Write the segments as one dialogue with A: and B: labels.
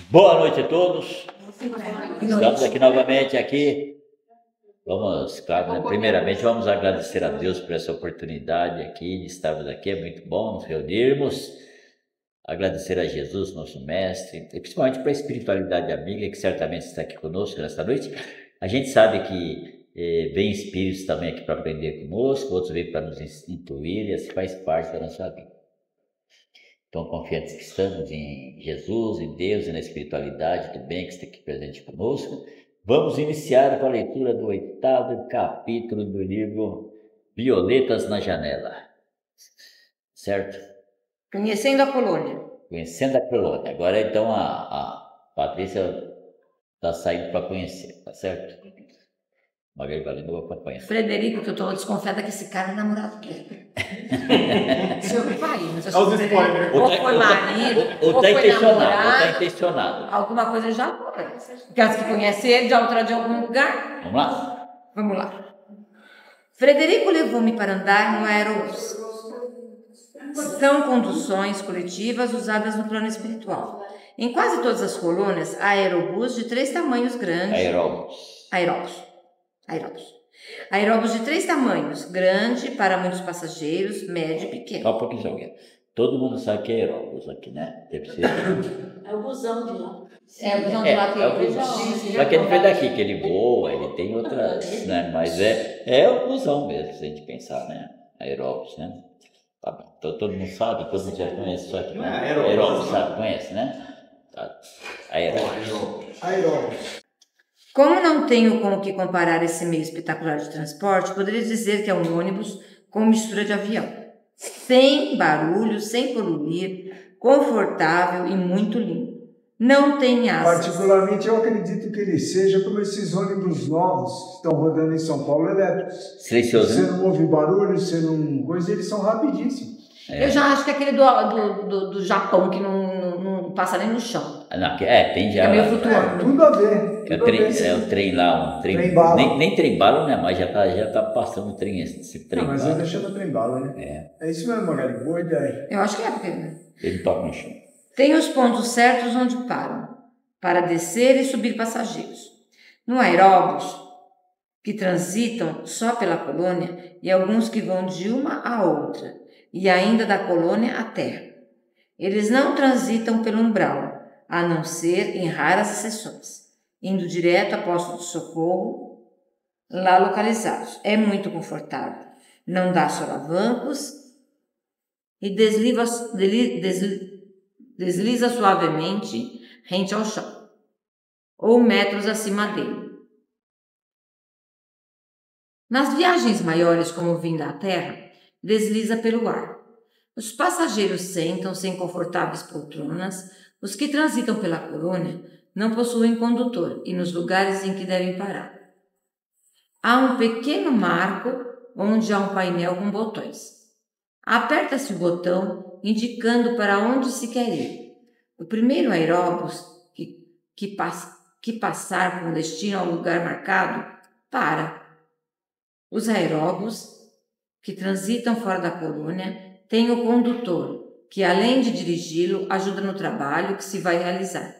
A: Boa noite a todos. Estamos aqui novamente aqui. Vamos, claro, né? Primeiramente vamos agradecer a Deus por essa oportunidade aqui de estarmos aqui. É muito bom nos reunirmos. Agradecer a Jesus, nosso mestre, e principalmente para a espiritualidade amiga que certamente está aqui conosco nesta noite. A gente sabe que vem espíritos também aqui para aprender conosco, outros vêm para nos intuir, e assim faz parte da nossa vida. Então, confiantes que estamos em Jesus, em Deus e na espiritualidade do bem que está aqui presente conosco, vamos iniciar com a leitura do 8º capítulo do livro Violetas na Janela. Certo?
B: Conhecendo a Colônia.
A: Conhecendo a Colônia. Agora, então, a Patrícia está saindo para conhecer, tá certo? Magali Valendo acompanha.
B: Frederico, que eu estou desconfiada que esse cara é namorado dele. Seu pai, não sei se
C: Olha os spoilers.
B: ou foi marido,
A: Ou
B: ou
A: está
B: foi
A: intencionado,
B: namorado.
A: está intencionado.
B: Alguma coisa já foi. Caso que conhece ele de outra de algum lugar.
A: Vamos lá?
B: Vamos lá. Frederico levou-me para andar no aerobus. São conduções coletivas usadas no plano espiritual. Em quase todas as colônias, há aerobus de 3 tamanhos grandes. Aerobus de 3 tamanhos, grande para muitos passageiros, médio e pequeno.
A: Só um pouquinho, alguém. Todo mundo sabe que é aerobus aqui, né? Deve ser.
D: É o busão de lá.
B: É o busão de lá que
A: é o busão. Só que ele foi daqui, que ele voa, ele tem outras, né? Mas é o busão mesmo, se a gente pensar, né? Aerobus, né? Tá bom. Então, todo mundo sabe, todo mundo já conhece isso aqui, né? Aerobus, sabe, conhece, né? Tá.
C: Aerobus.
B: Como não tenho com o que comparar esse meio espetacular de transporte, poderia dizer que é um ônibus com mistura de avião. Sem barulho, sem poluir, confortável e muito limpo. Não tem asas.
C: Particularmente, eu acredito que ele seja como esses ônibus novos que estão rodando em São Paulo elétricos.
A: Silencioso,
C: Você
A: né?
C: não ouve barulho, você não... coisa, eles são rapidíssimos.
B: Eu já acho que é aquele do Japão que não passa nem no chão.
A: Não, tem já.
B: É meio flutuante.
C: Tudo a ver.
A: O trem lá, um trem.
C: Trem bala.
A: Nem trem bala, né? Mas já tá passando o trem, esse trem
C: Mas
A: bala.
C: ele chama trem bala, né? É isso mesmo, Magali. Boa ideia.
B: Eu acho que é, porque...
A: Ele toca no chão.
B: Tem os pontos certos onde param, para descer e subir passageiros. No aeróbus, que transitam só pela colônia, e alguns que vão de uma a outra, e ainda da colônia à terra. Eles não transitam pelo umbral, a não ser em raras exceções, indo direto a postos de socorro lá localizados. É muito confortável, não dá solavancos e desliza suavemente rente ao chão, ou metros acima dele. Nas viagens maiores, como vindo à terra, desliza pelo ar. Os passageiros sentam-se em confortáveis poltronas. Os que transitam pela colônia não possuem condutor e nos lugares em que devem parar. Há um pequeno marco onde há um painel com botões. Aperta-se o botão indicando para onde se quer ir. O primeiro aeróbus que passar com destino ao lugar marcado, para. Os aeróbus que transitam fora da colônia têm o condutor, que além de dirigi-lo, ajuda no trabalho que se vai realizar.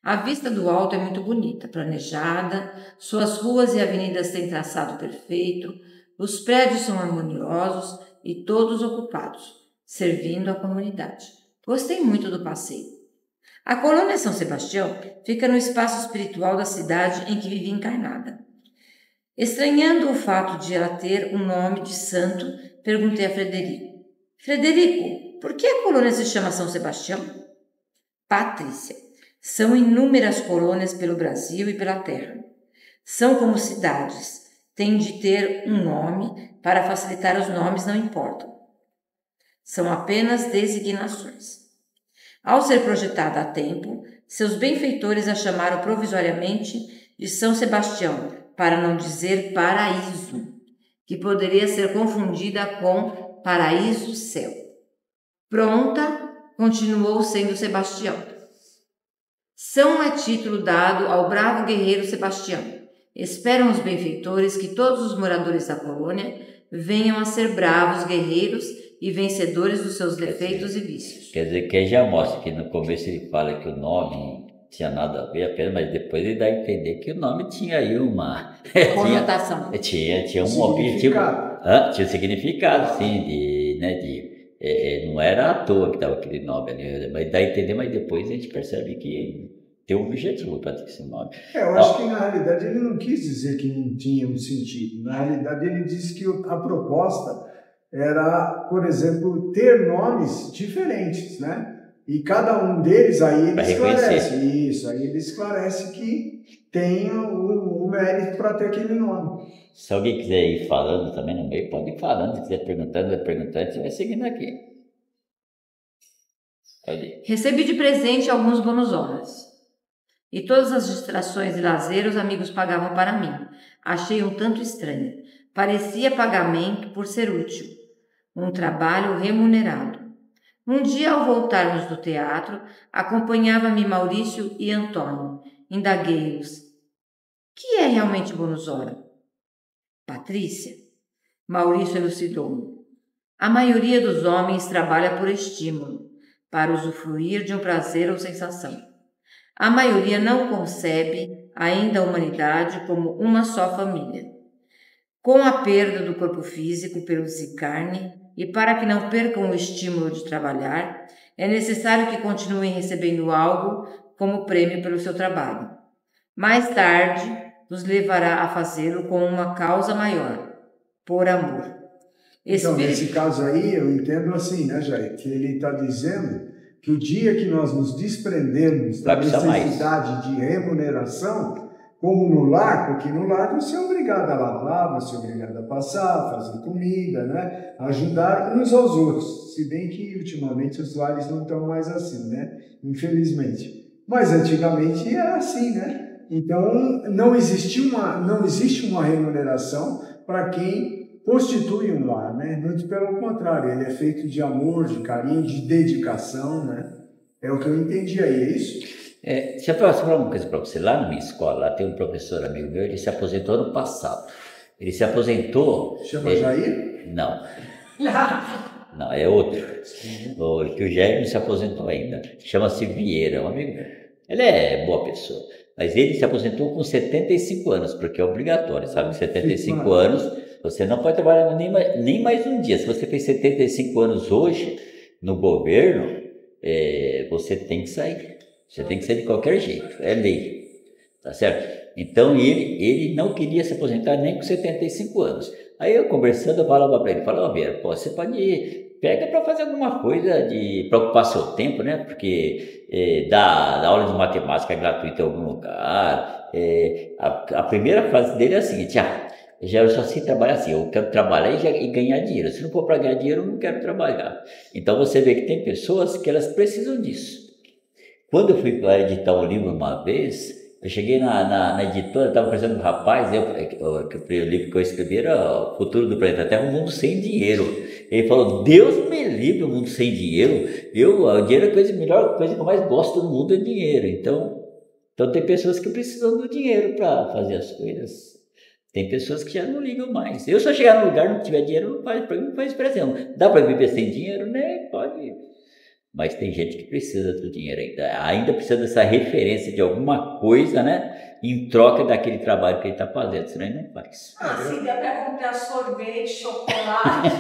B: A vista do alto é muito bonita, planejada, suas ruas e avenidas têm traçado perfeito, os prédios são harmoniosos e todos ocupados, servindo a comunidade. Gostei muito do passeio. A colônia São Sebastião fica no espaço espiritual da cidade em que vive encarnada. Estranhando o fato de ela ter um nome de santo, perguntei a Frederico. Frederico, por que a colônia se chama São Sebastião? Patrícia, são inúmeras colônias pelo Brasil e pela terra. São como cidades, têm de ter um nome, para facilitar os nomes não importam. São apenas designações. Ao ser projetada há tempo, seus benfeitores a chamaram provisoriamente de São Sebastião, para não dizer paraíso, que poderia ser confundida com paraíso-céu. Pronta, continuou sendo Sebastião. São é título dado ao bravo guerreiro Sebastião. Esperam os benfeitores que todos os moradores da colônia venham a ser bravos guerreiros e vencedores dos seus defeitos e vícios.
A: Quer dizer, que já mostra que no começo ele fala que o nome tinha nada a ver apenas, mas depois ele dá a entender que o nome tinha aí uma...
B: Conotação.
A: tinha um objetivo, tinha um significado, sim, não era à toa que estava aquele nome ali, mas dá a entender, mas depois a gente percebe que tem um objetivo para ter esse nome.
C: Eu acho que na realidade ele não quis dizer que não tinha um sentido. Na realidade ele disse que a proposta era, por exemplo, ter nomes diferentes, né? E cada um deles aí ele esclarece isso, aí ele esclarece que tem o mérito para ter aquele nome.
A: Se alguém quiser ir falando também no meio, pode ir falando, se quiser perguntando, você vai seguindo aqui.
B: Recebi de presente alguns bônus horas. E todas as distrações e lazer os amigos pagavam para mim. Achei um tanto estranho. Parecia pagamento por ser útil. Um trabalho remunerado. Um dia, ao voltarmos do teatro, acompanhava-me Maurício e Antônio. Indaguei-os. Que é realmente bônus hora? Patrícia? Maurício elucidou-me. A maioria dos homens trabalha por estímulo, para usufruir de um prazer ou sensação. A maioria não concebe ainda a humanidade como uma só família. Com a perda do corpo físico pelos de carne, e para que não percam o estímulo de trabalhar, é necessário que continuem recebendo algo como prêmio pelo seu trabalho. Mais tarde, nos levará a fazê-lo com uma causa maior, por amor.
C: Então, nesse caso aí, eu entendo assim, né, Jair, que ele está dizendo que o dia que nós nos desprendermos da necessidade de remuneração, como no lar, porque no lar você é obrigado a lavar, você é obrigado a passar, fazer comida, né? Ajudar uns aos outros. Se bem que ultimamente os lares não estão mais assim, né? Infelizmente. Mas antigamente era assim, né? Então não existe uma remuneração para quem constitui um lar, né? Muito pelo contrário, ele é feito de amor, de carinho, de dedicação, né? É o que eu entendi aí, é isso?
A: Deixa eu falar uma coisa para você. Lá na minha escola, lá tem um professor amigo meu, ele se aposentou ano passado. Ele se aposentou...
C: Chama Jair?
A: Não. Não, é outro. Que o Jair não se aposentou ainda. Chama-se Vieira, um amigo meu. Ele é boa pessoa. Mas ele se aposentou com 75 anos, porque é obrigatório, sabe? 75 anos, você não pode trabalhar nem mais um dia. Se você fez 75 anos hoje, no governo, você tem que sair. Você tem que sair de qualquer jeito, é lei, tá certo? Então ele não queria se aposentar nem com 75 anos. Aí eu conversando, eu falava para ele, Vieira, você pode pega para fazer alguma coisa para ocupar seu tempo, né? Porque dar aula de matemática é gratuita em algum lugar. A primeira frase dele é a seguinte: eu só sei trabalhar assim, eu quero trabalhar e ganhar dinheiro. Se não for para ganhar dinheiro, eu não quero trabalhar. Então você vê que tem pessoas que elas precisam disso. Quando eu fui para editar um livro uma vez, eu cheguei na editora, estava conversando com um rapaz, o livro que eu escrevi era O Futuro do Planeta Terra, um mundo sem dinheiro. Ele falou, Deus me livre, um mundo sem dinheiro. O dinheiro é a melhor coisa que eu mais gosto do mundo, é dinheiro. Então tem pessoas que precisam do dinheiro para fazer as coisas. Tem pessoas que já não ligam mais. Eu, se eu chegar no lugar e não tiver dinheiro, para mim não faz pressão. Dá para viver sem dinheiro, né? Pode. Mas tem gente que precisa do dinheiro ainda precisa dessa referência de alguma coisa, né? Em troca daquele trabalho que ele está fazendo, senão ele não faz.
D: Se der para comprar sorvete, chocolate.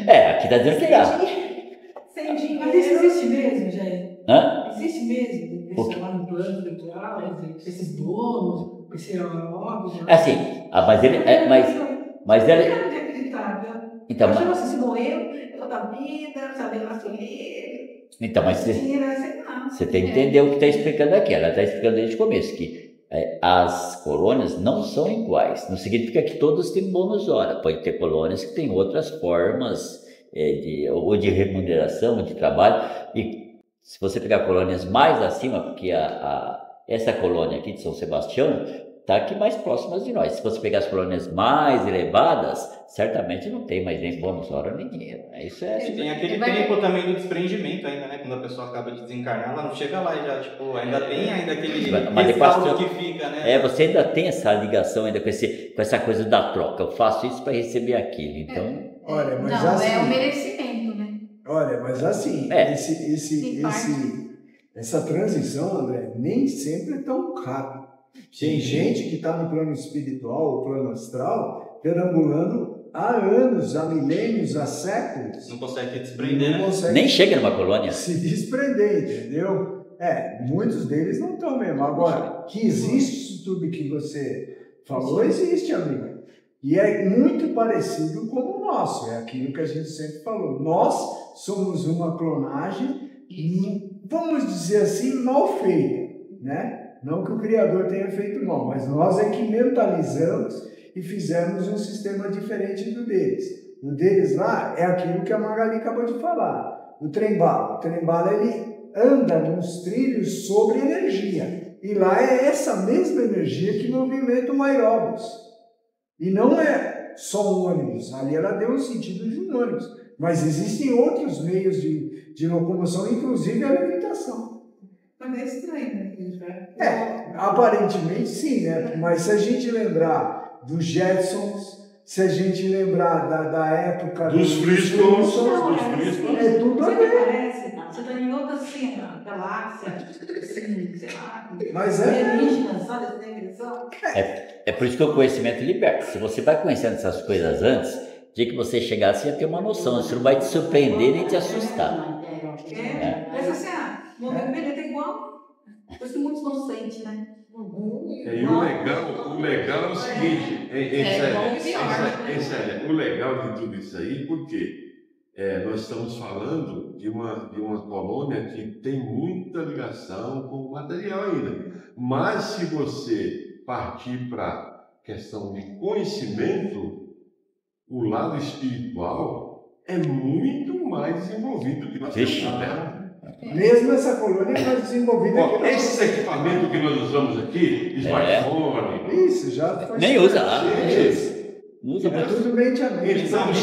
A: Aqui está dizendo que dá.
D: Sem dinheiro.
E: Mas isso existe mesmo, Jair?
A: Hã?
E: Existe mesmo? Esse plano eleitoral, esses bônus, esse óbvio.
A: Assim, mas ele. Mas ele.
E: Eu não tenho acreditado.
A: Então,
E: eu chamo assim, se morreu, toda a vida, sabe, lá com ele.
A: Então, mas você tem que entender o que está explicando aqui. Ela está explicando desde o começo que as colônias não são iguais. Não significa que todos têm bônus hora. Pode ter colônias que têm outras formas ou de remuneração, ou de trabalho. E se você pegar colônias mais acima, porque essa colônia aqui de São Sebastião está aqui mais próximas de nós. Se você pegar as colônias mais elevadas, certamente não tem mais nem bônus hora nem dinheiro. Isso
F: tem aquele tempo também do desprendimento ainda, né? Quando a pessoa acaba de desencarnar, ela não chega lá e já, ainda tem aquele respaldo que fica, né?
A: Você ainda tem essa ligação ainda com essa coisa da troca. Eu faço isso para receber aquilo, então...
C: Olha, mas
B: não, é o merecimento.
C: Olha, mas assim, essa transição, André, nem sempre é tão rápida. Tem gente que está no plano espiritual, o plano astral, perambulando há anos, há milênios, há séculos.
F: Não consegue desprender,
A: Nem chega numa colônia.
C: Se desprender, entendeu? Muitos deles não estão mesmo. Agora, que existe isso tudo que você falou, existe, amigo. E é muito parecido com o nosso, é aquilo que a gente sempre falou. Nós somos uma clonagem, vamos dizer assim, mal feita, né? Não que o Criador tenha feito mal, mas nós é que mentalizamos e fizemos um sistema diferente do deles. O deles lá é aquilo que a Magali acabou de falar, o trem-bala. O trem-bala, ele anda nos trilhos sobre energia. E lá é essa mesma energia que movimenta o aeróbus. E não é só um ônibus, ali ela deu o sentido de um ônibus, mas existem outros meios de locomoção, inclusive a levitação.
E: Mas é estranho, né?
C: Aparentemente sim, né? Mas se a gente lembrar dos Jetsons, se a gente lembrar da época
G: dos Flintstones,
C: é tudo a ver.
E: Você está em outra galáxia, assim, sei lá,
C: mas
E: alienígenas, sabe essa dimensão?
A: É por isso que o conhecimento liberta. Se você vai conhecendo essas coisas antes, de que você chegar, você já tem uma noção. Isso não vai te surpreender nem te assustar.
E: Mas assim, o movimento é igual. Por isso que muitos não sentem, né?
G: E o legal é o seguinte, o legal de tudo isso aí, porque nós estamos falando de uma colônia que tem muita ligação com o material ainda. Mas se você partir para a questão de conhecimento, o lado espiritual é muito mais desenvolvido do que nós temos na Terra.
C: Mesmo essa colônia é mais desenvolvida que nós.
G: Esse equipamento que nós usamos aqui, smartphone...
C: Isso, já foi...
A: Nem usa lá.
C: Não usa mais. Tudo mente a mente.
G: Então,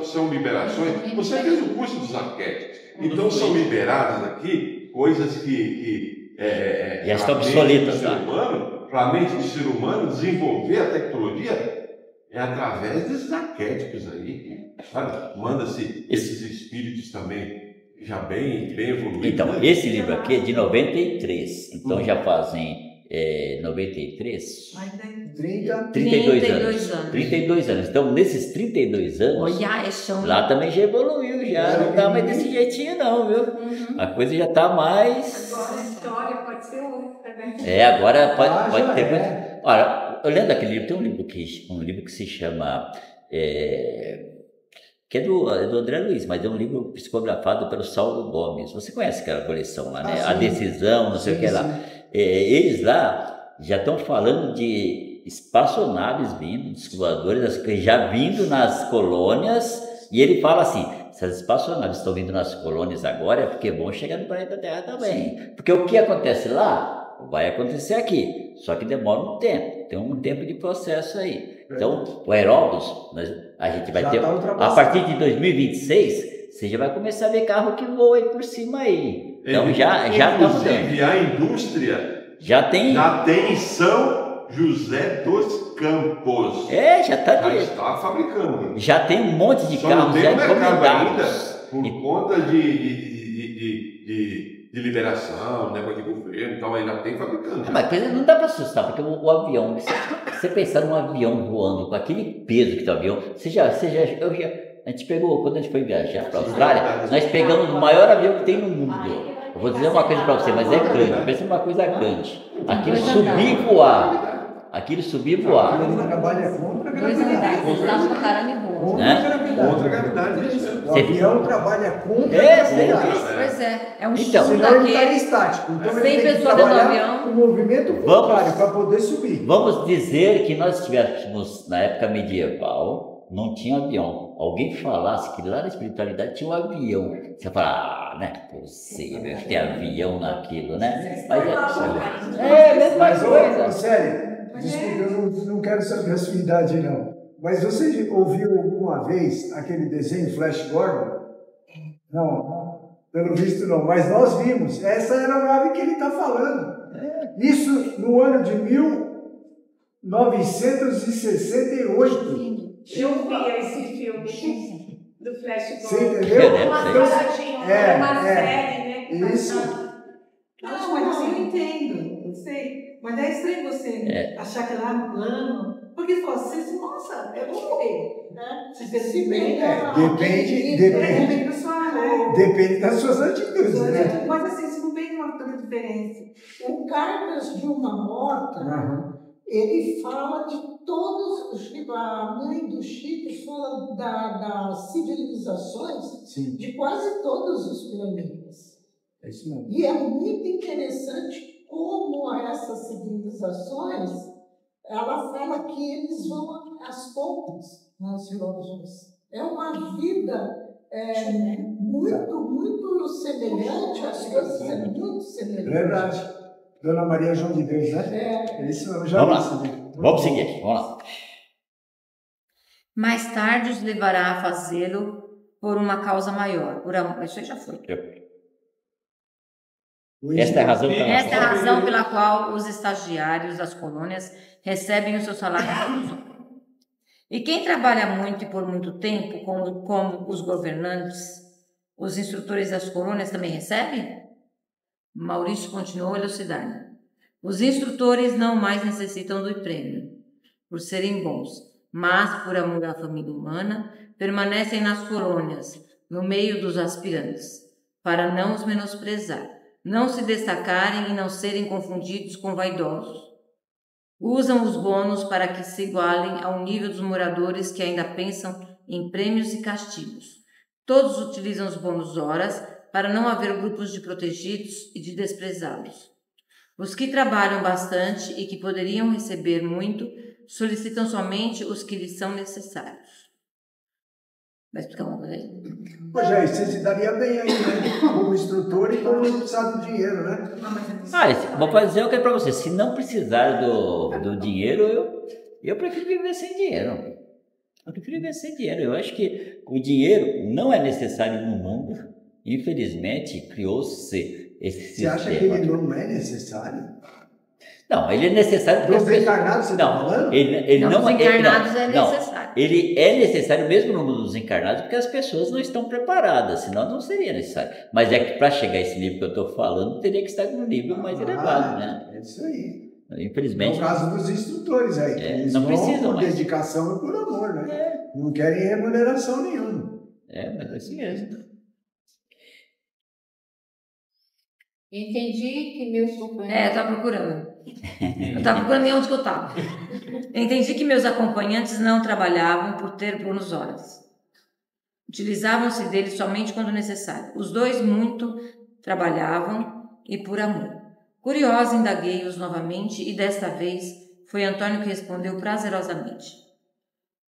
G: são liberações. Você fez o curso dos arquétipos. Então, são liberadas aqui coisas que
A: já estão obsoletas.
G: Para a mente do ser humano desenvolver a tecnologia é através desses arquétipos aí. Sabe? Manda-se esses espíritos também já bem evoluídos.
A: Então,
G: né?
A: esse livro aqui é de 93. Então, já fazem 93... 32 anos. 32 anos. Então, nesses 32 anos, lá também já evoluiu, já não está mais desse jeitinho não, viu? A coisa já está mais...
D: Agora a história pode ser outra, né?
A: Agora pode ter coisa... Olha, olhando aquele livro, tem um livro que se chama... que é do André Luiz, mas é um livro psicografado pelo Saulo Gomes. Você conhece aquela coleção lá, né? A Decisão, não sei o que lá. Eles lá já estão falando de espaçonaves vindo, discos voadores, já vindo nas colônias, e ele fala assim, se as espaçonaves estão vindo nas colônias agora, é porque vão chegar no planeta Terra também. Porque o que acontece lá, vai acontecer aqui, só que demora um tempo, tem um tempo de processo aí. Então, o aeróbus, a gente vai ter, a partir de 2026, você já vai começar a ver carro que voa aí por cima aí. Então, já está mudando.
G: A indústria
A: já tem
G: São José dos Campos.
A: Já
G: está fabricando.
A: Já tem um monte de carros já encomendados.
G: Por conta de liberação, negócio de governo, então ainda tem fabricando.
A: Mas coisa não dá para assustar, porque o avião, você pensar num avião voando com aquele peso que tem o avião, a gente pegou, quando a gente foi viajar para a Austrália, nós pegamos o maior avião que tem no mundo. Eu vou dizer uma coisa para você, mas é grande, pensa numa coisa grande. Aquilo subir e voar. Aquilo
C: trabalha contra a gravidade.
G: Contra a gravidade.
C: O avião trabalha contra a gravidade.
B: Pois é um
C: então, senão ele está estático. Então ele tem que trabalhar o movimento contrário para poder subir.
A: Vamos dizer que nós estivéssemos na época medieval, não tinha avião. Alguém falasse que lá na espiritualidade tinha um avião. Você fala, não é possível que tem avião naquilo, né? Mas é mesma coisa.
C: Sério, desculpa, eu não quero saber a sua idade, não. Mas você ouviu alguma vez aquele desenho Flash Gordon? Não, pelo visto não. Mas nós vimos. Essa era a nave que ele está falando. Isso no ano de 1968.
D: Eu vi esse filme do Flash
C: Você entendeu?
D: Uma série, né?
C: Isso.
E: Não, mas assim eu entendo, eu sei. Mas é estranho você achar que lá no plano. Porque você se nossa, eu vou morrer. Né? Se bem,
C: depende das suas atitudes, né?
E: Mas assim, se não tem uma tanta diferença. O Cartas de uma Morta, ele fala de todos, a mãe do Chico fala das civilizações de quase todos os planetas.
C: É isso mesmo.
E: E é muito interessante como essas civilizações, ela fala que eles vão às pontas nas viagens. É uma vida muito semelhante, as coisas são muito semelhantes.
C: Verdade. Dona Maria João de Deus, né? Isso eu já
A: Vamos seguir aqui, vamos lá.
B: Mais tarde os levará a fazê-lo por uma causa maior. Por amor. Isso aí já foi.
A: Esta é a
B: razão pela qual os estagiários das colônias recebem o seu salário todos os anos. E quem trabalha muito e por muito tempo, como os governantes, os instrutores das colônias também recebem? Maurício continuou a elucidar. Os instrutores não mais necessitam do prêmio, por serem bons, mas, por amor à família humana, permanecem nas colônias, no meio dos aspirantes, para não os menosprezar, não se destacarem e não serem confundidos com vaidosos. Usam os bônus para que se igualem ao nível dos moradores que ainda pensam em prêmios e castigos. Todos utilizam os bônus horas para não haver grupos de protegidos e de desprezados. Os que trabalham bastante e que poderiam receber muito, solicitam somente os que lhes são necessários. Vai explicar uma coisa aí?
C: Pois é, você se daria bem aí, né? Como instrutor e como precisar do dinheiro, né?
A: Vou dizer o que é para você. Se não precisar do dinheiro, eu prefiro viver sem dinheiro. Eu acho que o dinheiro não é necessário no mundo. Infelizmente, criou-se esse sistema.
C: Você acha que ele não é necessário?
A: Não, ele é necessário para
C: os encarnados, você está falando?
A: Ele não é
B: necessário.
A: Ele é necessário mesmo no mundo dos encarnados, porque as pessoas não estão preparadas, senão não seria necessário. Mas é que para chegar a esse nível que eu estou falando, teria que estar num nível mais elevado, né?
C: É isso aí.
A: Infelizmente.
C: No caso dos instrutores aí, eles
A: não
C: vão
A: precisam
C: por dedicação e por amor, né? Não querem remuneração nenhuma.
A: Mas é assim mesmo.
E: Entendi que meus companheiros...
B: Eu estava procurando. Eu estava procurando onde que eu estava. Entendi que meus acompanhantes não trabalhavam por ter bônus horas. Utilizavam-se deles somente quando necessário. Os dois muito trabalhavam e por amor. Curiosa, indaguei-os novamente e desta vez foi Antônio que respondeu prazerosamente.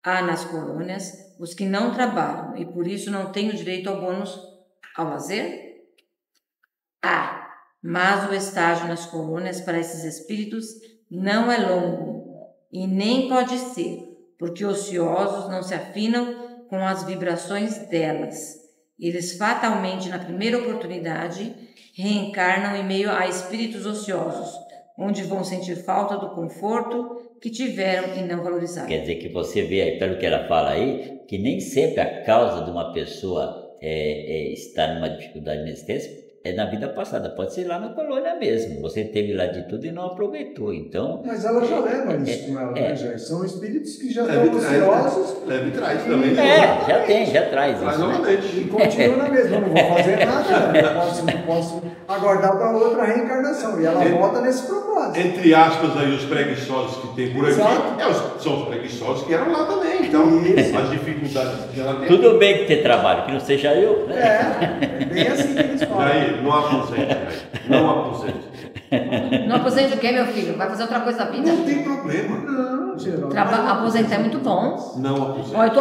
B: Há nas colônias os que não trabalham e por isso não têm o direito ao bônus ao lazer? Mas o estágio nas colônias para esses espíritos não é longo e nem pode ser, porque ociosos não se afinam com as vibrações delas. Eles fatalmente, na primeira oportunidade, reencarnam em meio a espíritos ociosos, onde vão sentir falta do conforto que tiveram e não valorizaram.
A: Quer dizer que você vê aí, pelo que ela fala aí, que nem sempre a causa de uma pessoa estar numa dificuldade de existência é na vida passada, pode ser lá na colônia mesmo. Você teve lá de tudo e não aproveitou, então...
C: Mas ela já leva isso com ela, né, Jair? São espíritos que já estão ociosos.
G: Leva e traz também.
A: Já traz
G: isso.
A: Né?
C: E continua na mesma, eu não vou fazer nada, não posso aguardar para outra reencarnação. E ela volta nesse propósito.
G: Entre aspas, aí, os preguiçosos que tem por aqui, são os preguiçosos que eram lá também. Então, as dificuldades que ela tem.
A: Tudo bem que ter trabalho, que não seja eu. Né?
C: É bem assim que eles falam.
G: Jair, não aposente, não aposente.
B: Não aposente o quê, meu filho? Vai fazer outra coisa da vida?
G: Não tem problema. Não,
C: Geraldo.
B: Aposentar é muito bom.
G: Não aposente.
B: Eu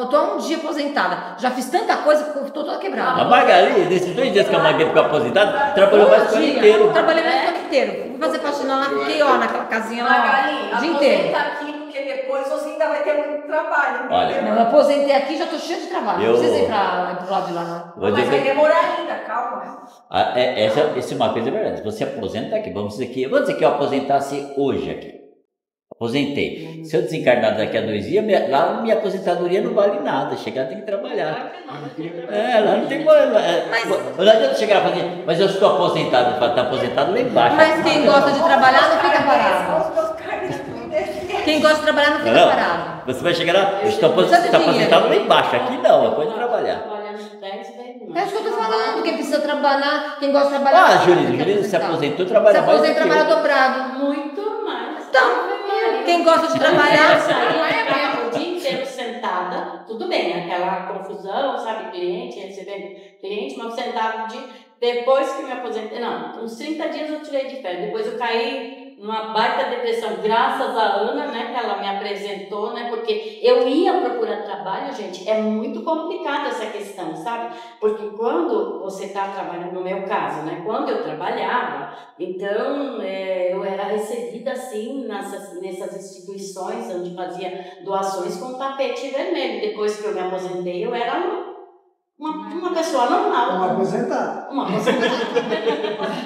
B: tô um dia aposentada. Já fiz tanta coisa que eu tô toda quebrada.
A: A Magali, nesses 2 dias que a Magali ficou aposentada, trabalhou mais o ano inteiro.
B: Trabalhei mais o ano inteiro. Fui fazer faxina lá, fiquei naquela casinha lá
D: Magali,
B: o dia inteiro.
D: aqui, porque depois você ainda vai ter muito trabalho.
A: Olha,
B: eu aposentei aqui, já tô cheio de trabalho. Não precisa ir pro lado de lá, não.
D: Mas vai demorar ainda, calma.
A: Essa é uma coisa verdade. Você aposenta aqui, vamos dizer que eu aposentasse hoje aqui. Aposentei. Se eu desencarnar daqui a 2 dias, lá minha aposentadoria não vale nada. Chegar tem que trabalhar. Lá não tem mais. Não adianta chegar e falar, mas eu estou aposentado. Está aposentado lá embaixo.
B: Mas quem gosta de trabalhar não fica parado. Quem gosta de trabalhar não fica parado.
A: Você vai chegar lá, eu estou aposentado lá embaixo. Aqui não, pode trabalhar.
B: É isso que eu estou falando. Quem precisa trabalhar, quem gosta de trabalhar.
A: Júlio se aposentou, trabalha mais.
B: Se aposenta, trabalha dobrado.
D: Muito mais.
B: Então, quem gosta de trabalhar.
D: O dia inteiro sentada, tudo bem, aquela confusão, sabe? Cliente, recebendo cliente, mas sentada o dia. Depois que me aposentei, não, uns 30 dias eu tirei de férias. Depois eu caí numa baita depressão, graças a Ana, né, que ela me apresentou, né, porque eu ia procurar trabalho, gente, é muito complicada essa questão, sabe? Porque quando você está trabalhando, no meu caso, né, quando eu trabalhava, então eu era recebida assim nessas instituições onde fazia doações com tapete vermelho. Depois que eu me aposentei, eu era uma pessoa normal.
C: Uma aposentada.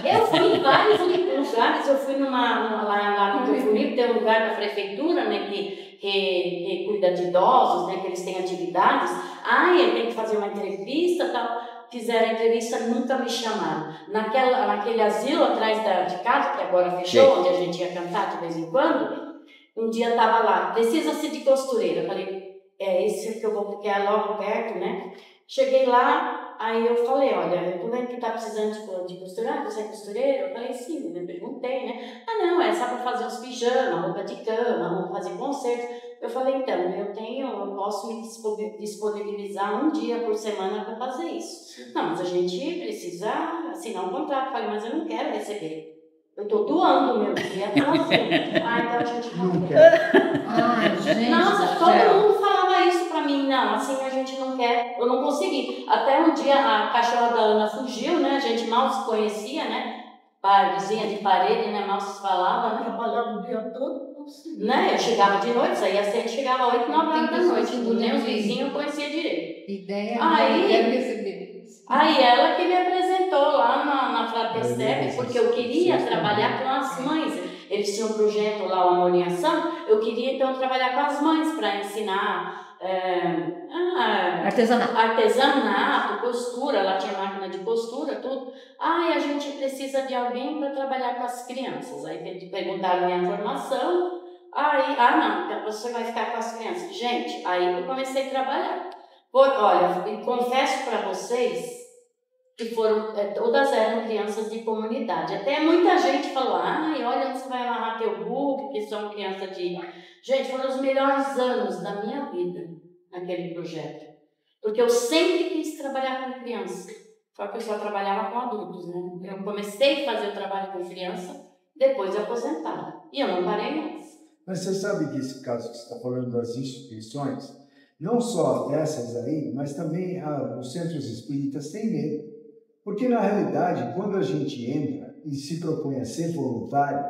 D: Eu fui em vários lugares, eu fui lá no Tufurico, tem um lugar da prefeitura, né, que cuida de idosos, né, que eles têm atividades. Eu tenho que fazer uma entrevista e tal. Fizeram a entrevista, nunca me chamaram. Naquele asilo atrás de casa, que agora fechou, onde a gente ia cantar de vez em quando, um dia estava lá, precisa-se de costureira. Eu falei, esse que eu vou, porque é logo perto, né? Cheguei lá, aí eu falei, olha, tu que tá precisando de costureira? Você é costureira? Eu falei, sim, eu perguntei, né? Não, é só para fazer os pijamas, roupa de cama, vamos fazer concerto. Eu falei, então, eu posso me disponibilizar um dia por semana para fazer isso. Não, mas a gente precisa assinar um contrato. Eu falei, mas eu não quero receber. Eu estou doando o meu dia para você. Então a gente não quer.
B: Gente.
D: Nossa, todo mundo falava isso para mim. Não, assim a gente não quer. Eu não consegui. Até um dia a cachorra da Ana fugiu, né? A gente mal se conhecia, né? Vizinha de parede, né? Mal se falava, né?
E: Trabalhava o dia todo.
D: Né? Eu chegava de noite, saía cedo, chegava 8, 9 horas da noite. Nem os vizinhos eu conhecia direito.
B: Ideia,
D: quero receber. Aí ela que me apresentou lá na Fratecep, porque eu queria trabalhar com as mães. Eles tinham um projeto lá, o Amor em Ação. Eu queria então trabalhar com as mães para ensinar artesanato, costura. Ela tinha máquina de costura, tudo. A gente precisa de alguém para trabalhar com as crianças. Aí perguntaram minha formação. Não, você vai ficar com as crianças. Gente, aí eu comecei a trabalhar. Olha, confesso para vocês que todas eram crianças de comunidade. Até muita gente falou, olha, você vai amarrar teu book, que são crianças de... Gente, foram os melhores anos da minha vida naquele projeto. Porque eu sempre quis trabalhar com criança. Só que eu só trabalhava com adultos, né? Eu comecei a fazer o trabalho com criança, depois aposentada. E eu não parei mais.
C: Mas você sabe que esse caso que você está falando das instituições, não só essas aí, mas também os centros espíritas têm medo. Porque, na realidade, quando a gente entra e se propõe a ser voluntário,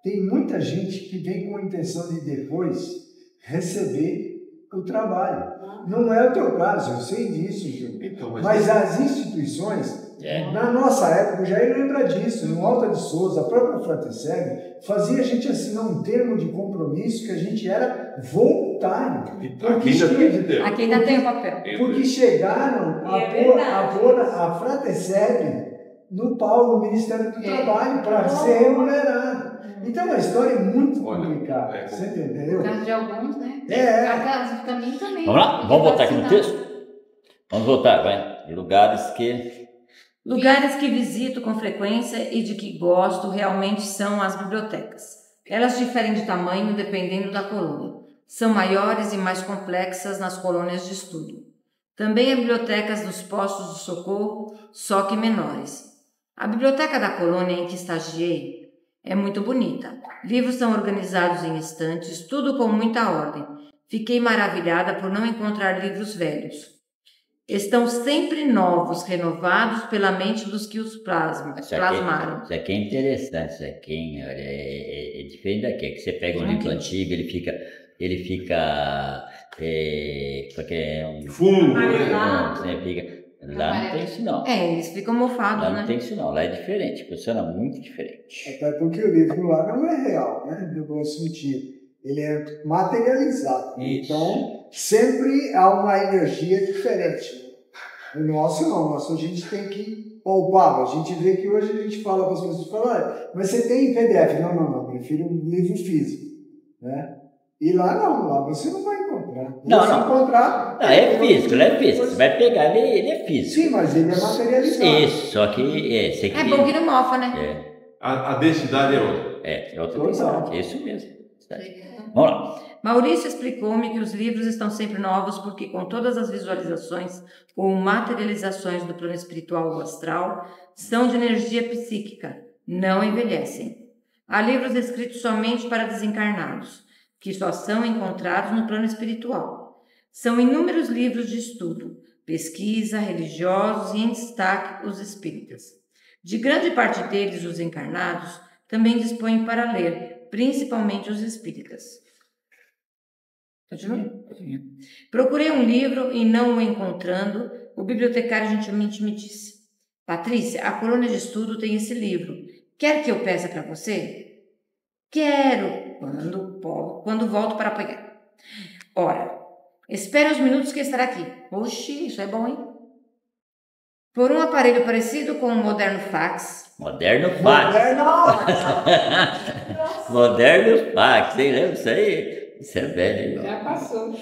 C: tem muita gente que vem com a intenção de depois receber o trabalho. Não é o teu caso, eu sei disso. Então, mas as instituições, na nossa época, eu já ia lembrar disso, no Alta de Souza, a própria Fratecep, fazia a gente assinar um termo de compromisso que a gente era voluntário.
B: Aqui ainda tem o papel.
C: Porque chegaram a pôr a Fratecep no pau do Ministério do Trabalho para ser remunerado. Então a história é muito complicada. Você entendeu?
B: No caso de alguns, né?
C: No
B: caso de mim também.
A: Vamos lá? Vamos voltar aqui no texto? Vamos voltar, vai.
B: Lugares que visito com frequência e de que gosto realmente são as bibliotecas. Elas diferem de tamanho dependendo da colônia. São maiores e mais complexas nas colônias de estudo. Também há bibliotecas nos postos de socorro, só que menores. A biblioteca da colônia em que estagiei é muito bonita. Livros são organizados em estantes, tudo com muita ordem. Fiquei maravilhada por não encontrar livros velhos. Estão sempre novos, renovados pela mente dos que os plasmaram.
A: Isso aqui é interessante, isso aqui, olha, é diferente daqui, que você pega um livro antigo, ele fica
G: fundo,
A: lá não tem isso não.
B: Eles ficam mofados,
A: lá
B: né?
A: Não tem isso não, lá é diferente, funciona muito diferente.
C: Até porque o livro lá não é real, né? No bom sentido. ele é materializado.
A: Isso.
C: Então, sempre há uma energia diferente. O nosso não, o nosso a gente tem que poupar. A gente vê que hoje a gente fala para as pessoas, mas você tem em PDF? Não, prefiro um livro físico, né? E lá não, lá você não vai encontrar.
A: Não.
C: Encontrar,
A: não, é físico, ele é físico. Você vai pegar, ele é físico.
C: Sim, mas ele é materializado.
A: Isso, só que...
B: É bom que não mofa, né?
G: A densidade é outra.
A: É outra densidade, isso mesmo.
B: Vamos
A: lá.
B: Maurício explicou-me que os livros estão sempre novos porque com todas as visualizações ou materializações do plano espiritual ou astral são de energia psíquica, não envelhecem. Há livros escritos somente para desencarnados, que só são encontrados no plano espiritual. São inúmeros livros de estudo, pesquisa, religiosos e em destaque os espíritas. De grande parte deles, os encarnados também dispõem para ler, principalmente os espíritas. Continua? Procurei um livro e não o encontrando, o bibliotecário gentilmente me disse: Patrícia, a colônia de estudo tem esse livro. Quer que eu peça para você? Quero, quando volto para pegar. Ora, espere uns minutos que estará aqui. Oxi, isso é bom, hein? Por um aparelho parecido com um moderno fax.
A: Moderno fax, hein? Lembra isso aí? Isso é velho.
E: Já passou.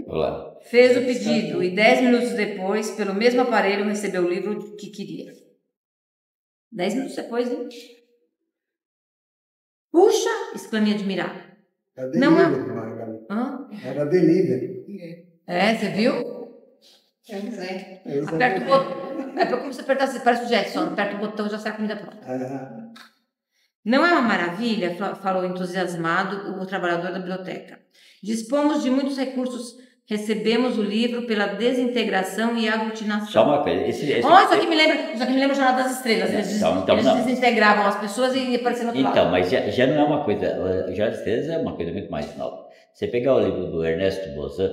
A: Vamos lá.
B: Fez o pedido e 10 minutos depois, pelo mesmo aparelho, recebeu o livro que queria. 10 minutos depois, hein? Puxa! Exclamei admirado.
C: Era
B: Não é...
C: Margarida.
B: Hã?
C: Era delivery.
B: Você viu? Aperta o botão. É como se apertasse, parece o Jetson. Aperta o botão e já sai a comida pronta. Não é uma maravilha? Falou entusiasmado o trabalhador da biblioteca. Dispomos de muitos recursos. Recebemos o livro pela desintegração e aglutinação.
A: Só uma coisa. Isso
B: aqui me lembra o Jornal das Estrelas. Eles desintegravam as pessoas e apareciam no outro lado.
A: Então, mas já não é uma coisa... O Jornal das Estrelas é uma coisa muito mais nova. Você pegar o livro do Ernesto Bozan,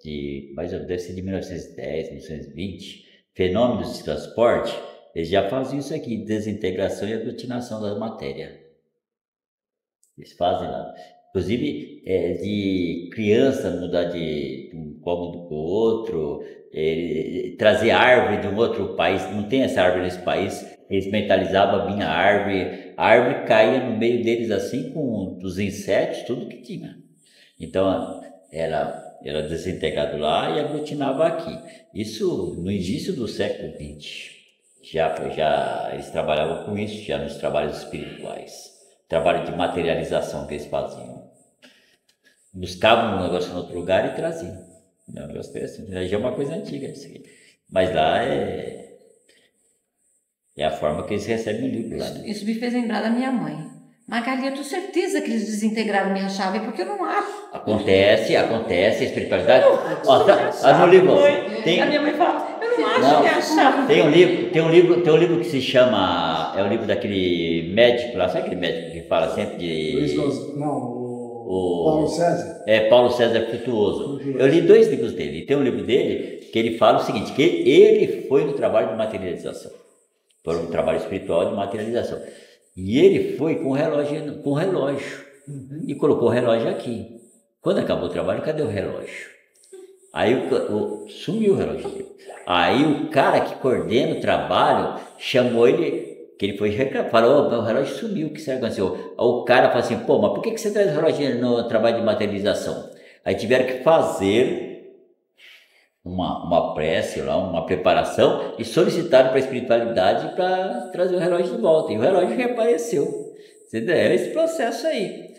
A: deve ser de 1910, 1920, Fenômenos de Transporte, eles já fazem isso aqui, desintegração e aglutinação da matéria. Eles fazem lá. Inclusive, de criança mudar de um cômodo para o outro, trazer árvore de um outro país, não tem essa árvore nesse país, eles mentalizavam a minha árvore, a árvore caía no meio deles assim, com os insetos, tudo que tinha. Então, era desintegrado lá e aglutinava aqui. Isso no início do século XX. Já eles trabalhavam com isso, já nos trabalhos espirituais. Trabalho de materialização que eles faziam. Buscavam um negócio em outro lugar e traziam. Um negócio desse, já é uma coisa antiga isso aqui. Mas lá é a forma que eles recebem o livro lá. Né?
B: Isso me fez lembrar da minha mãe. Magali, eu tenho certeza que eles desintegraram minha chave, porque eu não acho.
A: Acontece, a espiritualidade. No livro.
B: A minha mãe fala, eu não acho minha chave.
A: Tem um livro que se chama, é o livro daquele médico lá, sabe aquele médico que fala sempre de...
C: Paulo César.
A: Paulo César Frutuoso. Eu li 2 livros dele. Tem um livro dele que ele fala o seguinte, que ele foi no trabalho de materialização. Foi um trabalho espiritual de materialização. E ele foi com relógio. E colocou o relógio aqui. Quando acabou o trabalho, cadê o relógio? Aí sumiu o relógio dele. Aí o cara que coordena o trabalho chamou ele, que ele foi reclamar, falou, o relógio sumiu, o que será que aconteceu? Aí o cara falou assim, mas por que você traz o relógio no trabalho de materialização? Aí tiveram que fazer uma prece lá, uma preparação e solicitaram para a espiritualidade para trazer o relógio de volta. E o relógio reapareceu. Entendeu? É esse processo aí.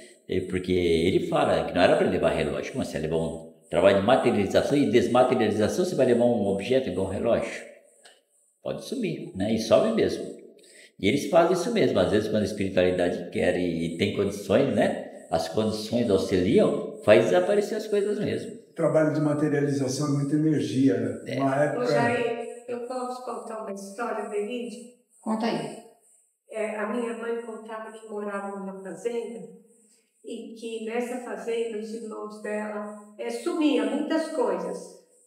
A: Porque ele fala que não era para levar relógio. Como você levar um trabalho de materialização e desmaterialização, você vai levar um objeto igual um relógio? Pode sumir, né? E sobe mesmo. E eles fazem isso mesmo. Às vezes, quando a espiritualidade quer e tem condições, né? As condições auxiliam, faz desaparecer as coisas mesmo.
C: O trabalho de materialização é muita energia, né? Uma época...
H: Jair, eu posso contar uma história verídica?
B: Conta aí.
H: A minha mãe contava que morava numa fazenda e que nessa fazenda os irmãos dela sumiam muitas coisas.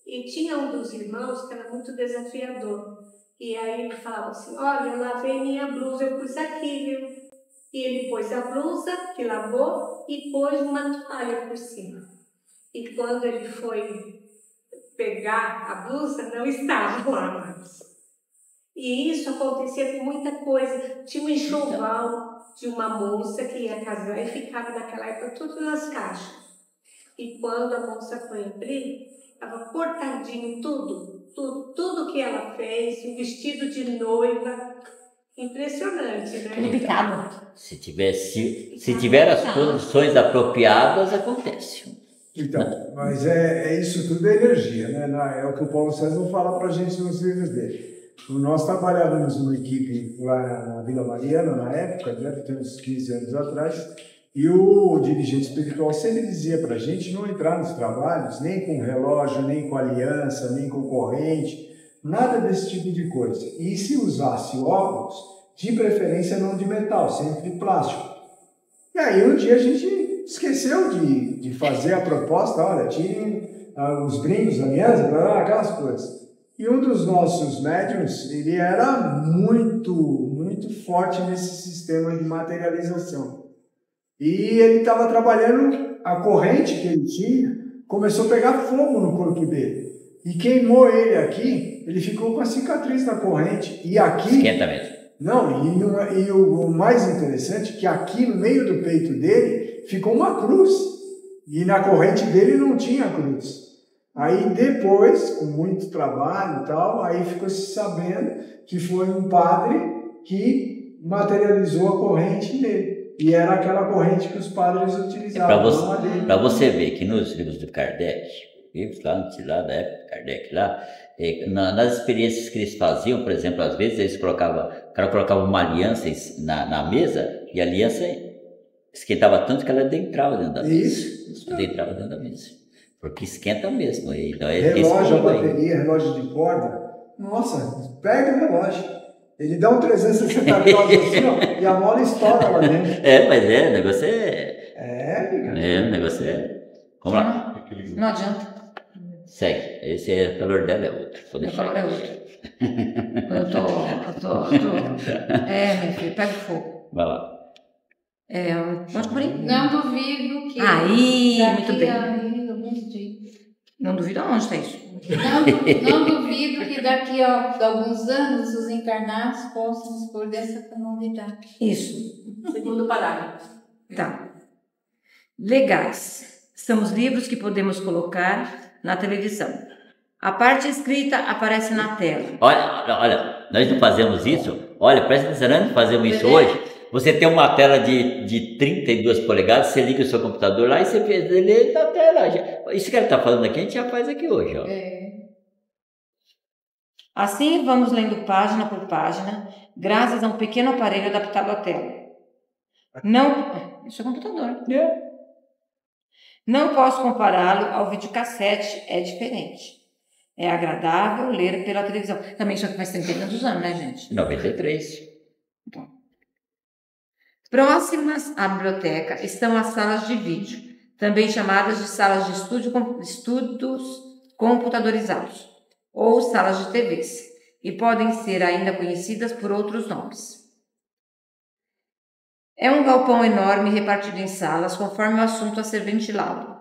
H: E tinha um dos irmãos que era muito desafiador. E aí ele falava assim, olha, eu lavei minha blusa, eu pus aqui, viu? E ele pôs a blusa que lavou e pôs uma toalha por cima. E quando ele foi pegar a blusa, não estava lá mais. E isso acontecia com muita coisa. Tinha um enxoval de uma moça que ia casar e ficava naquela época tudo nas caixas. E quando a moça foi abrir, estava cortadinho tudo que ela fez, o vestido de noiva. Impressionante, né?
B: Complicado.
A: Se tiver as condições apropriadas, acontece.
C: Então, mas isso tudo é energia, né? É o que o Paulo César fala para a gente nos livros dele. Nós trabalhávamos numa equipe lá na Vila Mariana, na época, deve ter uns 15 anos atrás, e o dirigente espiritual sempre dizia para a gente não entrar nos trabalhos, nem com relógio, nem com aliança, nem com corrente, nada desse tipo de coisa. E se usasse óculos, de preferência não de metal, sempre de plástico. E aí um dia a gente esqueceu de fazer a proposta, olha, tirem os brincos, alianças, aquelas coisas. E um dos nossos médiuns, ele era muito forte nesse sistema de materialização. E ele estava trabalhando, a corrente que ele tinha começou a pegar fogo no corpo dele. E queimou ele aqui, ele ficou com a cicatriz na corrente. E aqui...
A: Esquenta mesmo.
C: Não, e o mais interessante é que aqui no meio do peito dele ficou uma cruz. E na corrente dele não tinha cruz. Aí depois, com muito trabalho e tal, aí ficou se sabendo que foi um padre que materializou a corrente nele. E era aquela corrente que os padres utilizavam.
A: Para você ver que nos livros do Kardec, livros lá da época do Kardec, nas experiências que eles faziam, por exemplo, às vezes o cara colocava uma aliança na mesa e a aliança esquentava tanto que ela adentrava dentro da mesa. Isso. Adentrava dentro da mesa. Porque esquenta mesmo. Então,
C: relógio, a bateria, relógio de corda. Nossa, pega o relógio. Ele dá um 360 graus assim, ó, e a mola estoura lá dentro.
A: Mas o negócio o negócio Vamos lá.
B: Não adianta.
A: Segue. Esse calor dela é outro.
B: O calor é outro. Eu tô... minha filha, pega o fogo.
A: Vai lá.
I: Não duvido que...
B: muito bem. Não duvido aonde está isso.
I: Não duvido que daqui a alguns anos os encarnados possam dispor dessa comunidade.
B: Isso.
H: Segundo parágrafo.
B: Tá. Legais. São os livros que podemos colocar na televisão. A parte escrita aparece na tela.
A: Olha, nós não fazemos isso. Olha, presta atenção, nós não fazemos isso hoje. Você tem uma tela de 32 polegadas, você liga o seu computador lá e você lê na tela. Isso que ele está falando aqui, a gente já faz aqui hoje. Ó.
B: Assim, vamos lendo página por página, graças a um pequeno aparelho adaptado à tela. Isso é computador. Não posso compará-lo ao videocassete, é diferente. É agradável ler pela televisão. Também só que faz 30 e tantos anos, né, gente?
A: 93.
B: Então. Próximas à biblioteca estão as salas de vídeo, também chamadas de salas de estudos computadorizados, ou salas de TVs, e podem ser ainda conhecidas por outros nomes. É um galpão enorme repartido em salas conforme o assunto a ser ventilado.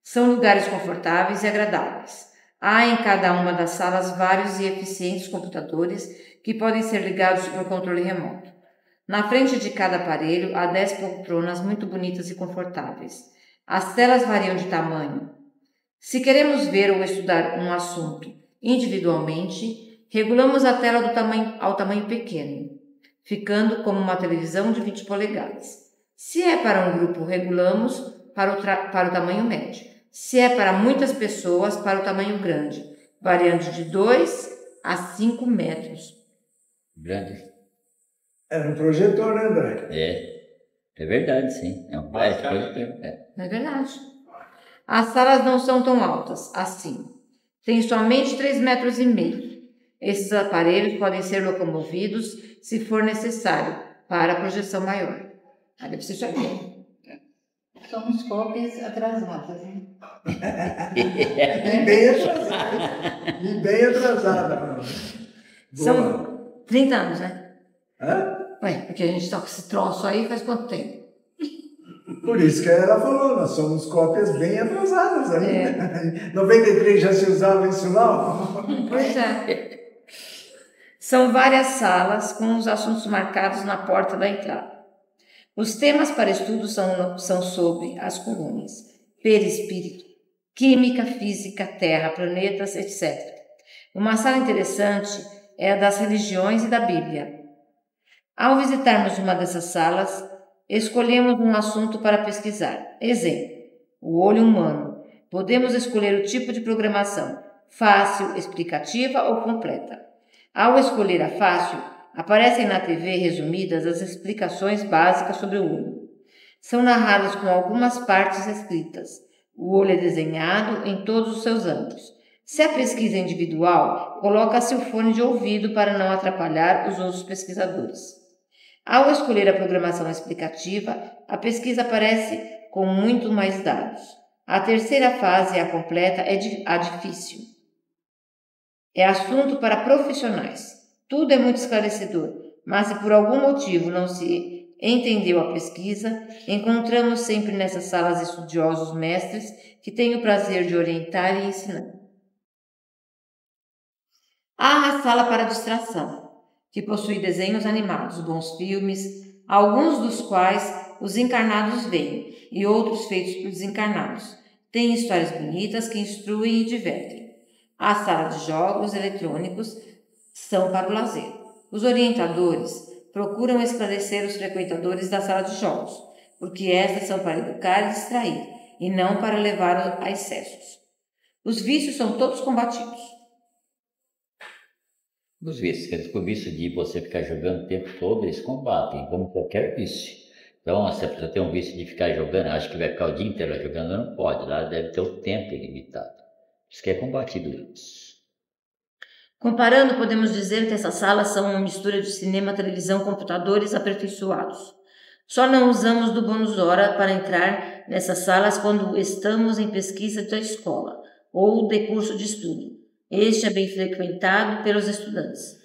B: São lugares confortáveis e agradáveis. Há em cada uma das salas vários e eficientes computadores que podem ser ligados por controle remoto. Na frente de cada aparelho há 10 poltronas muito bonitas e confortáveis. As telas variam de tamanho. Se queremos ver ou estudar um assunto individualmente, regulamos a tela ao tamanho pequeno, ficando como uma televisão de 20 polegadas. Se é para um grupo, regulamos para o tamanho médio. Se é para muitas pessoas, para o tamanho grande, variando de 2 a 5 metros.
A: Grande.
C: Era um projetor, né, André?
A: É verdade, sim. É um projetor.
B: É verdade. As salas não são tão altas assim. Tem somente 3,5 metros. Esses aparelhos podem ser locomovidos se for necessário para a projeção maior. Deve ser isso aqui.
I: Somos cópias atrasadas, hein?
C: E bem atrasada.
B: São 30 anos, né?
C: Hã?
B: Ué, porque a gente tá com esse troço aí faz quanto tempo?
C: Por isso que ela falou, nós somos cópias bem atrasadas ainda. 93 já se usava isso lá?
B: Pois é. São várias salas com os assuntos marcados na porta da entrada. Os temas para estudo são sobre as colunas, perispírito, química, física, terra, planetas, etc. Uma sala interessante é a das religiões e da Bíblia. Ao visitarmos uma dessas salas, escolhemos um assunto para pesquisar. Exemplo, o olho humano. Podemos escolher o tipo de programação, fácil, explicativa ou completa. Ao escolher a fácil, aparecem na TV resumidas as explicações básicas sobre o olho. São narradas com algumas partes escritas. O olho é desenhado em todos os seus ângulos. Se a pesquisa é individual, coloca-se o fone de ouvido para não atrapalhar os outros pesquisadores. Ao escolher a programação explicativa, a pesquisa aparece com muito mais dados. A terceira fase, a completa, é a difícil. É assunto para profissionais. Tudo é muito esclarecedor, mas se por algum motivo não se entendeu a pesquisa, encontramos sempre nessas salas estudiosos mestres que têm o prazer de orientar e ensinar. Há a sala para distração, que possui desenhos animados, bons filmes, alguns dos quais os encarnados veem e outros feitos por desencarnados. Tem histórias bonitas que instruem e divertem. A sala de jogos eletrônicos são para o lazer. Os orientadores procuram esclarecer os frequentadores da sala de jogos, porque estas são para educar e distrair, e não para levar a excessos. Os vícios são todos combatidos.
A: Os vícios, o vício de você ficar jogando o tempo todo, eles combatem, como qualquer vício. Então, se a pessoa tem um vício de ficar jogando, acho que vai ficar o dia inteiro jogando, não pode, lá deve ter o tempo ilimitado. Isso que é combatido isso.
B: Comparando, podemos dizer que essas salas são uma mistura de cinema, televisão, computadores aperfeiçoados. Só não usamos do bônus hora para entrar nessas salas quando estamos em pesquisa da escola ou de curso de estudo. Este é bem frequentado pelos estudantes.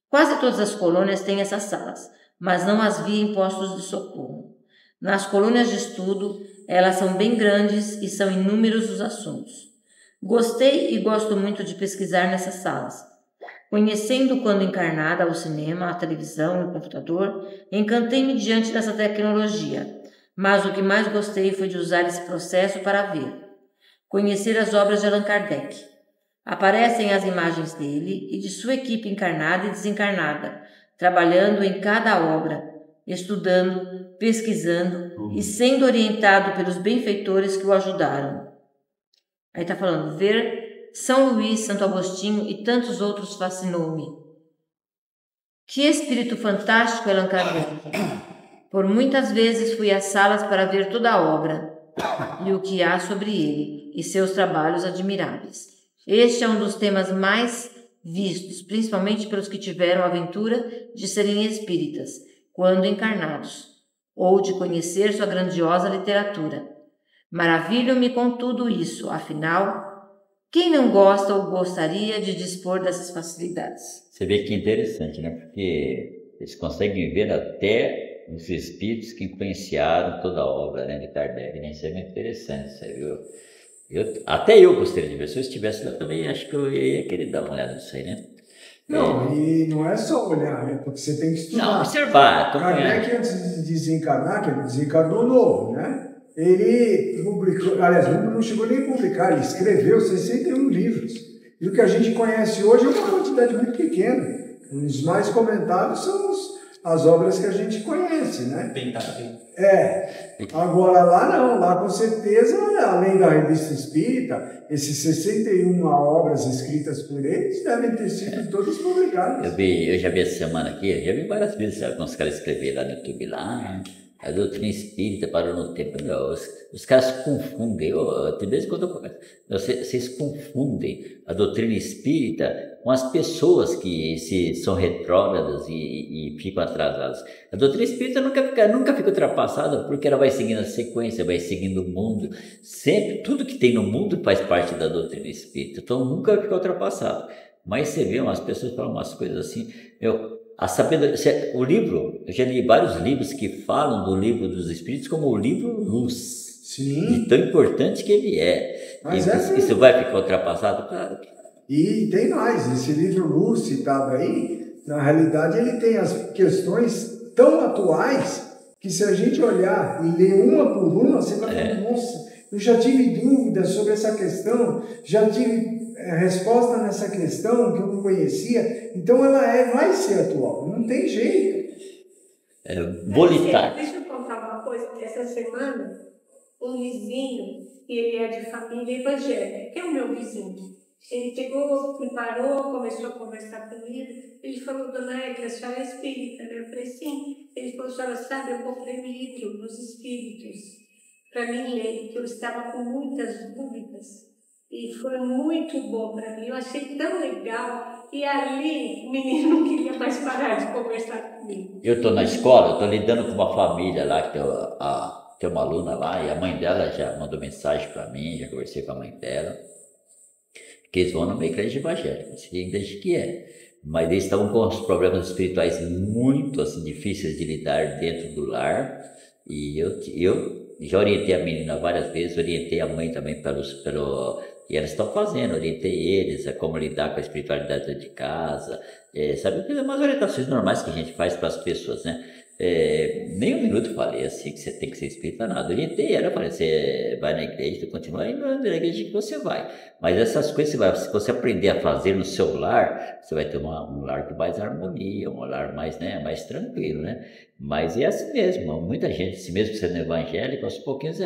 B: Quase todas as colônias têm essas salas, mas não as vi em postos de socorro. Nas colônias de estudo, elas são bem grandes e são inúmeros os assuntos. Gostei e gosto muito de pesquisar nessas salas. Conhecendo quando encarnada o cinema, a televisão e o computador, encantei-me diante dessa tecnologia, mas o que mais gostei foi de usar esse processo para ver, conhecer as obras de Allan Kardec. Aparecem as imagens dele e de sua equipe encarnada e desencarnada, trabalhando em cada obra, estudando, pesquisando e sendo orientado pelos benfeitores que o ajudaram. Aí está falando, ver São Luís, Santo Agostinho e tantos outros fascinou-me. Que espírito fantástico Allan Kardec! Por muitas vezes fui às salas para ver toda a obra e o que há sobre ele e seus trabalhos admiráveis. Este é um dos temas mais vistos, principalmente pelos que tiveram a aventura de serem espíritas, quando encarnados, ou de conhecer sua grandiosa literatura. Maravilho-me com tudo isso, afinal, quem não gosta ou gostaria de dispor dessas facilidades?
A: Você vê que interessante, né? Porque eles conseguem ver até os espíritos que influenciaram toda a obra, né, de Kardec, né? Isso é muito interessante, você viu? Até eu gostaria de ver. Se eu estivesse lá também, acho que eu ia querer dar uma olhada nisso aí, né?
C: Não, e não é só olhar, né? Porque você tem que estudar.
A: Não, observar.
C: Kardec, antes de desencarnar, que ele desencarnou novo, né? Ele publicou, aliás, não chegou nem a publicar, ele escreveu 61 livros. E o que a gente conhece hoje é uma quantidade muito pequena. Os mais comentados são as obras que a gente conhece, né? Agora lá não, lá com certeza, além da Revista Espírita, esses 61 obras escritas por eles devem ter sido todas publicadas.
A: Eu já vi essa semana aqui, já vi várias vezes, sabe, quando os caras escreveram lá no YouTube, lá, a doutrina espírita parou no tempo. Os caras se confundem, tem vezes quando vocês confundem a doutrina espírita com as pessoas que são retrógradas e ficam atrasadas. A doutrina espírita nunca fica ultrapassada, porque ela vai seguindo a sequência, vai seguindo o mundo. Sempre, tudo que tem no mundo faz parte da doutrina espírita, então nunca fica ultrapassado. Mas você vê umas pessoas falam umas coisas assim, A sabedoria, o livro, eu já li vários livros que falam do livro dos Espíritos como o livro luz.
C: Sim.
A: De tão importante que ele é.
C: Mas
A: isso vai ficar ultrapassado? Claro.
C: E tem mais, esse livro luz citado aí, na realidade ele tem as questões tão atuais que se a gente olhar e ler uma por uma, você vai falar, nossa, eu já tive dúvidas sobre essa questão, já tive resposta nessa questão que eu não conhecia, então ela vai ser atual, não tem jeito.
A: Volitar.
H: Deixa eu contar uma coisa, essa semana, um vizinho, e ele é de família evangélica, que é o meu vizinho, ele chegou, me parou, começou a conversar comigo, ele falou, dona Églia, a senhora é espírita, né? Eu falei, sim. Ele falou, a senhora sabe, eu comprei um livro dos espíritos para mim ler, que eu estava com muitas dúvidas. E foi muito bom para mim, eu achei tão legal. E ali, o menino não queria mais parar de conversar comigo.
A: Eu estou na escola, estou lidando com uma família lá, que tem uma aluna lá, e a mãe dela já mandou mensagem para mim, já conversei com a mãe dela, que eles vão numa igreja evangélica, não sei a igreja que é. Mas eles estavam com os problemas espirituais muito assim, difíceis de lidar dentro do lar. E eu já orientei a menina várias vezes, orientei a mãe também e elas estão fazendo, orientei eles a como lidar com a espiritualidade dentro de casa, sabe, umas orientações normais que a gente faz para as pessoas, né? Nem um minuto eu falei assim que você tem que ser espírita, nada. Orientei ela, falei, você vai na igreja, tu continua indo na igreja que você vai. Mas essas coisas, se você aprender a fazer no seu lar, você vai ter um lar com mais harmonia, um lar mais, né, mais tranquilo, né? Mas é assim mesmo, muita gente, se mesmo sendo evangélico, aos pouquinhos,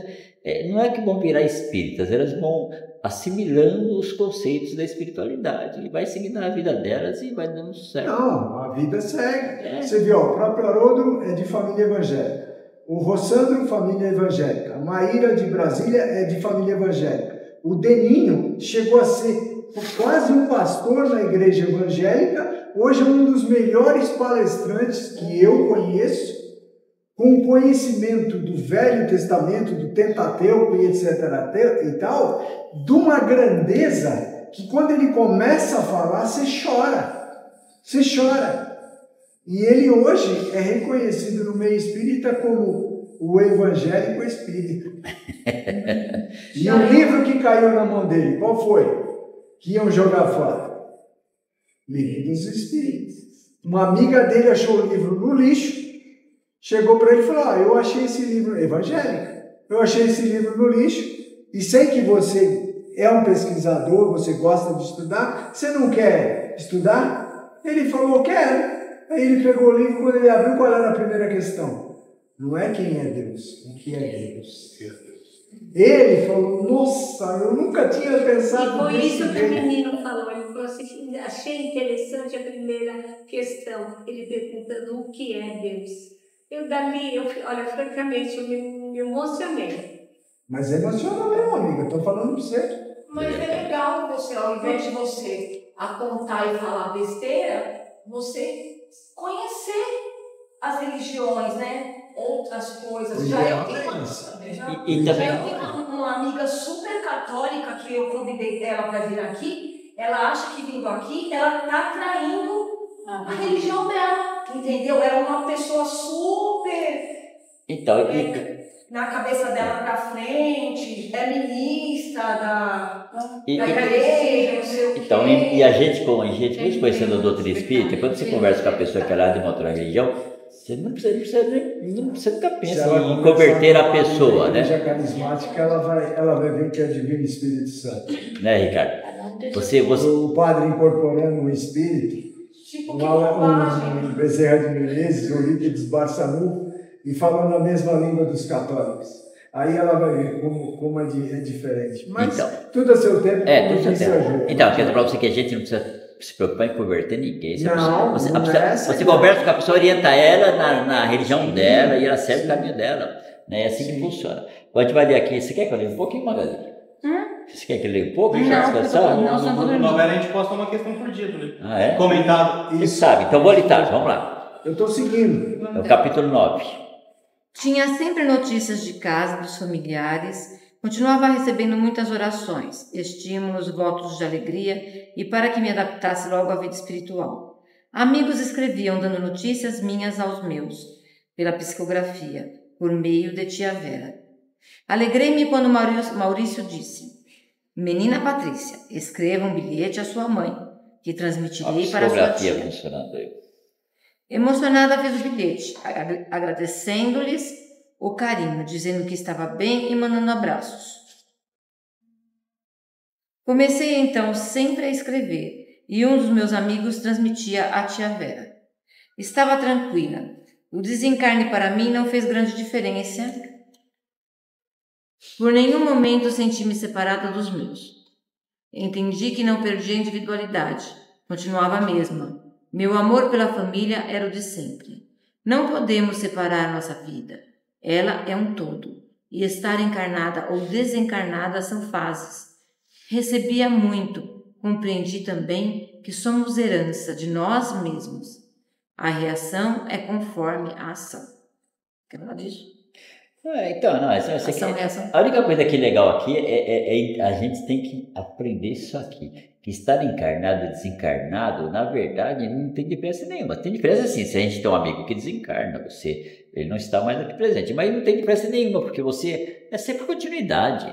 A: não é que vão virar espíritas, elas vão assimilando os conceitos da espiritualidade e vai seguindo a vida delas e vai dando certo.
C: Não, a vida segue. Você viu, o próprio Haroldo é de família evangélica, o Rossandro, família evangélica, a Maíra de Brasília é de família evangélica, o Deninho chegou a ser quase um pastor na igreja evangélica, hoje é um dos melhores palestrantes que eu conheço, com conhecimento do Velho Testamento, do Pentateuco e etc. e tal, de uma grandeza que quando ele começa a falar, você chora. Você chora. E ele hoje é reconhecido no meio espírita como o evangélico espírita. E o livro que caiu na mão dele, qual foi? Que iam jogar fora? Livro dos Espíritos. Uma amiga dele achou o livro no lixo, chegou para ele e falou, eu achei esse livro evangélico, eu achei esse livro no lixo, e sei que você é um pesquisador, você gosta de estudar, você não quer estudar? Ele falou, quero. Aí ele pegou o livro, quando ele abriu, qual era a primeira questão? Não é quem é Deus, o que é Deus. Ele falou, nossa, eu nunca tinha pensado nisso.
H: E foi isso que o menino falou, ele falou assim, achei interessante a primeira questão, ele perguntando o que é Deus. Olha, francamente, eu me emocionei.
C: Mas emociona mesmo, amiga, eu tô falando pra você.
J: Mas é legal você, ao invés de você apontar e falar besteira, você conhecer as religiões, né? Outras coisas. Eu tenho uma amiga super católica que eu convidei ela para vir aqui. Ela acha que vindo aqui, ela está traindo a religião dela, entendeu? Ela é uma pessoa super...
A: Então,
J: na cabeça dela para frente, é ministra da igreja, não sei o quê.
A: Então, e a gente mesmo conhecendo a doutrina espírita, quando você conversa com a pessoa que é lá de uma outra religião, você não precisa nunca pensar em converter a pessoa, né?
C: A igreja carismática, ela vai ver que é Divino Espírito Santo.
A: Né, Ricardo?
C: O padre incorporando o Espírito, um Bezerra de Menezes, o Eurípides Barçanu, e falando a mesma língua dos católicos. Aí ela vai ver como é diferente. Mas
A: então,
C: tudo a seu tempo.
A: Tudo a seu tempo. Então, eu quero falar para você que a gente não precisa se preocupar em converter ninguém. Você conversa com a pessoa, orienta ela na religião dela e ela segue o caminho dela. Né? É assim que funciona. Agora a gente vai ler aqui. Você quer que eu leia um pouquinho, Magali? Você quer que eu leia um pouco?
F: No novela a gente posta uma questão por dia, né?
A: Ah, é?
F: Comentado.
A: Você sabe. Então vou litar, vamos lá.
C: Eu estou seguindo.
A: É o capítulo 9.
B: Tinha sempre notícias de casa, dos familiares, continuava recebendo muitas orações, estímulos, votos de alegria e para que me adaptasse logo à vida espiritual. Amigos escreviam dando notícias minhas aos meus, pela psicografia, por meio de tia Vera. Alegrei-me quando Maurício disse: Menina Patrícia, escreva um bilhete à sua mãe, que transmitirei para sua tia.
A: Funcionando aí.
B: Emocionada fiz o bilhete, agradecendo-lhes o carinho, dizendo que estava bem e mandando abraços. Comecei então sempre a escrever, e um dos meus amigos transmitia à tia Vera. Estava tranquila. O desencarne para mim não fez grande diferença. Por nenhum momento senti-me separada dos meus. Entendi que não perdi a individualidade, continuava a mesma. Meu amor pela família era o de sempre. Não podemos separar nossa vida. Ela é um todo, e estar encarnada ou desencarnada são fases. Recebia muito, compreendi também que somos herança de nós mesmos. A reação é conforme a ação. Quer falar disso?
A: Então, não, a única coisa que é legal aqui é a gente tem que aprender isso aqui. Que estar encarnado e desencarnado, na verdade, não tem diferença nenhuma. Tem diferença assim, se a gente tem um amigo que desencarna, ele não está mais aqui presente, mas não tem diferença nenhuma, porque você é sempre continuidade.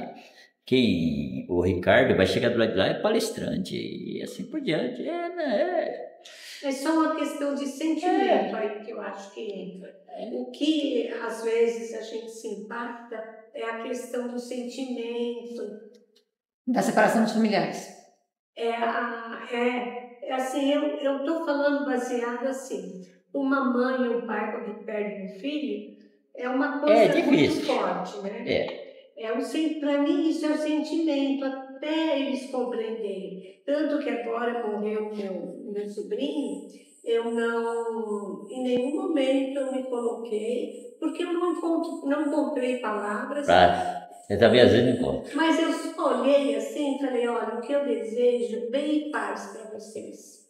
A: O Ricardo vai chegar do lado de lá, é palestrante, e assim por diante.
H: É só uma questão de sentimento aí que eu acho que entra. O que às vezes a gente se impacta é a questão do sentimento.
B: Da separação dos familiares.
H: Assim, eu estou falando baseado assim. Uma mãe e um pai, quando perdem um filho, é uma coisa muito forte, né? Para mim, isso é um sentimento, até eles compreenderem. Tanto que agora morreu meu sobrinho, eu não, em nenhum momento eu me coloquei, porque eu não encontrei palavras.
A: Eu também às vezes não encontro.
H: Mas eu só olhei assim e falei, olha, o que eu desejo, bem e paz para vocês.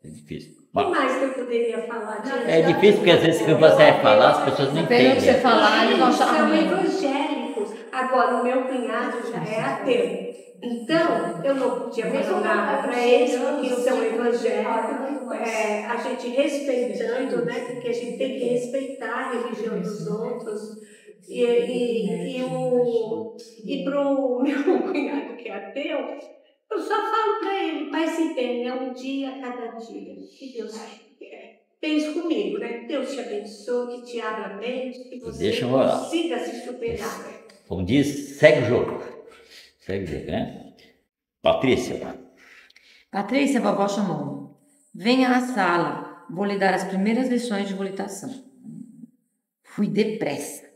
A: É difícil.
H: O que mais que eu poderia falar?
A: É difícil porque às vezes quando você vai falar, as pessoas não entendem.
B: Você falar, eles vão achar
H: são evangélicos. Agora, o meu cunhado já é ateu. Então, eu não podia falar nada para eles, porque são evangélicos. A gente respeitando, né? Porque a gente tem que respeitar a religião dos outros. E para o meu cunhado que é ateu, eu só falo para ele, pai, se tem, é um dia a cada dia. Que Deus fez comigo, né? Deus te abençoe, que te abra a mente, que você consiga se superar.
A: Como diz, segue o jogo. Segue o jogo, né?
B: Patrícia, a vovó chamou-me. Venha à sala, vou lhe dar as primeiras lições de volitação. Fui depressa.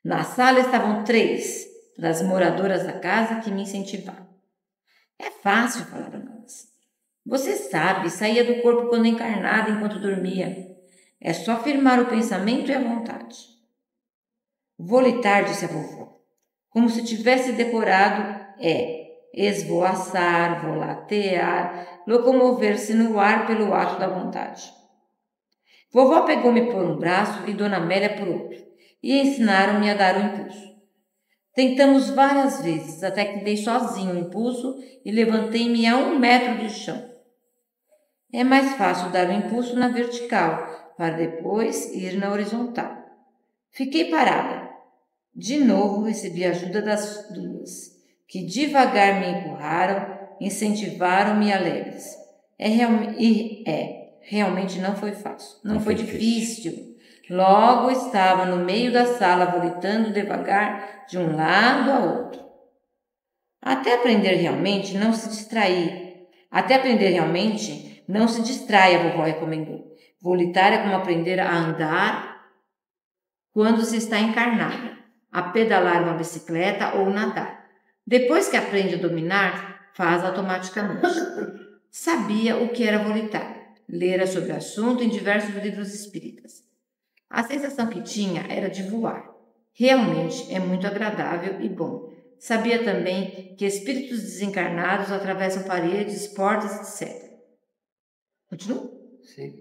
B: Na sala estavam 3 das moradoras da casa que me incentivaram. É fácil, falaram elas. Você sabe, saía do corpo quando encarnada enquanto dormia. É só firmar o pensamento e a vontade. Volitar, disse a vovó, como se tivesse decorado, esvoaçar, volatear, locomover-se no ar pelo ato da vontade. Vovó pegou-me por um braço e Dona Amélia por outro, e ensinaram-me a dar o impulso. Tentamos várias vezes, até que dei sozinho o impulso e levantei-me a 1 metro do chão. É mais fácil dar o impulso na vertical, para depois ir na horizontal. Fiquei parada. De novo recebi a ajuda das 2, que devagar me empurraram, incentivaram-me alegres. Realmente não foi fácil, não foi difícil. Logo estava no meio da sala, volitando devagar de um lado a outro. Até aprender realmente, não se distraia, a vovó recomendou. Volitar é como aprender a andar quando se está encarnada, a pedalar uma bicicleta ou nadar. Depois que aprende a dominar, faz automaticamente. Sabia o que era volitar, lera sobre o assunto em diversos livros espíritas. A sensação que tinha era de voar. Realmente é muito agradável e bom. Sabia também que espíritos desencarnados atravessam paredes, portas, etc. Continua? Sim.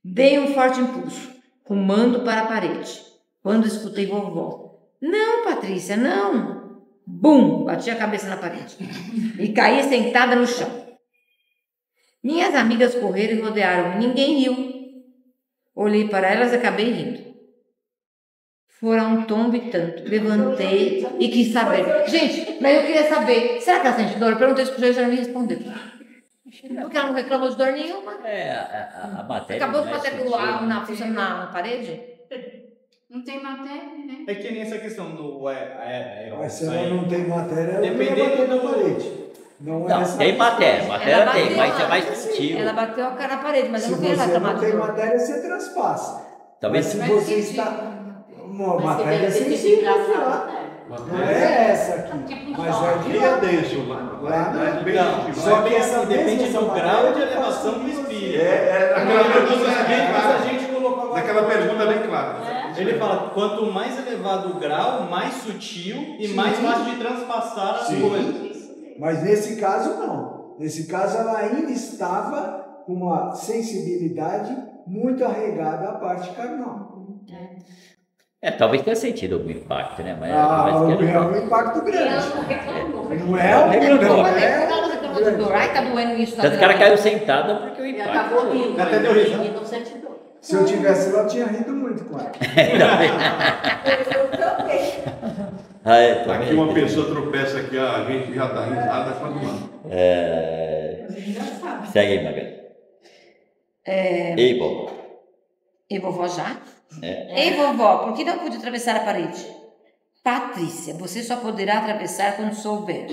B: Dei um forte impulso, rumando para a parede, quando escutei vovó. Não, Patrícia, não! Bum! Bati a cabeça na parede e caí sentada no chão. Minhas amigas correram e rodearam-me. Ninguém riu. Olhei para elas e acabei rindo. Foram um tombo e tanto. Levantei e quis saber. Gente, mas eu queria saber, será que ela sente dor? Eu perguntei isso para o já me respondeu. Porque ela não reclamou de dor nenhuma.
A: A matéria.
B: Acabou de bater na parede?
I: Não tem matéria, né?
F: É que nem essa questão do
C: Mas se ela não tem matéria, ela não vai bater na parede.
A: Não, tem matéria. Matéria tem, mas é mais sutil.
B: Ela bateu a cara na parede, mas eu não queria
C: reclamar.
B: Se você não
C: tem matéria, você transpassa.
A: Talvez
C: se você está... Uma matéria sensível, não é essa aqui. Mas aqui é denso.
F: Só que essa depende do grau de elevação do espírito. A gente colocou agora.
G: Naquela pergunta bem clara.
F: Ele fala, quanto mais elevado o grau, mais sutil e mais fácil de transpassar as coisas.
C: Mas nesse caso não. Nesse caso ela ainda estava com uma sensibilidade muito arraigada à parte carnal.
A: Talvez tenha sentido algum impacto, né? Mas
C: é um impacto grande. Não é
B: ela reclamou de dor. Ai, tá doendo isso.
A: Tanto que ela caiu sentada porque o impacto.
D: Acabou rindo.
F: Até deu risada.
D: Não sente dor.
C: Se eu tivesse lá, eu tinha rido muito com ela.
J: Eu também.
G: Aqui uma pessoa tropeça aqui, a gente já dá risada quando manda.
A: Segue aí, Magali. Ei, vovó.
B: Ei, vovó já? Ei, vovó, por que não pude atravessar a parede? Patrícia, você só poderá atravessar quando souber.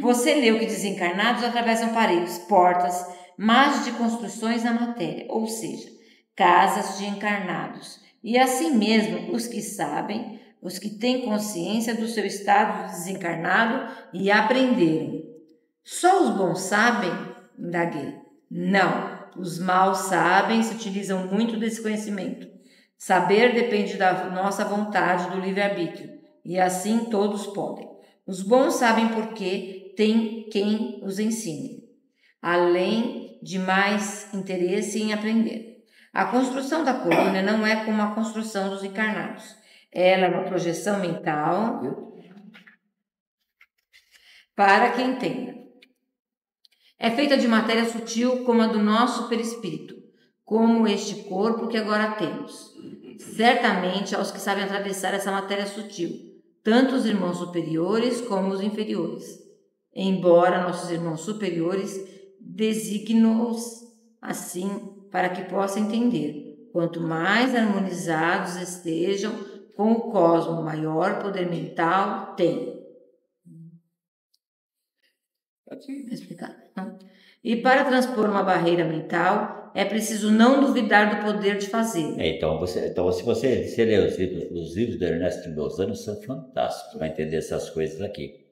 B: Você leu que desencarnados atravessam paredes, portas, margens de construções na matéria, ou seja, casas de encarnados. E assim mesmo, os que sabem, os que têm consciência do seu estado desencarnado e aprenderam. Só os bons sabem? Indaguei. Não, os maus sabem e se utilizam muito desse conhecimento. Saber depende da nossa vontade, do livre-arbítrio, e assim todos podem. Os bons sabem porque tem quem os ensine, além de mais interesse em aprender. A construção da colônia não é como a construção dos encarnados. Ela é uma projeção mental para quem entenda. É feita de matéria sutil como a do nosso perispírito, como este corpo que agora temos. Certamente aos que sabem atravessar essa matéria sutil, tanto os irmãos superiores como os inferiores. Embora nossos irmãos superiores designem-nos assim para que possa entender. Quanto mais harmonizados estejam com o cosmo, maior poder mental tem. Pode explicar? Não? E para transpor uma barreira mental, é preciso não duvidar do poder de fazer.
A: Então, se você ler os livros do Ernesto Bozano, são fantásticos para entender essas coisas aqui.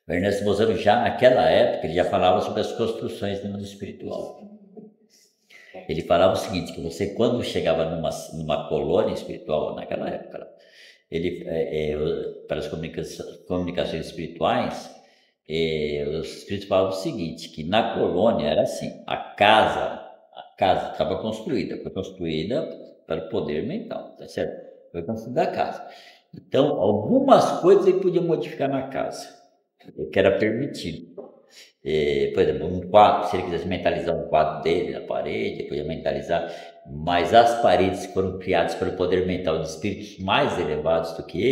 A: O Ernesto Bozano, já naquela época, ele já falava sobre as construções do mundo espiritual. Ele falava o seguinte, que você, quando chegava numa colônia espiritual, naquela época, para as comunicações espirituais, os espíritos falavam o seguinte, que na colônia era assim, a casa estava construída, foi construída para o poder mental, tá certo? Foi construída a casa. Então, algumas coisas ele podia modificar na casa, que era permitido. Por exemplo, um quadro, se ele quisesse mentalizar um quadro dele na parede, ele podia mentalizar, mas as paredes foram criadas pelo poder mental de espíritos mais elevados do que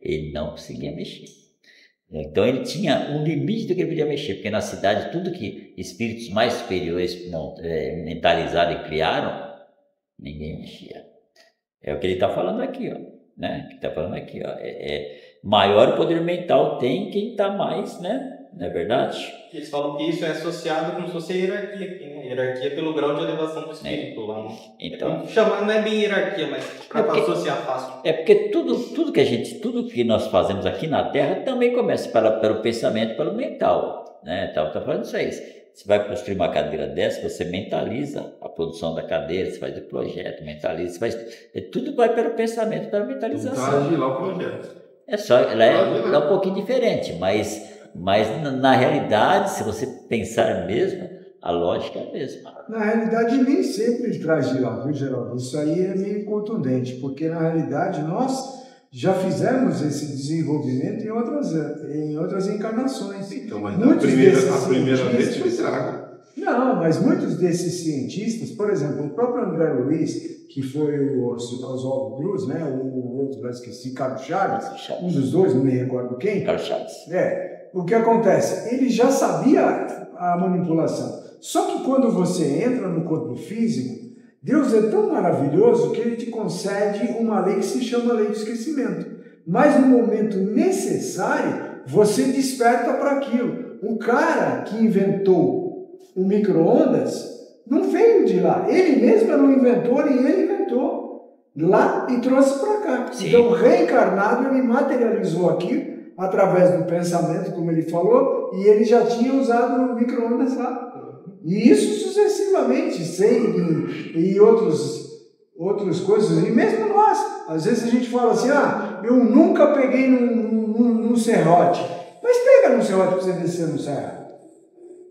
A: ele não conseguia mexer. Então ele tinha um limite do que ele podia mexer, porque na cidade tudo que espíritos mais superiores mentalizaram e criaram, ninguém mexia. É o que ele está falando aqui, ó, né? Que está falando aqui, ó, maior poder mental tem quem está mais, né? Não é verdade?
F: Eles falam que isso é associado como se fosse a hierarquia aqui, né? Hierarquia pelo grau de elevação do espírito lá. Então, não é bem hierarquia, mas para associar fácil.
A: É porque tudo que nós fazemos aqui na Terra também começa pelo pensamento, pelo mental, né? Tá falando isso aí. Você vai construir uma cadeira dessa, você mentaliza a produção da cadeira, você faz o projeto, mentaliza, tudo vai pelo pensamento, pela mentalização.
G: Então, lá o projeto.
A: Ela é um pouquinho diferente, mas na realidade, se você pensar mesmo, a lógica é a mesma.
C: Na realidade, nem sempre traz de lá, viu, Geraldo? Isso aí é meio contundente, porque na realidade nós já fizemos esse desenvolvimento em outras encarnações.
G: Então, mas a primeira vez foi trago.
C: Não, mas muitos desses cientistas, por exemplo, o próprio André Luiz, que foi o Oswald Cruz, né? O outro, eu esqueci, Carlos Chaves, um dos dois, não me recordo quem.
A: Carlos Chaves.
C: O que acontece? Ele já sabia a manipulação. Só que quando você entra no corpo físico, Deus é tão maravilhoso que ele te concede uma lei que se chama lei do esquecimento. Mas no momento necessário, você desperta para aquilo. O cara que inventou o micro-ondas não veio de lá. Ele mesmo era um inventor e ele inventou lá e trouxe para cá. Sim. Então, reencarnado, ele materializou aquilo através do pensamento, como ele falou, e ele já tinha usado o micro-ondas lá. E isso sucessivamente, Seiden e outras coisas. E mesmo nós, às vezes a gente fala assim, eu nunca peguei num serrote. Mas pega num serrote para você descer no serra.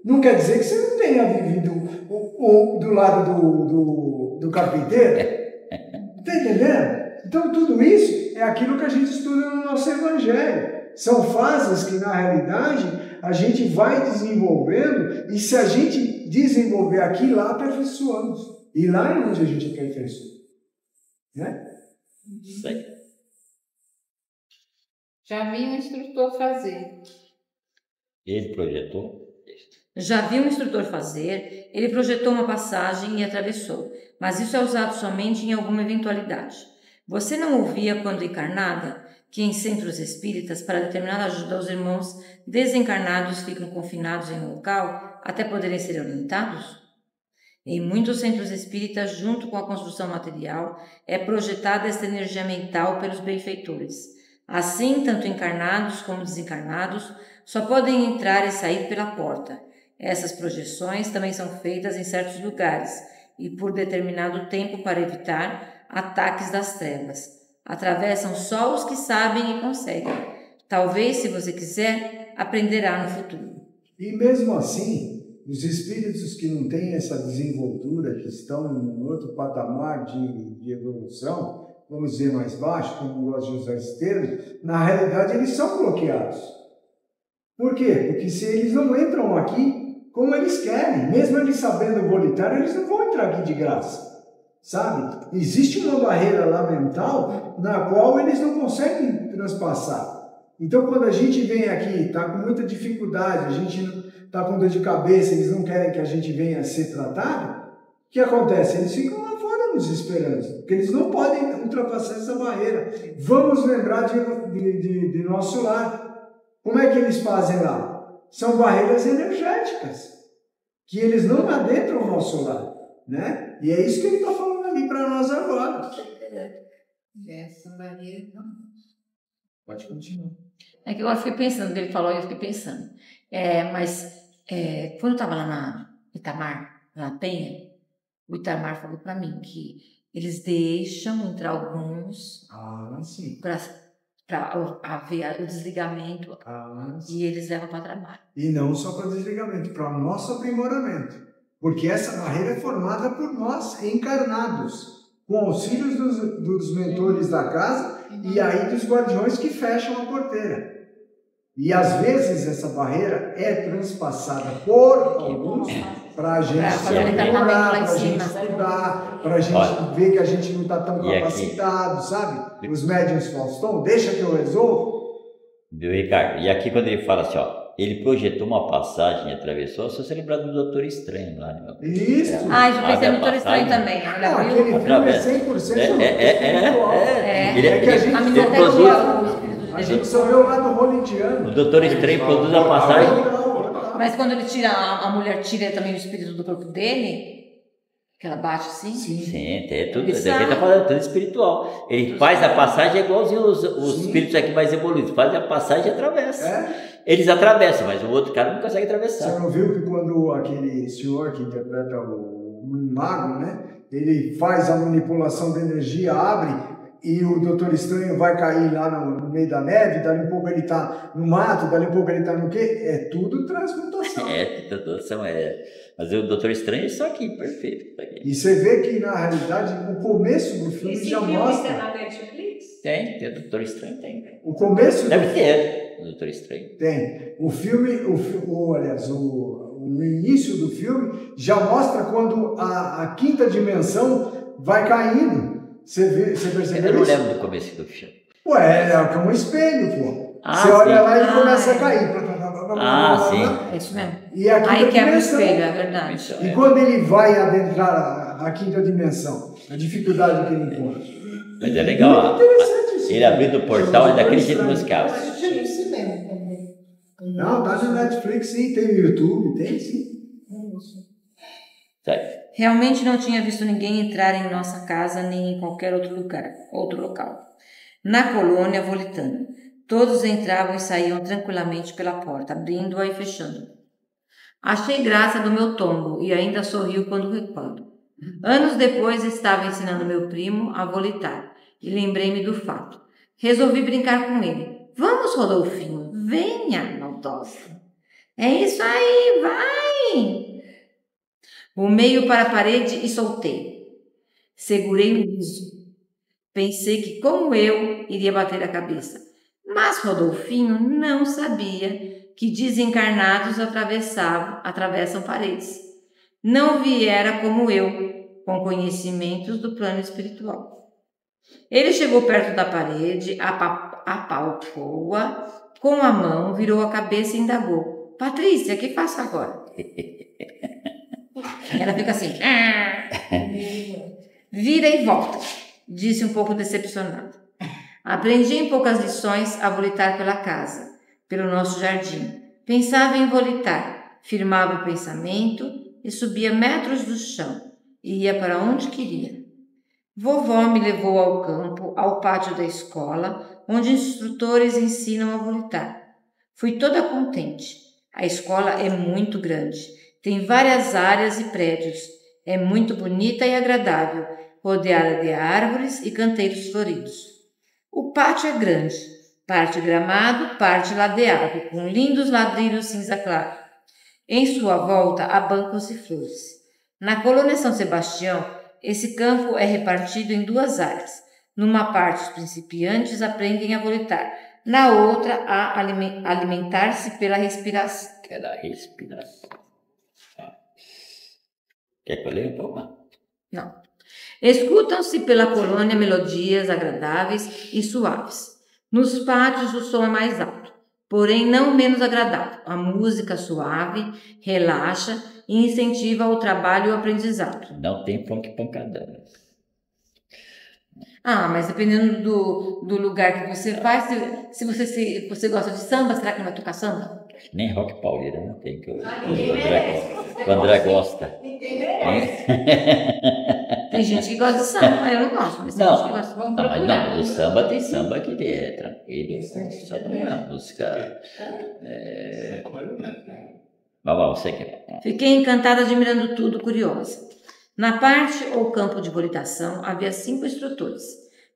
C: Não quer dizer que você não tenha vivido do lado do carpinteiro. Está entendendo? Então tudo isso é aquilo que a gente estuda no nosso evangelho. São fases que na realidade a gente vai desenvolvendo e se a gente desenvolver aqui, lá aperfeiçoamos. E lá é onde a gente aperfeiçoa. Né?
A: Sei.
I: Já vi um instrutor fazer.
A: Ele projetou?
B: Já vi um instrutor fazer, ele projetou uma passagem e atravessou, mas isso é usado somente em alguma eventualidade. Você não ouvia quando encarnada que em centros espíritas, para determinada ajuda, os irmãos desencarnados ficam confinados em um local até poderem ser orientados? Em muitos centros espíritas, junto com a construção material, é projetada esta energia mental pelos benfeitores. Assim, tanto encarnados como desencarnados só podem entrar e sair pela porta. Essas projeções também são feitas em certos lugares e por determinado tempo para evitar ataques das trevas. Atravessam só os que sabem e conseguem. Talvez, se você quiser, aprenderá no futuro.
C: E mesmo assim, os espíritos que não têm essa desenvoltura, que estão em outro patamar de evolução, vamos dizer mais baixo, como gosta de usar esse termo, na realidade eles são bloqueados. Por quê? Porque se eles não entram aqui como eles querem, mesmo eles sabendo o voluntário, eles não vão entrar aqui de graça, sabe? Existe uma barreira lá mental na qual eles não conseguem transpassar. Então, quando a gente vem aqui, está com muita dificuldade, a gente está com dor de cabeça, eles não querem que a gente venha ser tratado, o que acontece? Eles ficam lá fora nos esperando, porque eles não podem ultrapassar essa barreira. Vamos lembrar de nosso lar. Como é que eles fazem lá? São barreiras energéticas, que eles não adentram o nosso lar, né? E é isso que ele está falando ali para nós agora.
I: Essa barreira não.
C: Pode continuar.
B: É que agora eu fiquei pensando, ele falou e eu fiquei pensando. Quando eu estava lá na Itamar, na Penha, o Itamar falou para mim que eles deixam entrar alguns para haver o desligamento e eles levam para trabalho.
C: E não só para desligamento, para o nosso aprimoramento. Porque essa barreira é formada por nós encarnados, com auxílios dos mentores da casa e aí dos guardiões que fecham a porteira. E às vezes essa barreira é transpassada por alguns para a gente se aprimorar, para a gente estudar, para a gente ver que a gente não está tão capacitado, sabe? Os médiuns Faustão, deixa que eu resolvo.
A: Viu, Ricardo? E aqui quando ele fala assim, ó, ele projetou uma passagem e atravessou, se você lembrar do Doutor Estranho lá, né?
C: Isso!
B: Eu pensei no Doutor Estranho também.
C: Não, aquele filme é 100%
A: É que a gente
C: a gente só vê o lado holindiano.
A: O Doutor Estranho produz a passagem.
B: Mas quando ele tira, a mulher tira também o espírito do corpo dele, que ela bate assim?
A: Sim, é tudo. Ele está falando, tudo espiritual. Ele faz a passagem igualzinho os espíritos aqui mais evoluídos. Faz a passagem e atravessa. Eles atravessam, mas o outro cara não consegue atravessar.
C: Você não viu que quando aquele senhor que interpreta o mago, né? Ele faz a manipulação da energia, abre. E o Doutor Estranho vai cair lá no meio da neve, dali um pouco ele está no mato, dali um pouco ele está no quê? É tudo transmutação.
A: Transmutação Mas o Doutor Estranho é só aqui, perfeito. Tá aqui.
C: E você vê que, na realidade, o começo do filme já mostra...
H: Esse filme tem na Netflix?
A: Tem, o Doutor Estranho tem.
C: O começo...
A: Deve ter, o Doutor Estranho.
C: Tem. O filme, aliás, o no início do filme, já mostra quando a quinta dimensão vai caindo. Você percebeu
A: Eu não
C: isso?
A: lembro do começo do filme.
C: Ué, é como um espelho, pô. Você olha lá e ele começa a cair.
A: Sim.
B: É isso mesmo.
C: E a
B: Aí
C: quinta
B: quebra o
C: dimensão.
B: espelho, é verdade.
C: E quando ele vai adentrar a quinta dimensão, a dificuldade que ele encontra.
A: Mas é legal, ele abrindo o portal é daquele jeito musical.
C: Não, tá no Netflix, sim, tem no YouTube, tem sim.
B: Realmente não tinha visto ninguém entrar em nossa casa nem em qualquer outro local. Na colônia volitana, todos entravam e saíam tranquilamente pela porta, abrindo-a e fechando. Achei graça do meu tombo e ainda sorriu quando recordo. Anos depois estava ensinando meu primo a volitar e lembrei-me do fato. Resolvi brincar com ele. Vamos, Rodolfinho, venha, maldosa. É isso aí, vai! O meio para a parede e soltei. Segurei o riso. Pensei que, como eu, iria bater a cabeça. Mas Rodolfinho não sabia que desencarnados atravessam paredes. Não viera como eu, com conhecimentos do plano espiritual. Ele chegou perto da parede, apalpou-a com a mão, virou a cabeça e indagou. Patrícia, o que faço agora? Ela fica assim. Vira e volta, disse um pouco decepcionada. Aprendi em poucas lições a volitar pela casa, pelo nosso jardim. Pensava em volitar, firmava o pensamento e subia metros do chão e ia para onde queria. Vovó me levou ao campo, ao pátio da escola, onde instrutores ensinam a volitar. Fui toda contente. A escola é muito grande, tem várias áreas e prédios. É muito bonita e agradável, rodeada de árvores e canteiros floridos. O pátio é grande, parte gramado, parte ladeado, com lindos ladrilhos cinza claro. Em sua volta há bancos e flores. Na colônia São Sebastião, esse campo é repartido em duas áreas. Numa parte, os principiantes aprendem a volitar. Na outra, a alimentar-se pela respiração.
A: Quer que eu leia um pouco?
B: Não. Escutam-se pela colônia melodias agradáveis e suaves. Nos pátios o som é mais alto, porém não menos agradável. A música suave relaxa e incentiva o trabalho e o aprendizado.
A: Não tem funk pancadão.
B: Mas dependendo do lugar que você vai, se você gosta de samba, será que não vai tocar samba?
A: Nem rock paulista, não tem que o André gosta.
B: Tem gente que gosta de samba, eu não gosto, mas tem gente que gosta.
A: Não, o samba tem samba que é tranquilo, só não é uma música. Mas você quer.
B: Fiquei encantada, admirando tudo, curiosa. Na parte ou campo de volitação havia 5 instrutores,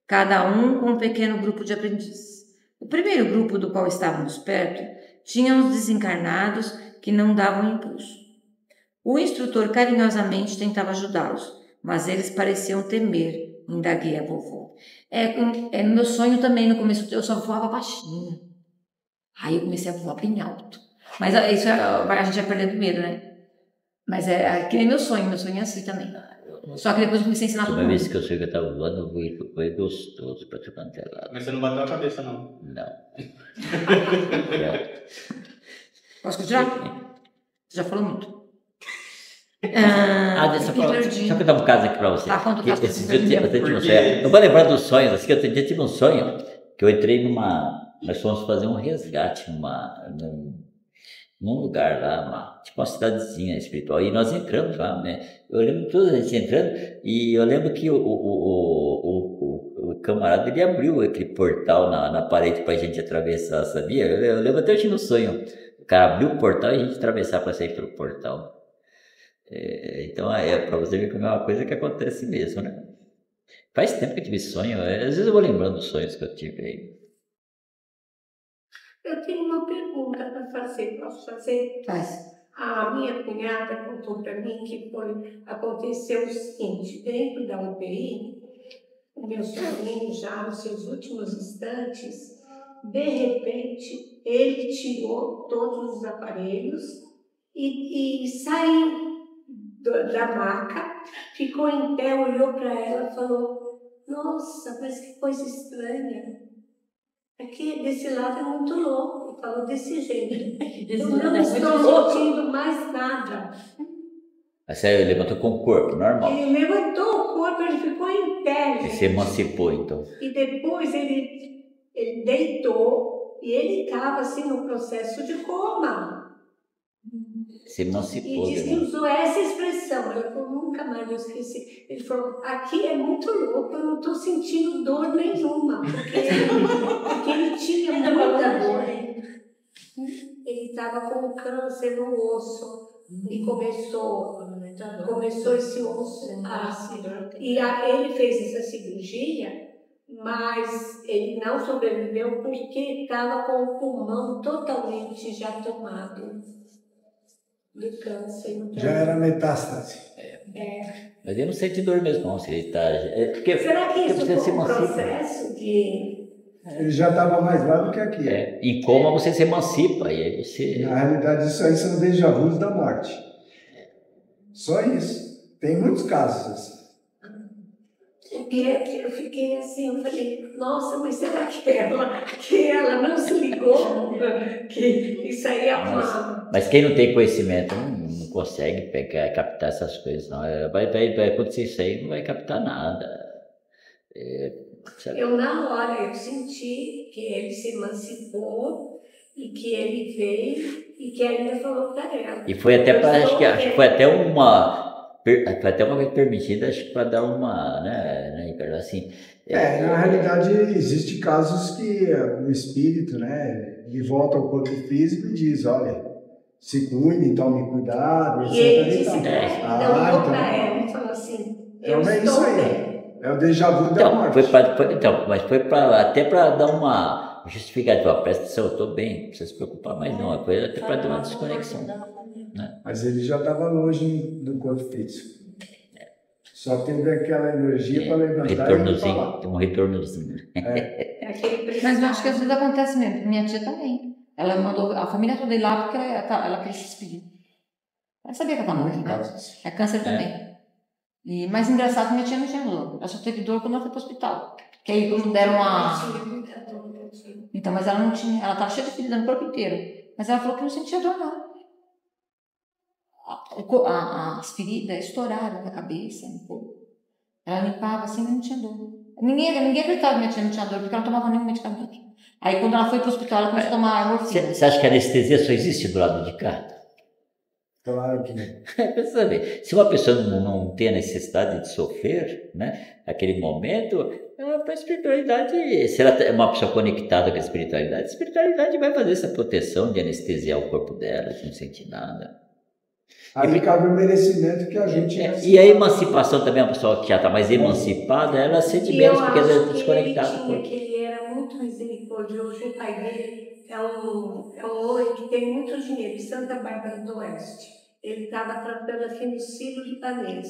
B: cada um com um pequeno grupo de aprendizes. O primeiro grupo, do qual estávamos perto, tinha os desencarnados que não davam impulso. O instrutor carinhosamente tentava ajudá-los, mas eles pareciam temer, indaguei a vovó. É meu sonho também, no começo eu só voava baixinho. Aí eu comecei a voar bem alto. Mas isso a gente vai perdendo medo, né? Mas é que nem meu sonho é assim também. Só que depois eu comecei a ensinar todo mundo.
A: Uma vez que eu sei que eu estava voando, foi gostoso para te manter lá.
F: Mas você não bateu a cabeça, não?
A: Não.
B: Posso continuar? Você já falou muito.
A: Deixa eu contar um caso aqui para você.
B: Tá, conta o caso.
A: Eu vou lembrar dos sonhos, assim, eu tive um sonho que eu entrei nós fomos fazer um resgate num lugar lá, tipo uma cidadezinha espiritual, e nós entramos lá, né? Eu lembro de toda a gente entrando, e eu lembro que o camarada, ele abriu aquele portal na parede pra gente atravessar, sabia? Eu lembro até hoje no sonho, o cara abriu o portal e a gente atravessar para sair pelo portal. Então, para você ver como é uma coisa que acontece mesmo, né? Faz tempo que eu tive sonho, às vezes eu vou lembrando dos sonhos que eu tive aí.
H: Eu tenho uma pergunta para fazer, posso fazer?
B: Faz.
H: A minha cunhada contou para mim que aconteceu o seguinte: dentro da UTI, o meu sobrinho, já nos seus últimos instantes, de repente, ele tirou todos os aparelhos e saiu da maca, ficou em pé, olhou para ela e falou: nossa, mas que coisa estranha. Aqui desse lado é muito louco. Falou desse jeito. Eu não estou sentindo mais nada.
A: Mas aí ele levantou com o corpo, normal.
H: Ele levantou o corpo, ele ficou em pé.
A: Ele se emancipou, então.
H: E depois ele deitou e ele estava assim no processo de coma.
A: Se emancipou.
H: E disse, usou essa expressão. Eu nunca mais vou esquecer. Ele falou: aqui é muito louco, eu não estou sentindo dor nenhuma. Porque ele tinha muita dor. Ele estava com câncer no osso. E começou esse osso. E ele fez essa cirurgia, mas ele não sobreviveu porque estava com o pulmão totalmente já tomado de câncer.
C: Já era metástase.
A: Mas ele não sente dor mesmo, não. Se ele tá...
H: Será que isso foi um processo de...
C: Ele já estava mais lá do que aqui.
A: Em coma você se emancipa. E ele se...
C: Na realidade, isso aí são déjà vus da morte. Só isso. Tem muitos casos assim.
H: Eu fiquei assim, eu falei: nossa, mas será que ela não se ligou que isso aí é uma...
A: Mas quem não tem conhecimento não consegue captar essas coisas, não. Vai acontecer isso aí, não vai captar nada.
H: Eu, na hora, eu senti que ele se emancipou e que ele veio e que ainda falou para ela.
A: E foi até para, acho que foi até uma coisa permitida, acho que para dar uma, né, Ricardo, assim...
C: na realidade, existem casos que o espírito, né, ele volta ao corpo físico e diz: olha, se cuide, tome cuidado, etc.
H: E ele disse, olhou para ela e falou assim: eu estou
C: isso aí.
H: bem.
C: É o déjà vu da morte.
A: Mas foi até para dar uma justificativa. Presta atenção, eu estou bem, não precisa se preocupar mais não. A coisa até para dar uma desconexão. Né?
C: Mas ele já estava longe do corpo físico. Só teve aquela energia para levantar e falar.
A: Tem um retornozinho.
B: Mas eu acho que às vezes acontece mesmo. Minha tia também. Ela mandou a família toda ir lá porque ela queria se despedir. Ela sabia que ela estava morrendo, né? É câncer também. Mas engraçado que minha tia não tinha dor. Ela só teve dor quando ela foi para o hospital. Que aí quando deram uma... Então, mas ela não tinha... Ela estava cheia de ferida no corpo inteiro. Mas ela falou que não sentia dor, não. As feridas estouraram na cabeça, no corpo. Ela limpava assim, mas não tinha dor. Ninguém acreditava que minha tia não tinha dor, porque ela não tomava nenhum medicamento. Aí quando ela foi para o hospital, ela começou a tomar morfina.
A: Você acha que a anestesia só existe do lado de cá?
C: Claro que não.
A: Se uma pessoa não tem a necessidade de sofrer, né, naquele momento, a espiritualidade, se ela é uma pessoa conectada com a espiritualidade vai fazer essa proteção de anestesiar o corpo dela, de não sentir nada.
C: Aí cabe o merecimento que a gente...
A: E a emancipação também, a pessoa que já está mais emancipada, ela sente menos porque ela é desconectada.
H: Ele era muito misericordioso. O pai dele é um homem que tem muito dinheiro, em Santa Bárbara do Oeste. Ele estava tratando aqui no Sírio Libanês.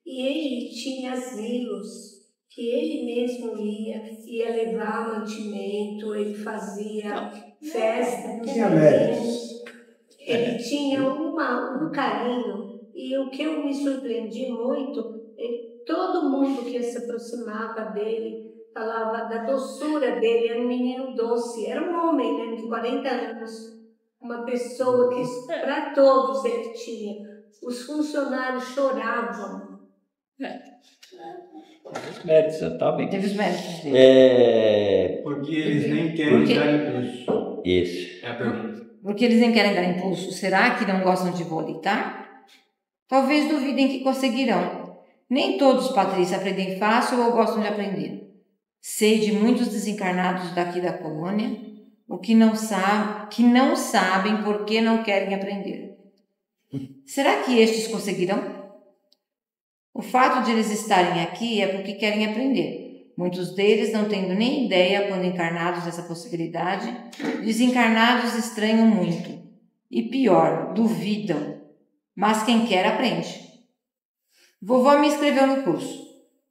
H: E ele tinha asilos que ele mesmo ia levar mantimento, ele fazia festa.
C: Tinha médicos.
H: Ele tinha um carinho, e o que eu me surpreendi muito, todo mundo que se aproximava dele falava da doçura dele, era um menino doce, era um homem, né, de 40 anos, uma pessoa que para todos ele tinha. Os funcionários choravam.
A: Os méritos, também.
B: Teve os méritos
F: dele. Porque eles nem querem dar impulso.
A: Isso.
F: É a pergunta.
B: Porque eles nem querem dar impulso. Será que não gostam de voltar? Talvez duvidem que conseguirão. Nem todos, Patrícia, aprendem fácil ou gostam de aprender. Sei de muitos desencarnados daqui da colônia que não sabem por que não querem aprender. Será que estes conseguirão? O fato de eles estarem aqui é porque querem aprender. Muitos deles, não tendo nem ideia quando encarnados dessa possibilidade, desencarnados estranham muito. E pior, duvidam. Mas quem quer, aprende. Vovó me inscreveu no curso.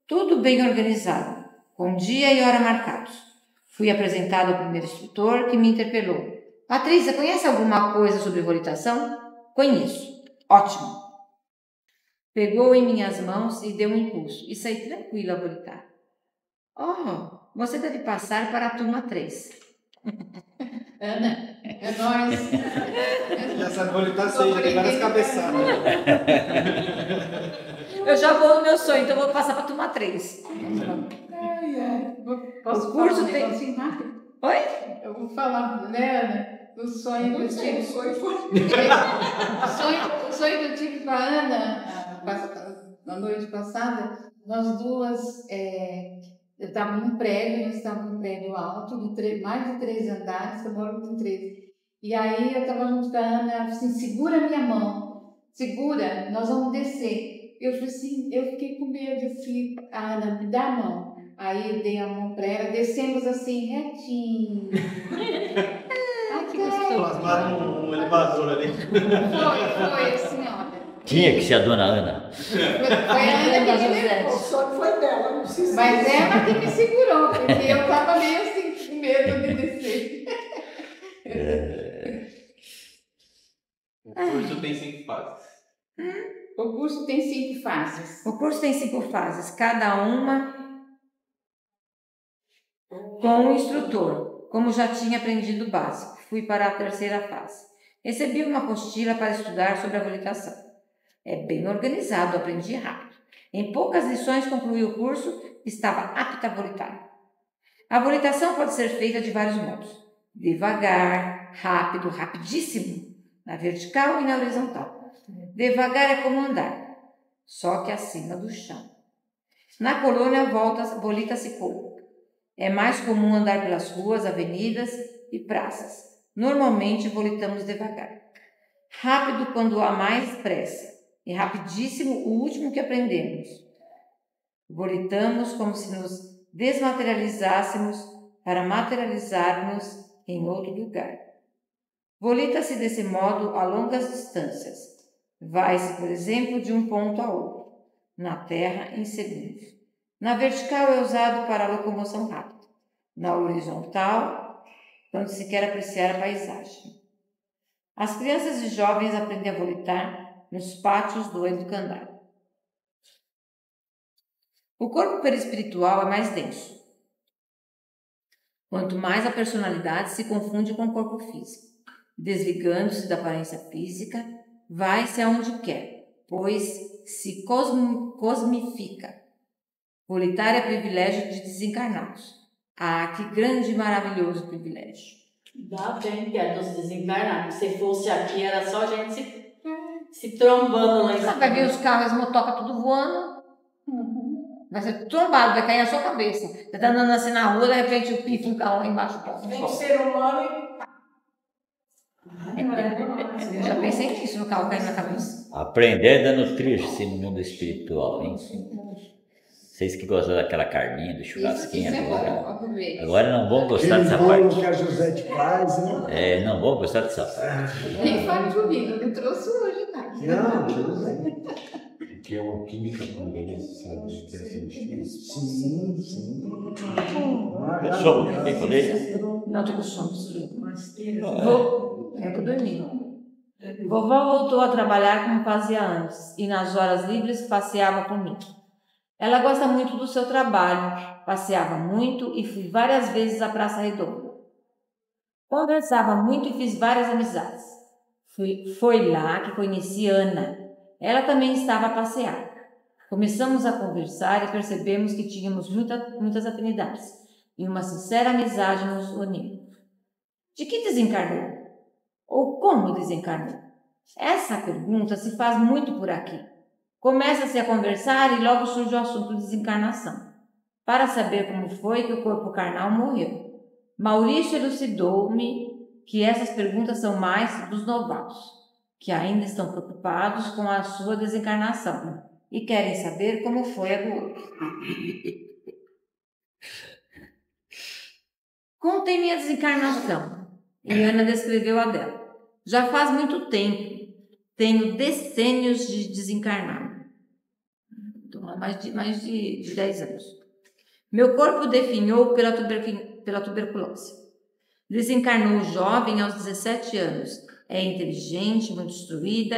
B: Tudo bem organizado, com dia e hora marcados. Fui apresentado ao primeiro instrutor que me interpelou. Patrícia, conhece alguma coisa sobre volitação? Conheço. Ótimo. Pegou em minhas mãos e deu um impulso. E saí tranquila a volitar. Oh, você deve passar para a turma 3.
I: Ana, é nóis.
F: Já sabe volitar, já tem várias cabeçadas.
B: Eu já vou no meu sonho, então eu vou passar para a turma 3.
I: Posso
B: o curso
I: falar um
B: tem...
I: Oi? Eu vou falar, né, Ana? O sonho que eu tive. O sonho que eu tive com a Ana na noite passada, nós duas, eu estava num prédio, nós estávamos num prédio alto, mais de 3 andares, eu moro com 3. E aí eu estava junto com a Ana, ela disse assim, segura a minha mão, segura, nós vamos descer. Eu falei assim, eu fiquei com medo, assim, a Ana, me dá a mão. Aí eu dei a mão para ela, descemos assim, retinho. Ai, que gostoso.
F: Plasmaram um elevador ali.
I: Foi, senhora.
A: Tinha que ser a dona Ana.
I: Foi a Ana que me levou.
E: O sonho foi dela, não precisa.
I: Mas ela que me segurou, porque eu estava meio assim, com medo de descer.
F: O curso tem 5 fases.
I: O curso tem 5 fases.
B: O curso tem 5 fases, cada uma com um instrutor, como já tinha aprendido o básico. Fui para a 3ª fase. Recebi uma apostila para estudar sobre a volitação. É bem organizado, aprendi rápido. Em poucas lições concluí o curso e estava apta a volitar. A volitação pode ser feita de vários modos. Devagar, rápido, rapidíssimo, na vertical e na horizontal. Devagar é como andar, só que acima do chão. Na colônia, volita-se pouco. É mais comum andar pelas ruas, avenidas e praças. Normalmente, volitamos devagar. Rápido quando há mais pressa. E rapidíssimo o último que aprendemos. Volitamos como se nos desmaterializássemos para materializarmos em outro lugar. Volita-se desse modo a longas distâncias. Vai-se, por exemplo, de um ponto a outro, na terra em segundos. Na vertical é usado para a locomoção rápida. Na horizontal, quando se quer apreciar a paisagem. As crianças e jovens aprendem a volitar nos pátios do educandário. O corpo perispiritual é mais denso. Quanto mais a personalidade se confunde com o corpo físico. Desligando-se da aparência física, vai-se aonde quer, pois se cosmifica. Volitar é privilégio de desencarnados. Ah, que grande e maravilhoso privilégio.
D: Dá bem que é dos desencarnados. Se fosse aqui, era só gente se trombando lá em cima.
B: Você vai ver os carros, as motocas tudo voando. Vai ser trombado, vai cair na sua cabeça. Você está andando assim na rua, de repente o pifa um carro lá embaixo.
E: Vem um ser humano e...
B: Eu já pensei nisso, no carro caindo na cabeça.
A: Aprender dando triste no mundo espiritual, hein? Vocês que gostam daquela carninha, do churrasquinho agora não vão gostar dessa parte.
C: Que a Josete faz, né?
A: Não vão gostar dessa parte.
I: Nem fale comigo, eu trouxe hoje, tá?
C: Não, Josete.
G: Que é uma química também necessária de ter
C: Sim, sim.
A: Eu sou, quem falei?
B: Não, tô com sono. É que eu dormi. Vovó voltou a trabalhar como fazia antes e nas horas livres passeava comigo. Ela gosta muito do seu trabalho, passeava muito e fui várias vezes à Praça Redonda. Conversava muito e fiz várias amizades. Foi lá que conheci Ana. Ela também estava a passear. Começamos a conversar e percebemos que tínhamos muitas afinidades e uma sincera amizade nos uniu. De que desencarnou? Ou como desencarnou? Essa pergunta se faz muito por aqui. Começa-se a conversar e logo surge o assunto desencarnação, para saber como foi que o corpo carnal morreu. Maurício elucidou-me que essas perguntas são mais dos novatos, que ainda estão preocupados com a sua desencarnação e querem saber como foi a do outro. Contei minha desencarnação e Ana descreveu a dela. Já faz muito tempo, tenho decênios de desencarnar. Mais de 10 anos. Meu corpo definhou pela tuberculose. Desencarnou jovem aos 17 anos. É inteligente, muito instruída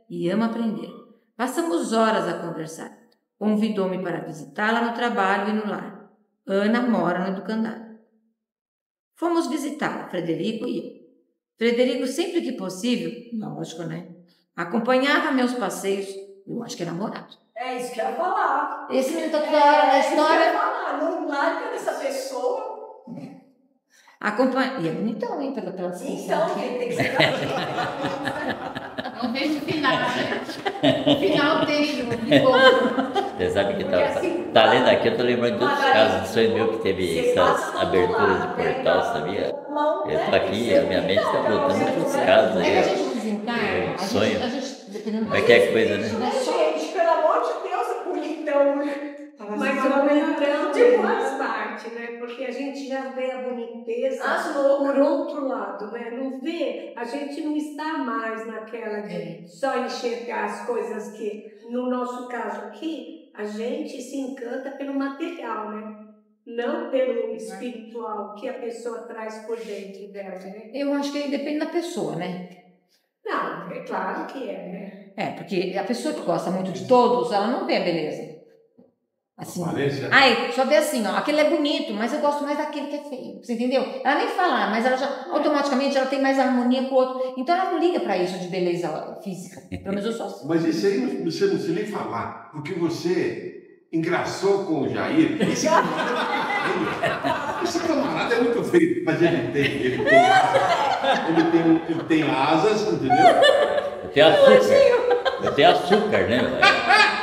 B: e ama aprender. Passamos horas a conversar. Convidou-me para visitá-la no trabalho e no lar. Ana mora no educandário. Fomos visitá-la, Frederico e eu. Frederico, sempre que possível, lógico, né? Acompanhava meus passeios. Eu acho que é namorado.
J: É isso que eu ia falar.
B: Esse menino tá toda hora na história.
J: É isso que eu ia falar. Não larga dessa pessoa.
B: E é bonitão, hein? Pela
J: Então, tem que ser.
I: Não vejo o final, né? O final tem de boa.
A: Você sabe que
J: assim,
A: tá lendo aqui, eu tô lembrando de outros casos de sonho meu que teve essas aberturas de portal, sabia? Eu tô aqui, a minha mente tá voltando para outros casos aí.
B: É que a gente desencarna,
A: Sonho.
B: a gente, dependendo
A: Como é que é coisa, né?
J: Gente, pelo amor de Deus, é bonitão.
H: Mas o bonitão faz parte, né? Porque a gente já vê a boniteza por outro lado, né? Não vê, a gente não está mais naquela de só enxergar as coisas que, no nosso caso aqui, a gente se encanta pelo material, né? Não pelo espiritual que a pessoa traz por dentro dela, né?
B: Eu acho que depende da pessoa, né?
H: Não, é claro que é, né?
B: É, porque a pessoa que gosta muito de todos, ela não vê a beleza. Assim,
G: Aparência.
B: só vê assim, ó, aquele é bonito, mas eu gosto mais daquele que é feio. Você entendeu? Ela nem fala, mas ela já, automaticamente, ela tem mais harmonia com o outro. Então ela não liga pra isso de beleza física. Pelo menos eu sou assim.
G: Mas isso aí você não precisa nem falar, porque você engraçou com o Jair. Esse camarada é muito feio, mas ele tem asas, entendeu?
A: Eu tenho açúcar, né?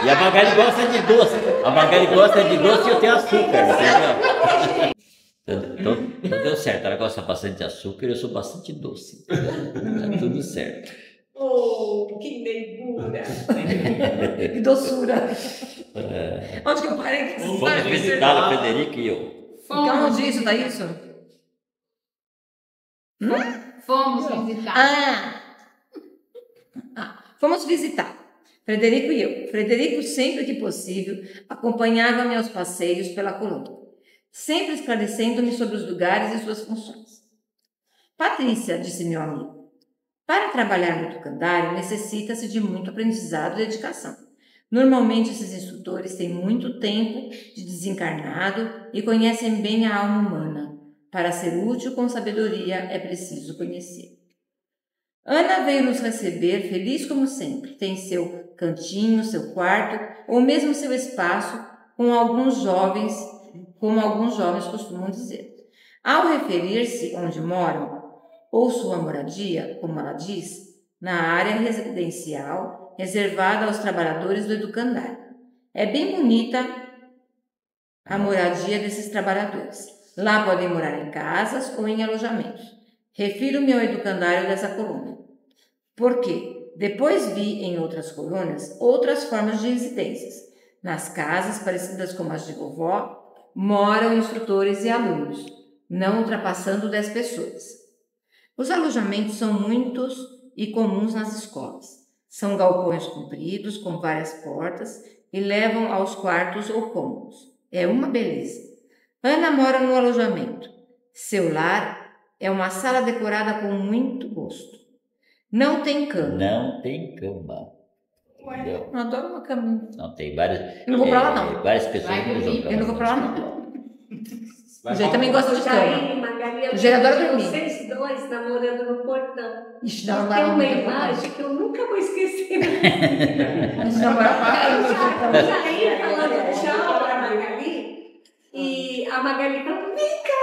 A: E a Magali gosta de doce. A Magali gosta de doce e eu tenho açúcar, entendeu? Então deu certo. Ela gosta bastante de açúcar e eu sou bastante doce. Tá tudo certo.
H: Oh, que neigura!
B: Que doçura! Onde que eu parei?
A: Vamos visitar o Frederico e eu.
B: Onde isso, tá isso?
I: Fomos visitar.
B: Fomos visitar. Frederico e eu. Frederico, sempre que possível, acompanhava meus passeios pela colônia, sempre esclarecendo-me sobre os lugares e suas funções. Patrícia, disse meu amigo, para trabalhar no educandário necessita-se de muito aprendizado e dedicação. Normalmente esses instrutores têm muito tempo de desencarnado e conhecem bem a alma humana. Para ser útil com sabedoria é preciso conhecer. Ana veio nos receber, feliz como sempre. Tem seu cantinho, seu quarto, ou mesmo seu espaço, como alguns jovens costumam dizer. Ao referir-se onde moram, ou sua moradia, como ela diz, na área residencial reservada aos trabalhadores do educandário. É bem bonita a moradia desses trabalhadores. Lá podem morar em casas ou em alojamentos. Refiro-me ao educandário dessa colônia. Porque depois vi em outras colônias outras formas de residências. Nas casas, parecidas com as de vovó, moram instrutores e alunos, não ultrapassando 10 pessoas. Os alojamentos são muitos e comuns nas escolas. São galpões compridos com várias portas e levam aos quartos ou cômodos. É uma beleza. Ana mora no alojamento. Seu lar é uma sala decorada com muito gosto. Não tem cama.
A: Não tem cama.
B: Ué, eu adoro uma cama.
A: Não, tem várias.
B: Eu não vou pra lá, não.
A: Várias pessoas que usam cama.
B: Eu não vou pra lá, não. O Jair também gosta de cama. O Jair adora dormir.
H: Vocês dois namorando no portão.
B: Ixi,
H: não, tem uma imagem que eu nunca vou esquecer.
B: A gente namora pra caramba.
H: O Jair falando tchau pra Magali. E a Magali falando, vem cá,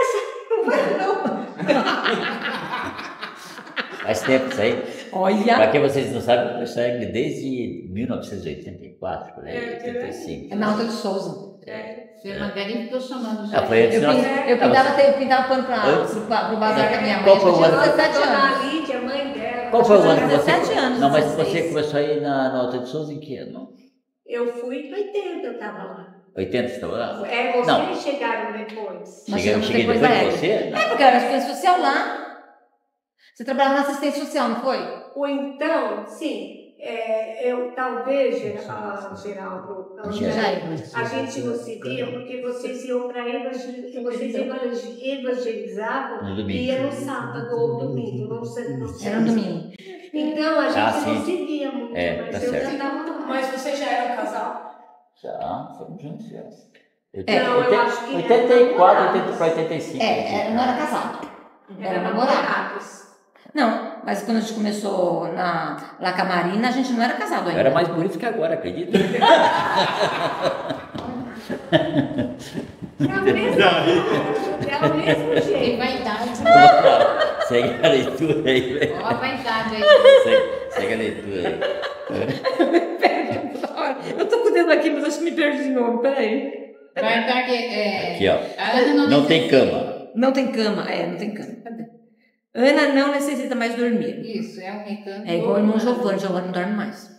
H: não vai não.
A: Faz tempo isso aí.
B: Olha.
A: Para quem vocês não sabem, eu sou desde 1984, né? 85.
B: É na Alta de Souza.
I: Foi Magali que estou chamando já.
B: Eu pintava pano para o bazar da minha mãe.
A: Qual foi o ano?
H: 17 anos. A Lídia, mãe dela.
A: Qual foi o ano que você...
B: 17 anos.
A: Não, mas você começou aí na Alta de Souza em que ano?
H: Eu fui em 80, eu estava lá.
A: 80 você estava lá?
H: É, vocês chegaram depois.
A: Cheguei depois de você?
B: É, porque eu era assistente social lá. Você trabalhava na assistência social, não foi?
H: Ou então, sim. Eu talvez, Geraldo, a gente não se via porque vocês iam para vocês evangelizavam e ia no sábado ou domingo, não sei.
B: Era no domingo.
H: Então a gente não se via muito, mas eu já tava.
J: Mas vocês já eram casal?
A: Já, somos juntos.
H: Não, eu acho que
A: 84, 80 para 85.
B: Não era casado. Era namorados. Não, mas quando a gente começou na La Camarina, a gente não era casado ainda.
A: Era mais bonito que agora, acredita?
H: É o mesmo jeito.
I: Tem vaidade.
A: Segue a leitura aí, velho.
I: Ó, a vaidade aí.
A: Segue a leitura aí.
B: Eu tô com o dedo aqui, mas acho que me perdi de novo. Peraí.
I: Vaidade
A: Aqui, ó. Não tem cama.
B: Não tem cama. Não tem cama. Cadê? Ana não necessita mais dormir.
I: Isso, é um recanto.
B: É igual o irmão Giovanni. Giovanni não dorme mais.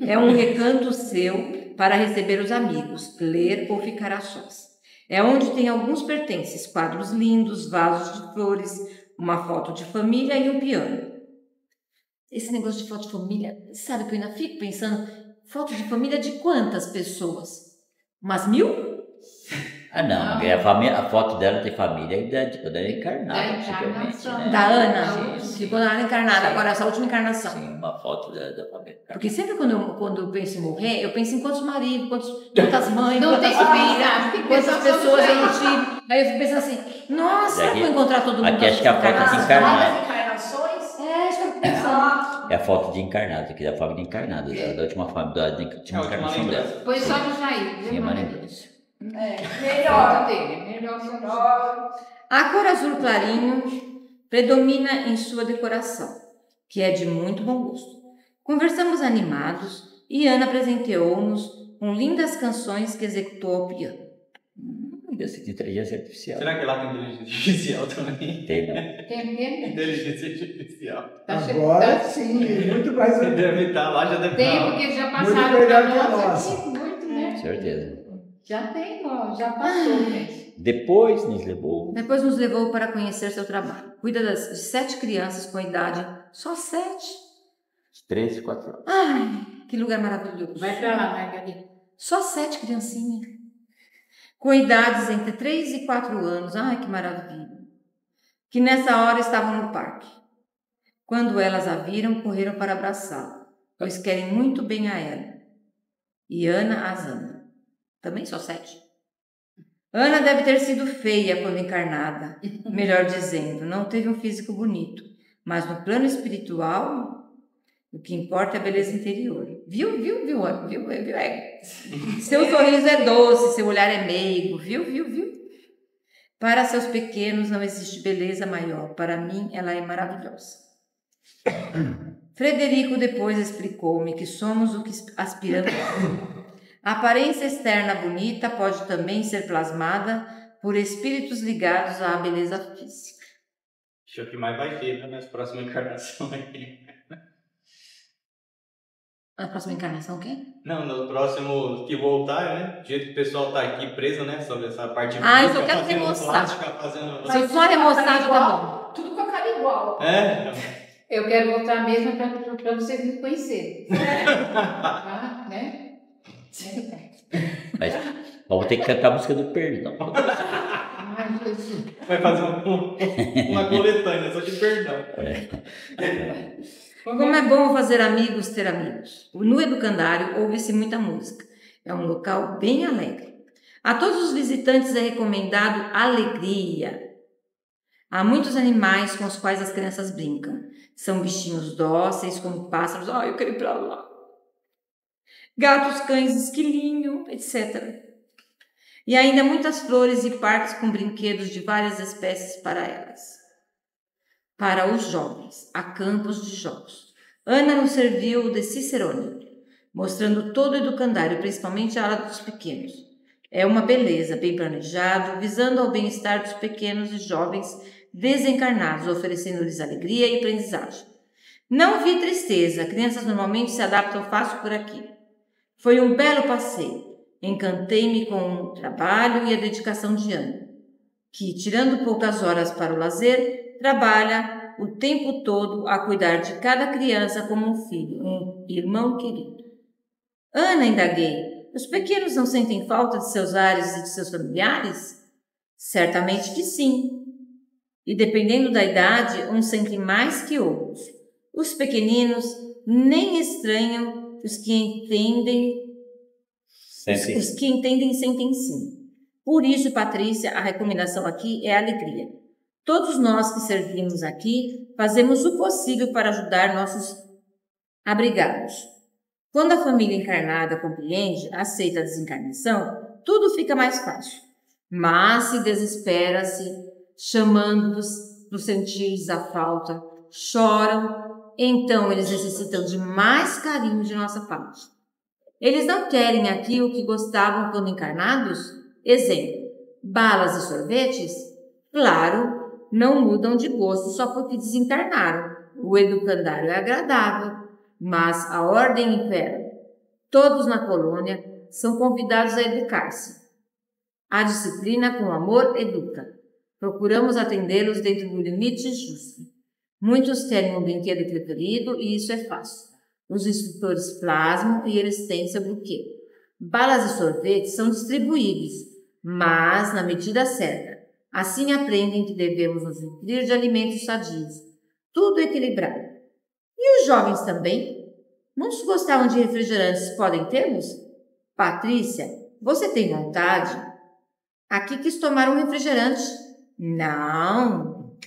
B: É um recanto seu para receber os amigos, ler ou ficar a sós. É onde tem alguns pertences, quadros lindos, vasos de flores, uma foto de família e um piano. Esse negócio de foto de família, sabe que eu ainda fico pensando, foto de família de quantas pessoas? Umas 1000?
A: Ah, não. A foto dela tem família ainda de quando ela é encarnada. Né?
B: Da Ana? Sim. Quando ela era encarnada, agora essa última encarnação.
A: Sim, uma foto da família.
B: Porque sempre quando eu penso em morrer, eu penso em quantos maridos, quantas mães,
I: não
B: quantas filhas, quantas pessoas eu não tive. Aí eu fico pensando assim, nossa, será que eu vou encontrar todo mundo?
A: Aqui acho que é a foto de encarnado.
J: Encarnações?
B: Acho que eu fico pensando.
A: É a foto de encarnado, aqui da família encarnada, da última família, da última encarnação dela.
I: Foi só no Jair.
A: Sim, uma lembrança.
J: Melhor dele,
B: melhor. A cor azul clarinho predomina em sua decoração, que é de muito bom gosto. Conversamos animados e Ana presenteou-nos com lindas canções que executou ao piano.
A: Deve de inteligência artificial.
F: Será que lá tem inteligência artificial também?
A: Tem, não.
I: Tem
F: Inteligência artificial.
C: Agora sim, muito mais.
F: Deve estar lá, já deve estar.
I: Tem, porque já passaram
C: muito melhor que a
I: nossa. Muito, né?
A: Certeza.
I: Já tem, ó, já passou, gente.
A: Depois nos levou
B: para conhecer seu trabalho. Cuida de 7 crianças com idade, só 7.
A: 3, 4 anos.
B: Ai, que lugar maravilhoso.
I: Vai pra lá, Margarida.
B: Só 7 criancinhas. Com idades entre 3 e 4 anos. Ai, que maravilha. Que nessa hora estavam no parque. Quando elas a viram, correram para abraçá-la, pois querem muito bem a ela. E Ana as ama. Também só 7. Ana deve ter sido feia quando encarnada. Melhor dizendo, não teve um físico bonito. Mas no plano espiritual, o que importa é a beleza interior. Viu? Seu sorriso é doce, seu olhar é meigo. Viu? Para seus pequenos não existe beleza maior. Para mim, ela é maravilhosa. Frederico depois explicou-me que somos o que aspiramos. A aparência externa bonita pode também ser plasmada por espíritos ligados à beleza física.
F: Acho que o que mais vai ter, né, nas próximas encarnações.
B: Na próxima encarnação, o quê?
F: Não, no próximo que voltar, né? Do jeito que o pessoal tá aqui preso, né? Sobre essa parte de
B: eu só quero remoçar. Se eu só remoçar, tá bom.
J: Tudo com a cara igual.
I: Eu quero voltar mesmo para vocês me conhecerem. Né?
A: Mas vamos ter que cantar a música do perdão.
I: Ai, Jesus.
F: Vai fazer uma coletânea só de perdão.
B: Como é bom fazer amigos, ter amigos. No educandário ouve-se muita música. É um local bem alegre. A todos os visitantes é recomendado alegria. Há muitos animais com os quais as crianças brincam. São bichinhos dóceis, como pássaros. Eu quero ir para lá. Gatos, cães, esquilinho, etc. E ainda muitas flores e parques com brinquedos de várias espécies para elas. Para os jovens, há campos de jogos. Ana nos serviu de Cicerone, mostrando todo o educandário, principalmente a ala dos pequenos. É uma beleza, bem planejado, visando ao bem-estar dos pequenos e jovens desencarnados, oferecendo-lhes alegria e aprendizagem. Não vi tristeza, crianças normalmente se adaptam fácil por aqui. Foi um belo passeio. Encantei-me com o trabalho e a dedicação de Ana, que, tirando poucas horas para o lazer, trabalha o tempo todo a cuidar de cada criança como um filho, um irmão querido. Ana, indaguei, os pequenos não sentem falta de seus lares e de seus familiares? Certamente que sim. E dependendo da idade, uns sentem mais que outros. Os pequeninos nem estranham os que entendem. Os que entendem sentem sim. Por isso, Patrícia, a recomendação aqui é alegria. Todos nós que servimos aqui fazemos o possível para ajudar nossos abrigados. Quando a família encarnada compreende, aceita a desencarnação, tudo fica mais fácil. Mas se desespera-se, chamando-os por sentir-lhes a falta, choram, então eles necessitam de mais carinho de nossa parte. Eles não querem aquilo que gostavam quando encarnados? Exemplo, balas e sorvetes? Claro, não mudam de gosto só porque desencarnaram. O educandário é agradável, mas a ordem impera. Todos na colônia são convidados a educar-se. A disciplina com amor educa. Procuramos atendê-los dentro do limite justo. Muitos querem um brinquedo preferido e isso é fácil. Os instrutores plasmam e eles têm sobre o quê? Balas e sorvetes são distribuídos, mas na medida certa. Assim aprendem que devemos nos nutrir de alimentos sadios. Tudo equilibrado. E os jovens também? Muitos gostavam de refrigerantes, podem tê-los? Patrícia, você tem vontade? Aqui quis tomar um refrigerante. Não.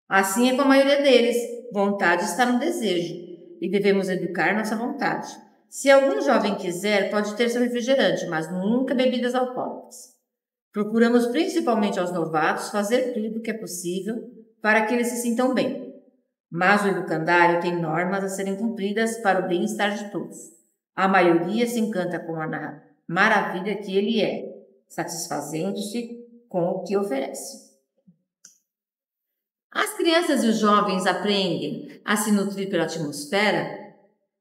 B: Assim é com a maioria deles. Vontade está no desejo. E devemos educar nossa vontade. Se algum jovem quiser, pode ter seu refrigerante, mas nunca bebidas alcoólicas. Procuramos, principalmente aos novatos, fazer tudo o que é possível para que eles se sintam bem. Mas o educandário tem normas a serem cumpridas para o bem-estar de todos. A maioria se encanta com a maravilha que ele é, satisfazendo-se com o que oferece. As crianças e os jovens aprendem a se nutrir pela atmosfera.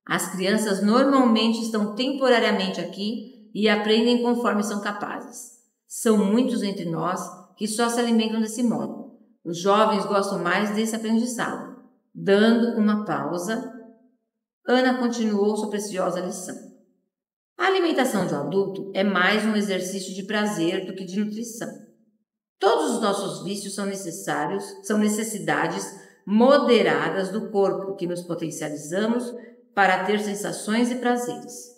B: As crianças normalmente estão temporariamente aqui e aprendem conforme são capazes. São muitos entre nós que só se alimentam desse modo. Os jovens gostam mais desse aprendizado. Dando uma pausa, Ana continuou sua preciosa lição. A alimentação de um adulto é mais um exercício de prazer do que de nutrição. Todos os nossos vícios são necessidades moderadas do corpo que nos potencializamos para ter sensações e prazeres.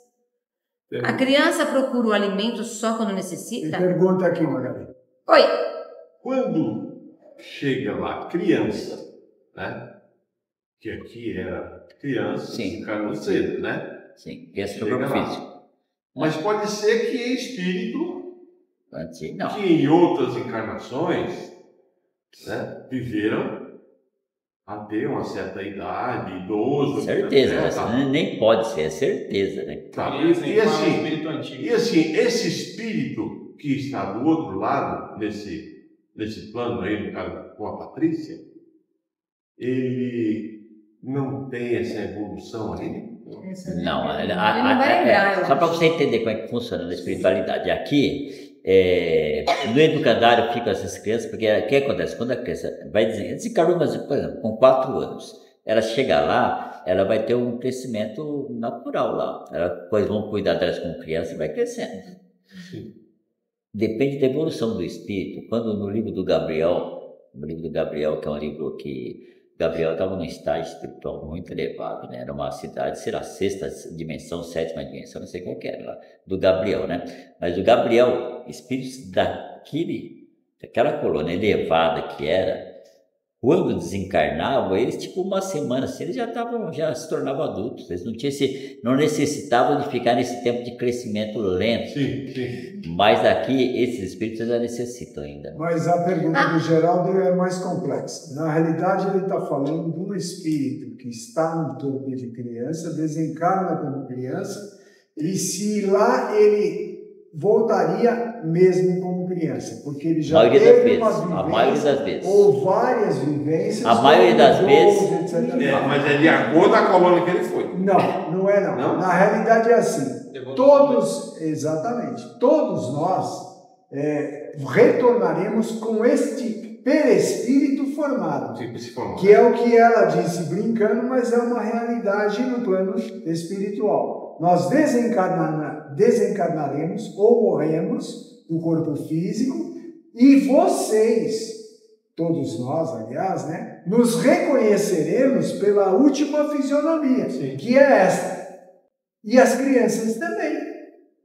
B: A criança procura o alimento só quando necessita?
C: Pergunta aqui, Magali.
B: Oi.
G: Quando chega lá criança, né? Que aqui era criança, encarnou cedo, né?
A: Sim, esse é o corpo físico.
G: Mas pode ser que espírito,
A: não.
G: que em outras encarnações, né, viveram até uma certa idade, idoso.
A: Certeza, nem pode ser, é certeza, né?
G: Tá. E assim, esse espírito que está do outro lado, nesse plano aí, no caso com a Patrícia, ele não tem essa evolução aí?
A: Não, só para você entender como é que funciona a espiritualidade. Aqui, no educandário ficam essas crianças, porque o que acontece? Quando a criança vai desencarnou, mas, por exemplo, com 4 anos, ela chega lá, ela vai ter um crescimento natural lá. Depois vão cuidar delas como criança e vai crescendo.
G: Sim.
A: Depende da evolução do espírito. Quando no livro do Gabriel, que é um livro que Gabriel estava num estágio espiritual muito elevado, né? Era uma cidade, sei lá, 6ª dimensão, 7ª dimensão, não sei qual que era lá, do Gabriel, né? Mas o Gabriel, espíritos daquela colônia elevada que era, quando desencarnavam, eles, tipo, uma semana assim, eles já se tornavam adultos, eles não necessitavam de ficar nesse tempo de crescimento lento.
G: Sim.
A: Mas aqui, esses espíritos já necessitam ainda.
C: Mas a pergunta do Geraldo é mais complexa. Na realidade, ele está falando de um espírito que está no corpo de criança, desencarna como criança, e se lá ele voltaria mesmo como criança, porque ele já teve
A: a maioria das vezes,
C: ou várias vivências,
A: a maioria das vezes,
G: mas é de acordo com a colônia que ele foi.
C: Não é. Na realidade é assim, todos nós retornaremos com este perispírito formado, que é o que ela disse brincando, mas é uma realidade no plano espiritual. Nós desencarnaremos ou morremos do corpo físico e vocês, todos nós, aliás, né, nos reconheceremos pela última fisionomia, que é esta. E as crianças também.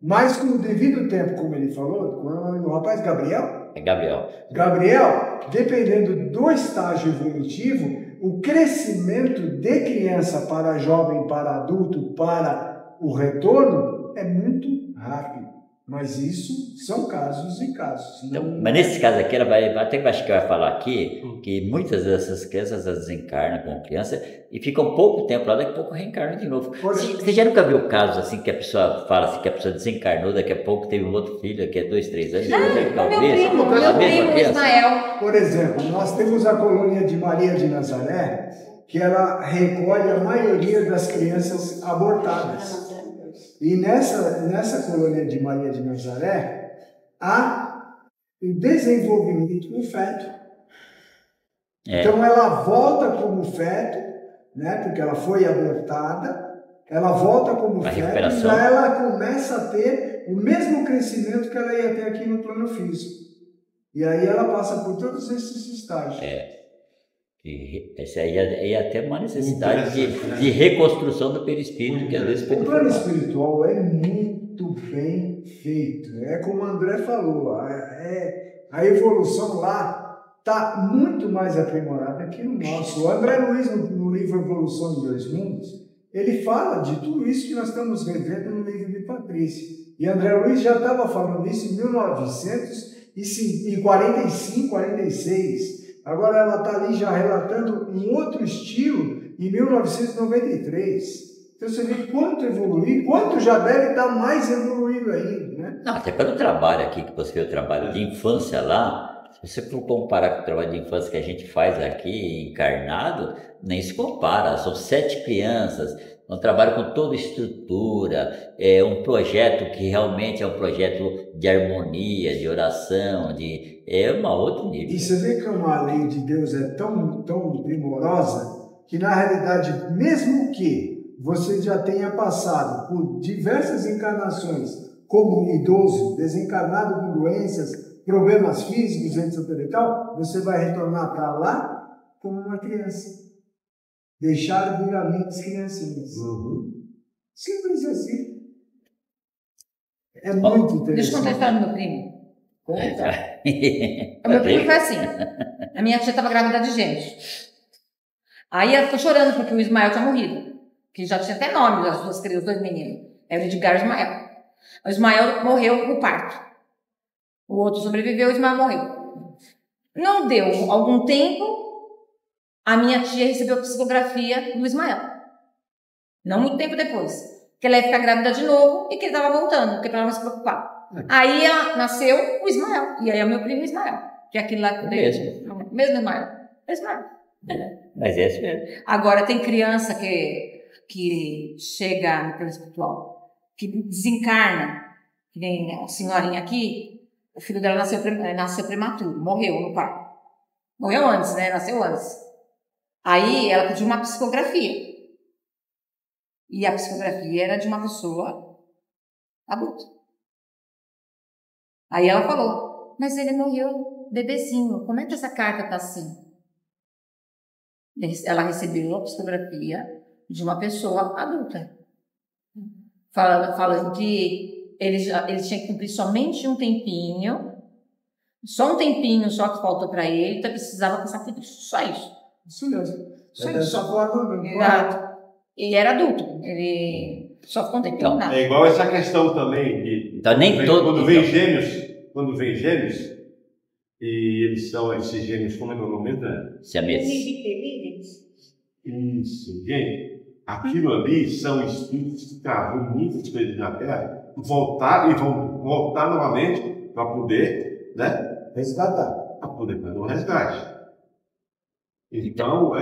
C: Mas com o devido tempo, como ele falou, o rapaz Gabriel?
A: É Gabriel.
C: Gabriel, dependendo do estágio evolutivo, o crescimento de criança para jovem, para adulto, para o retorno é muito rápido. Mas isso são casos e casos.
A: Então, mas nesse caso aqui, ela vai, até que acho que vai falar aqui, que muitas dessas crianças elas desencarnam como criança e ficam pouco tempo lá, daqui a pouco reencarnam de novo. Você já nunca viu casos assim que a pessoa fala assim, que a pessoa desencarnou, daqui a pouco teve um outro filho, daqui a 2, 3 anos.
C: Meu primo Ismael. Por exemplo, nós temos a colônia de Maria de Nazaré, que ela recolhe a maioria das crianças abortadas. E nessa colônia de Maria de Nazaré, há o desenvolvimento do feto. Então ela volta como feto, né, porque ela foi abortada, ela volta como feto e lá ela começa a ter o mesmo crescimento que ela ia ter aqui no plano físico. E aí ela passa por todos esses estágios.
A: Essa aí é até uma necessidade de reconstrução do perispírito, que às vezes
C: o plano espiritual é muito bem feito. É como o André falou, a evolução lá está muito mais aprimorada que no nosso. O André Luiz, no livro Evolução em Dois Mundos, ele fala de tudo isso que nós estamos revendo no livro de Patrícia. E André Luiz já estava falando isso em 1945, 46. Agora ela está ali já relatando um outro estilo em 1993. Então você vê quanto evoluir, quanto já deve estar mais evoluído ainda, né?
A: Não, até pelo trabalho aqui, que você vê o trabalho de infância lá, se você for comparar com o trabalho de infância que a gente faz aqui, encarnado, nem se compara. São 7 crianças, um trabalho com toda estrutura, é um projeto que realmente é um projeto de harmonia, de oração, é uma outro nível.
C: E você vê que a lei de Deus é tão primorosa que, na realidade, mesmo que você já tenha passado por diversas encarnações como idoso, desencarnado com doenças, problemas físicos, etc. e tal, você vai retornar para lá como uma criança. Deixar vir a mim as criancinhas. Simples assim. É muito interessante.
B: Deixa eu contar a história do meu primo. O meu primo foi assim. A minha tia estava grávida de gêmeos. Aí ela ficou chorando porque o Ismael tinha morrido. Que já tinha até nome, os dois meninos. Era o Edgar e o Ismael. O Ismael morreu no parto. O outro sobreviveu, o Ismael morreu. Não deu algum tempo, a minha tia recebeu a psicografia do Ismael. Não muito tempo depois. Que ela ia ficar grávida de novo e que ele estava voltando, porque para ela não se preocupar. Aí nasceu o Ismael. E aí é o meu primo Ismael. Que é aquele lá que mesmo Ismael.
A: Mas é isso mesmo.
B: Agora tem criança que chega no plano espiritual, que desencarna, que nem a senhorinha aqui, o filho dela nasceu prematuro, morreu no parto. Morreu antes, né? Nasceu antes. Aí ela pediu uma psicografia. E a psicografia era de uma pessoa adulta. Aí ela falou, mas ele morreu bebezinho, como é que essa carta tá assim? Ela recebeu a psicografia de uma pessoa adulta. Falando que ele tinha que cumprir somente um tempinho, só um tempinho só que faltou para ele, então precisava passar por isso, só isso.
C: Isso mesmo. É dessa forma mesmo.
B: Exato. E era adulto, ele só ficou um tempinho nada.
G: É igual essa questão também de
A: então,
G: quando vem gêmeos, e eles são esses gêmeos, como é o nome da?
A: Siameses.
G: Isso, gente. Aquilo ali são espíritos que travam muitas coisas na Terra e vão voltar novamente para poder, né?
C: Resgatar.
G: Para poder fazer um resgate. Então,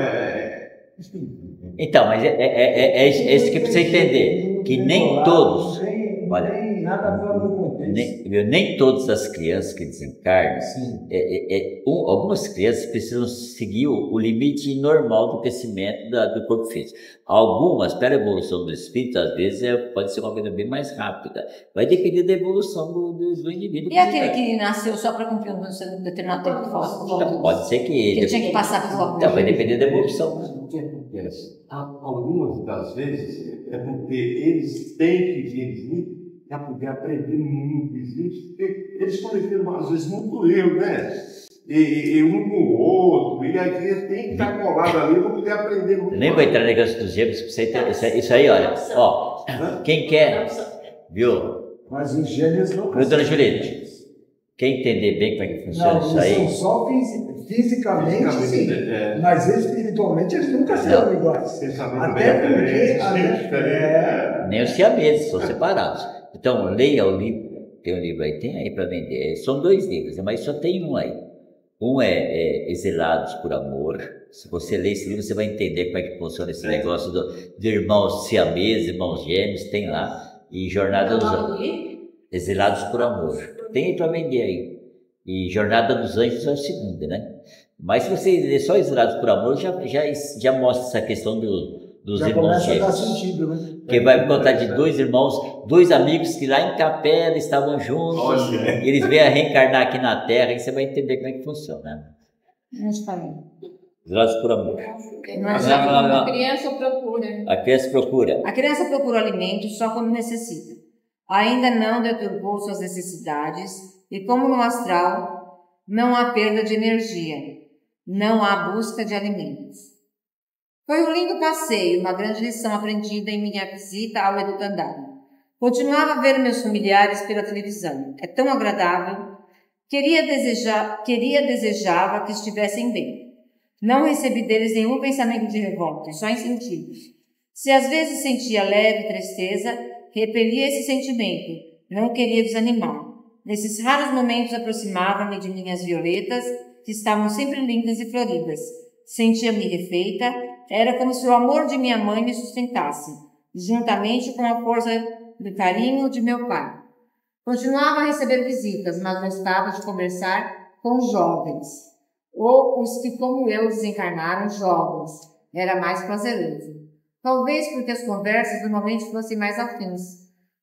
A: Então, mas é isso que precisa entender, que nem todos.
C: tem nada fora do contexto.
A: Nem todas as crianças que desencarnam, algumas crianças precisam seguir o limite normal do crescimento do corpo físico. Algumas, pela evolução do espírito, às vezes pode ser uma coisa bem mais rápida. Vai depender da evolução do indivíduo.
B: E aquele que nasceu só para cumprir um determinado tempo fora?
A: Pode ser que
B: ele tinha que passar por uma
A: vai depender da evolução.
G: Algumas das vezes é porque eles têm que vir para poder aprender muito. Eles cometeram, às vezes, muito erro, né? E um com o outro, e aí eles têm que estar colados ali para poder aprender muito.
A: Nem vou entrar no negócio dos gêmeos, isso aí, olha, quem quer, viu?
C: Mas os gêmeos não.
A: Dona Julieta, quer entender bem como é que funciona isso aí?
C: São só fisicamente sim. Mas espiritualmente eles nunca serão iguais. Até porque
A: nem os siameses são separados. Então, leia o livro, tem um livro aí, tem aí para vender. São 2 livros, mas só tem um aí. Um é Exilados por Amor. Se você ler esse livro, você vai entender como é que funciona esse negócio de irmãos siameses, irmãos gêmeos, tem lá. E Jornada dos Anjos. Exilados por Amor. Tem aí para vender aí. E Jornada dos Anjos é o segundo, né? Mas se você ler só Exilados por Amor, já mostra essa questão dos
C: já
A: irmãos
C: começa
A: gêmeos.
C: A dar sentido, né?
A: Que vai contar de 2 irmãos, 2 amigos que lá em Capela estavam juntos, e eles vêm a reencarnar aqui na Terra, e você vai entender como é que funciona. Exilados por Amor.
B: A criança procura.
A: A criança procura.
B: A criança procura alimento só quando necessita. Ainda não deturpou suas necessidades, e como no astral, não há perda de energia, não há busca de alimentos. Foi um lindo passeio, uma grande lição aprendida em minha visita ao educandário. Continuava a ver meus familiares pela televisão. É tão agradável. Desejava que estivessem bem. Não recebi deles nenhum pensamento de revolta, só incentivos. Se às vezes sentia leve tristeza, repelia esse sentimento. Não queria desanimar. Nesses raros momentos aproximava-me de minhas violetas, que estavam sempre lindas e floridas. Sentia-me refeita. Era como se o amor de minha mãe me sustentasse, juntamente com a força do carinho de meu pai. Continuava a receber visitas, mas gostava de conversar com jovens, ou os que, como eu, desencarnaram jovens. Era mais prazeroso. Talvez porque as conversas normalmente fossem mais afins.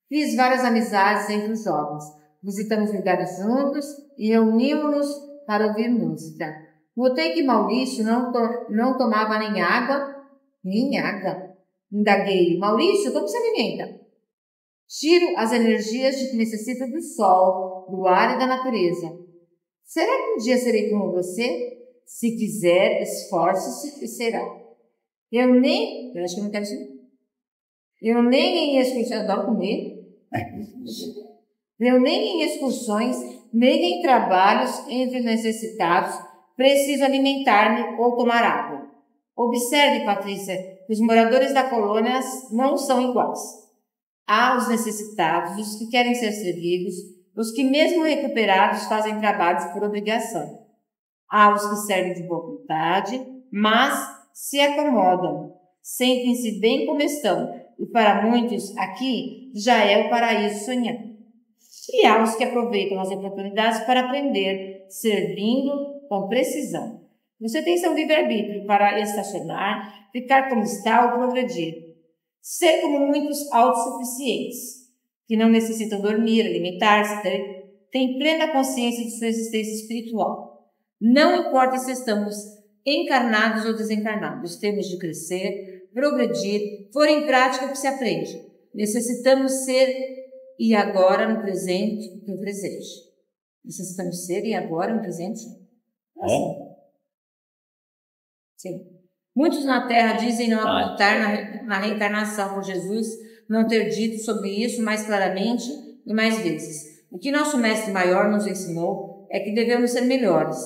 B: Fiz várias amizades entre os jovens. Visitamos lugares juntos e reunimos-nos para ouvir música. Notei que Maurício não tomava nem água. Indaguei. Maurício, como se alimenta? Tiro as energias de que necessita do sol, do ar e da natureza. Será que um dia serei como você? Se quiser, esforce-se e será. Eu acho que eu não quero isso. Eu nem em excursões, adoro comer. Eu nem em excursões, nem em trabalhos entre necessitados, preciso alimentar-me ou tomar água. Observe, Patrícia, que os moradores da colônia não são iguais. Há os necessitados, os que querem ser servidos, os que mesmo recuperados fazem trabalhos por obrigação. Há os que servem de boa vontade, mas se acomodam, sentem-se bem como estão, e para muitos aqui já é o paraíso sonhado. E há os que aproveitam as oportunidades para aprender, servindo com precisão. Você tem seu livre-arbítrio para estacionar, ficar como está ou progredir. Ser como muitos autossuficientes, que não necessitam dormir, alimentar-se, têm plena consciência de sua existência espiritual. Não importa se estamos encarnados ou desencarnados, temos de crescer, progredir, pôr em prática o que se aprende. Necessitamos ser e agora no presente. Necessitamos ser e agora no presente. Assim. Sim. Muitos na Terra dizem não acreditar na reencarnação por Jesus, não ter dito sobre isso mais claramente e mais vezes. O que nosso Mestre Maior nos ensinou é que devemos ser melhores.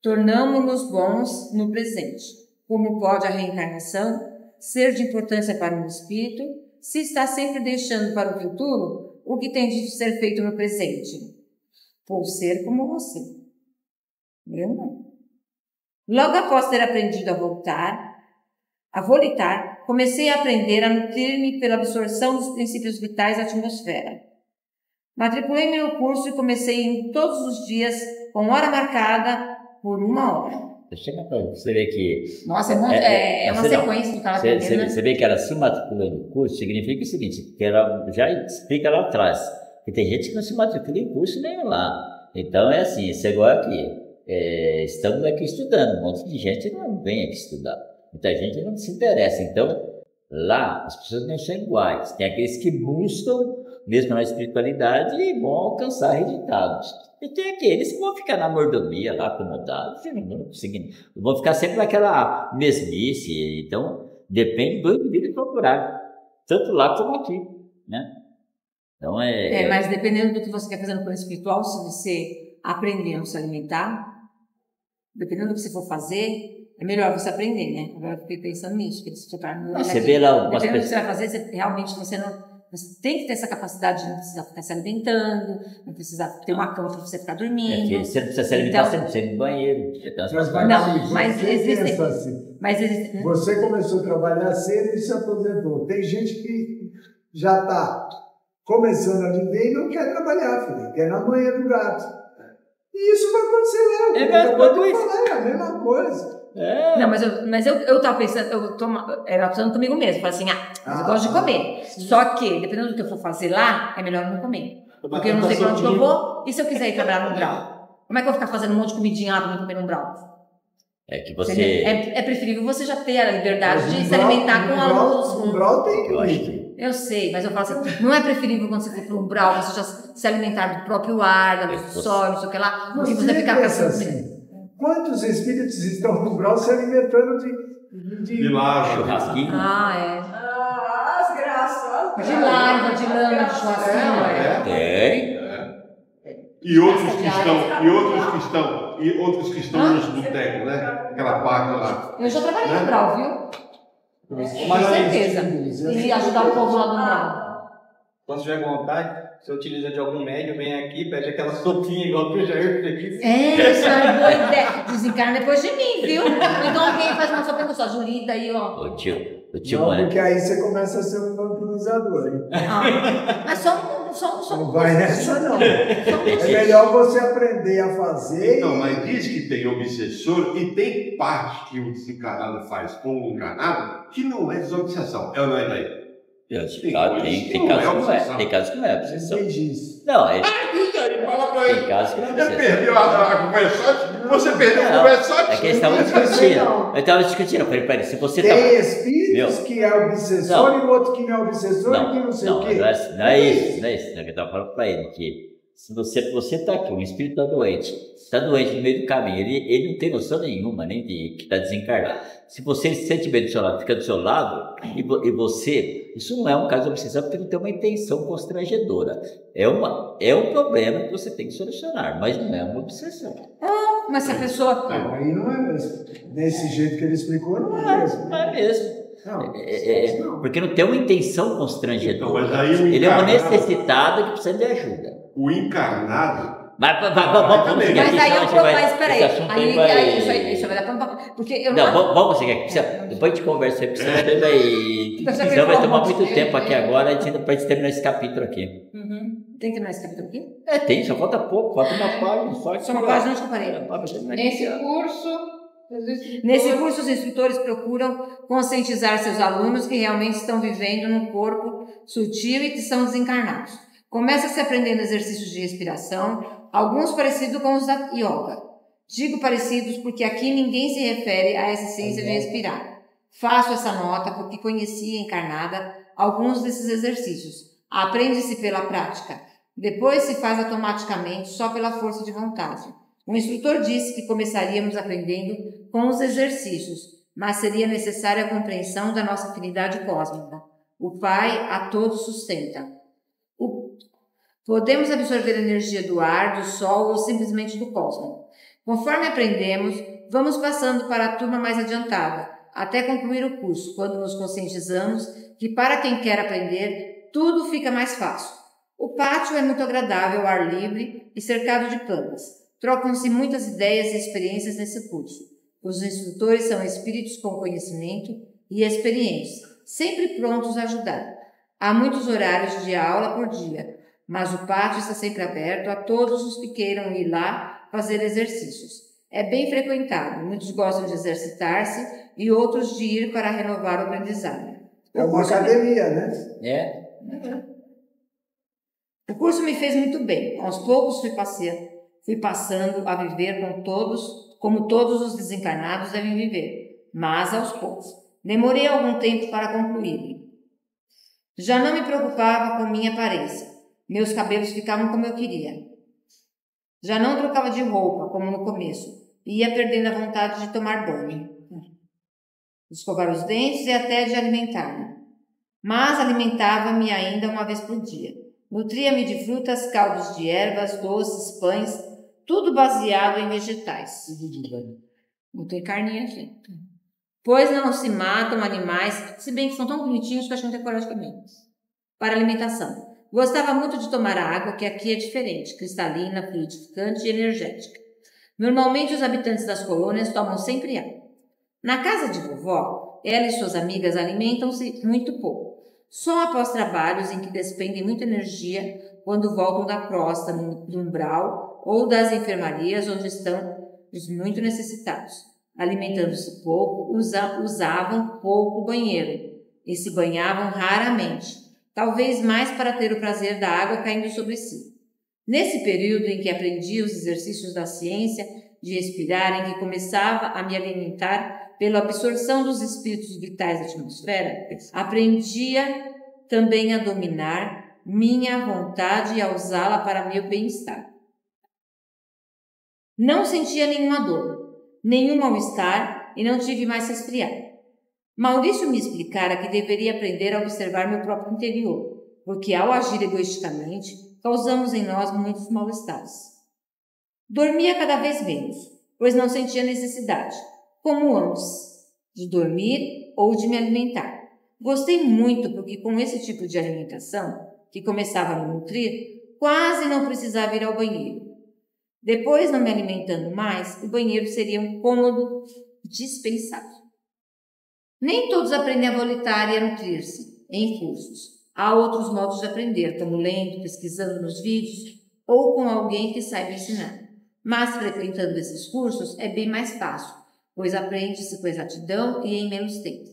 B: Tornamo-nos bons no presente. Como pode a reencarnação ser de importância para um espírito se está sempre deixando para o futuro o que tem de ser feito no presente? Por ser como você. Eu não. Logo após ter aprendido a volitar, comecei a aprender a nutrir-me pela absorção dos princípios vitais da atmosfera. Matriculei-me no curso e comecei todos os dias, com hora marcada, por 1 hora.
A: Você vê que...
B: Nossa, é uma sequência do que ela aprendeu, né?
A: Você vê que ela se matriculou no curso, significa o seguinte, que ela já explica lá atrás, que tem gente que não se matricula em curso nenhum lá. Então é assim, isso é igual aqui. Estamos aqui estudando, um monte de gente não vem aqui estudar. Muita gente não se interessa. Então, lá, as pessoas não são iguais. Tem aqueles que buscam, mesmo na espiritualidade, e vão alcançar resultados. E tem aqueles que vão ficar na mordomia, lá acomodados, e não vão conseguir. Vão ficar sempre naquela mesmice. Então, depende do indivíduo procurar, tanto lá como aqui, né? Então,
B: mas dependendo do que você quer fazer no plano espiritual, se você aprender a não se alimentar, dependendo do que você for fazer, é melhor você aprender, né? Agora eu fiquei pensando nisso, que eles
A: você vê lá
B: dependendo do que você vai fazer, você tem que ter essa capacidade de não precisar ficar se alimentando, não precisar ter uma cama para você ficar dormindo.
A: Você não precisa se alimentar, você não precisa ir no banheiro.
B: Mas existe.
C: Você começou a trabalhar cedo e se aposentou. Tem gente que já está começando a viver e não quer trabalhar, filho, quer na manhã do gato. E isso vai acontecer lá. É a mesma coisa.
B: Não, mas eu tava pensando, era pensando comigo mesmo, falei assim, mas eu gosto de comer. Só que, dependendo do que eu for fazer lá, é melhor não comer. Porque eu não sei pra onde eu vou, e se eu quiser ir trabalhar no brau? Como é que eu vou ficar fazendo um monte de comidinha lá pra mim comer no brau?
A: É que você...
B: É preferível você já ter a liberdade de se alimentar com a luz.
C: Um brau tem que
B: eu sei, mas eu falo assim, não é preferível quando você for para um brau, você já se alimentar do próprio ar, da luz do sol, não sei o que lá, do que você ficar pensando assim.
C: Quantos espíritos estão no brau se alimentando de
G: lava,
A: churrasquinho?
J: As graças.
B: De lava, de lama, de churrasquinho.
A: Tem.
G: E outros que estão nos botecos, né? Aquela parte lá.
B: Eu já trabalhei no brau, viu? Com certeza. E ajudar o povo lá no brau.
F: Quando tiver vontade, você utiliza de algum médio, vem aqui, pede aquela sopinha igual que o Jair fez.
B: Isso é boa ideia. Desencarna depois de mim, viu? Então alguém faz uma sopinha com sua jurida aí, ó.
A: O tio,
C: não, porque aí você começa a ser um vampirizador, hein?
B: Mas só
C: não vai nessa, não. É melhor você aprender a fazer.
G: Então, mas diz que tem obsessor e tem parte que o desencarnado faz com o encarnado que não é desobsessão. É ou não é daí?
A: Tem casos que não é obsessão. Não, tem casos que não é obsessão.
G: Você perdeu a conversa? Você perdeu a conversa?
A: É que eles estavam discutindo. Eu estava discutindo. Eu falei, peraí, se você
C: tem espíritos que é obsessor e o outro que não é obsessor e que não sei o quê.
A: Não é isso. Eu estava falando para ele que se você está aqui, um espírito está doente no meio do caminho, ele não tem noção nenhuma, nem de que está desencarnado. Se você se sente bem do seu lado, fica do seu lado, e você, isso não é um caso de obsessão, porque não tem uma intenção constrangedora. É um problema que você tem que solucionar, mas não é uma obsessão.
B: Mas se a pessoa...
C: Não, aí não é mesmo. Desse jeito que ele explicou, não é mesmo.
A: Não é mesmo. Não. Porque não tem uma intenção constrangedora.
G: Então, mas aí
A: ele é um necessitado que precisa de ajuda.
G: O encarnado...
A: Mas
B: aí eu mas peraí, isso vai dar pra... Porque eu não...
A: Vamos seguir aqui. Depois a gente conversa aí, porque senão vai tomar muito tempo aqui agora, pra gente terminar esse capítulo aqui.
B: Tem que terminar esse capítulo aqui?
A: Tem, só falta pouco, falta uma página.
B: Só uma página, onde eu parei? Nesse curso, os instrutores procuram conscientizar seus alunos que realmente estão vivendo num corpo sutil e que são desencarnados. Começa-se aprendendo exercícios de respiração, alguns parecidos com os da yoga. Digo parecidos porque aqui ninguém se refere a essa ciência de respirar. Faço essa nota porque conheci encarnada alguns desses exercícios. Aprende-se pela prática. Depois se faz automaticamente só pela força de vontade. O instrutor disse que começaríamos aprendendo com os exercícios, mas seria necessária a compreensão da nossa afinidade cósmica. O Pai a todos sustenta. Podemos absorver a energia do ar, do sol ou simplesmente do cosmos. Conforme aprendemos, vamos passando para a turma mais adiantada, até concluir o curso, quando nos conscientizamos que para quem quer aprender, tudo fica mais fácil. O pátio é muito agradável ao ar livre e cercado de plantas. Trocam-se muitas ideias e experiências nesse curso. Os instrutores são espíritos com conhecimento e experiência. sempre prontos a ajudar. Há muitos horários de aula por dia, mas o pátio está sempre aberto a todos os que queiram ir lá fazer exercícios. É bem frequentado, muitos gostam de exercitar-se e outros de ir para renovar o aprendizado.
C: É uma academia, né?
B: O curso me fez muito bem. Aos poucos fui passando a viver como todos os desencarnados devem viver, mas aos poucos. Demorei algum tempo para concluir. Já não me preocupava com minha aparência. Meus cabelos ficavam como eu queria. Já não trocava de roupa, como no começo. Ia perdendo a vontade de tomar banho, de escovar os dentes e até de alimentar-me. Mas alimentava-me ainda uma vez por dia. Nutria-me de frutas, caldos de ervas, doces, pães, tudo baseado em vegetais. Não tem carninha aqui. Pois não se matam animais, se bem que são tão bonitinhos que eu acho que não tem coragem de comer. Para alimentação. Gostava muito de tomar a água, que aqui é diferente, cristalina, fluidificante e energética. Normalmente os habitantes das colônias tomam sempre água. Na casa de vovó, ela e suas amigas alimentam-se muito pouco. Só após trabalhos em que despendem muita energia quando voltam da crosta do umbral ou das enfermarias onde estão os muito necessitados. Alimentando-se pouco, usavam pouco banheiro e se banhavam raramente, talvez mais para ter o prazer da água caindo sobre si. Nesse período em que aprendi os exercícios da ciência de respirar, em que começava a me alimentar pela absorção dos espíritos vitais da atmosfera, aprendia também a dominar minha vontade e a usá-la para meu bem-estar. Não sentia nenhuma dor, nenhum mal-estar e não tive mais resfriar. Maurício me explicara que deveria aprender a observar meu próprio interior, porque ao agir egoisticamente, causamos em nós muitos mal-estares. Dormia cada vez menos, pois não sentia necessidade, como antes, de dormir ou de me alimentar. Gostei muito porque com esse tipo de alimentação, que começava a me nutrir, quase não precisava ir ao banheiro. Depois, não me alimentando mais, o banheiro seria um cômodo dispensável. Nem todos aprendem a volitar e a nutrir-se em cursos. Há outros modos de aprender, como lendo, pesquisando nos vídeos ou com alguém que saiba ensinar. Mas frequentando esses cursos é bem mais fácil, pois aprende-se com exatidão e em menos tempo.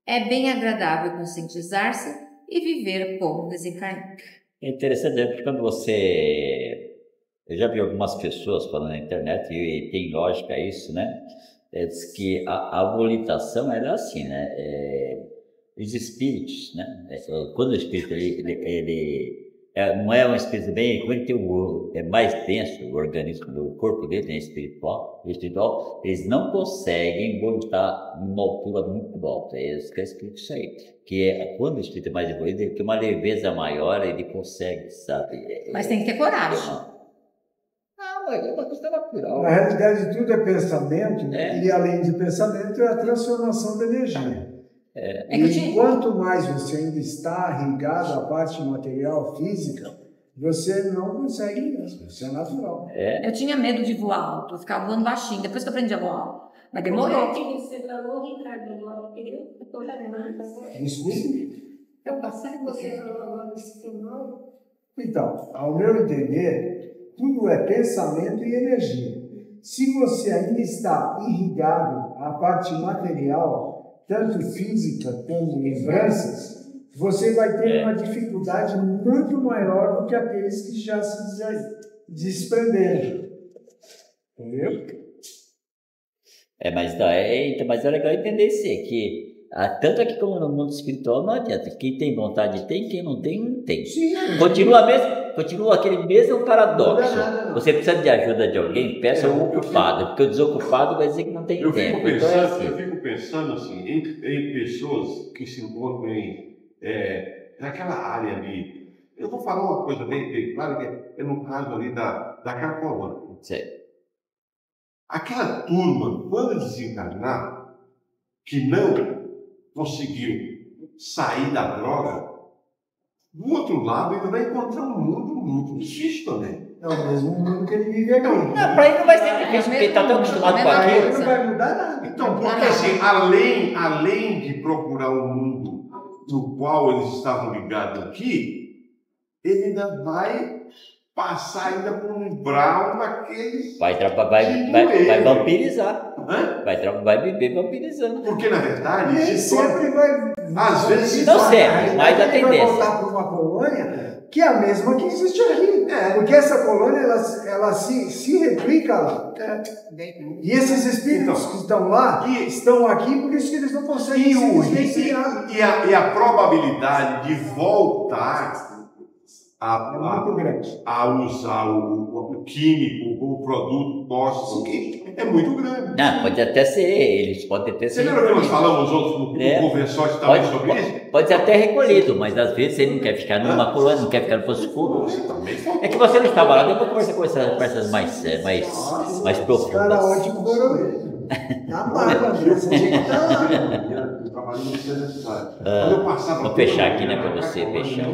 B: É bem agradável conscientizar-se e viver como desencarnado.
A: É interessante, porque quando você... Eu já vi algumas pessoas falando na internet, e tem lógica isso, né? Diz que a volitação era assim, né? Os espíritos, né? Quando o espírito não é um espírito bem, quando tem é mais denso o organismo do corpo dele, né? espiritual, eles não conseguem voltar numa altura muito alta. É isso que é escrito isso aí. Que é quando o espírito é mais evoluído, ele tem uma leveza maior, ele consegue, sabe?
B: Mas tem que ter coragem.
A: É uma questão natural.
C: Na realidade, tudo é pensamento, e além de pensamento, é a transformação da energia. E quanto mais você ainda está ligado à parte material, física, você não consegue mesmo, isso é natural.
B: Eu tinha medo de voar alto, eu ficava voando baixinho, depois que eu aprendi a voar alto. Mas demorou.
C: Desculpe?
H: Eu passei você falando isso não.
C: Então, ao meu entender, tudo é pensamento e energia. Se você ainda está irrigado à parte material, tanto física como lembranças, você vai ter uma dificuldade muito maior do que aqueles que já se desprenderam. Entendeu?
A: Mas é legal entender isso, que tanto aqui como no mundo espiritual não adianta. Quem tem vontade tem, quem não tem, não tem.
C: Sim,
A: Continua aquele mesmo paradoxo. Você precisa de ajuda de alguém, peça o ocupado, porque o desocupado vai dizer que não tem tempo.
G: Eu fico pensando assim, em pessoas que se encontram naquela área ali. Eu vou falar uma coisa bem clara, que é no caso ali da Cracolândia. Aquela turma, quando desencarnar, que não conseguiu sair da droga, do outro lado ele vai encontrar um mundo muito difícil também.
C: É o mesmo mundo que ele vive aqui.
A: Para ele não vai ser difícil, porque ele está tão acostumado com aquilo.
C: Não vai mudar nada.
G: Então, porque assim, além de procurar um mundo no qual eles estavam ligados aqui, ele ainda vai passar ainda por um umbral naqueles...
A: Vai vampirizar. Hã? Vai viver vampirizando.
G: Porque, na verdade...
C: Nem sempre vai...
G: Às vezes...
A: Não sempre, mas a tendência.
C: Vai voltar para uma colônia que é a mesma que existe aqui. Porque essa colônia, ela se replica lá. E esses espíritos que estão lá, estão aqui porque eles não conseguem se desvencilhar.
G: E a probabilidade de voltar a usar o químico, o produto tóxico, é muito grande.
A: Não, pode até ser, eles podem até ser.
G: Você lembra que nós falamos outros no conversório também sobre isso?
A: Pode ser até recolhido, mas às vezes ele não quer ficar numa colônia, não quer ficar no posto escuro. É que você não estava lá, depois conversa com essas mais profundas.
C: Os caras ótimos foram eles. Na barba, você tinha que estar lá.
A: Vou fechar aqui, né, para você fechar.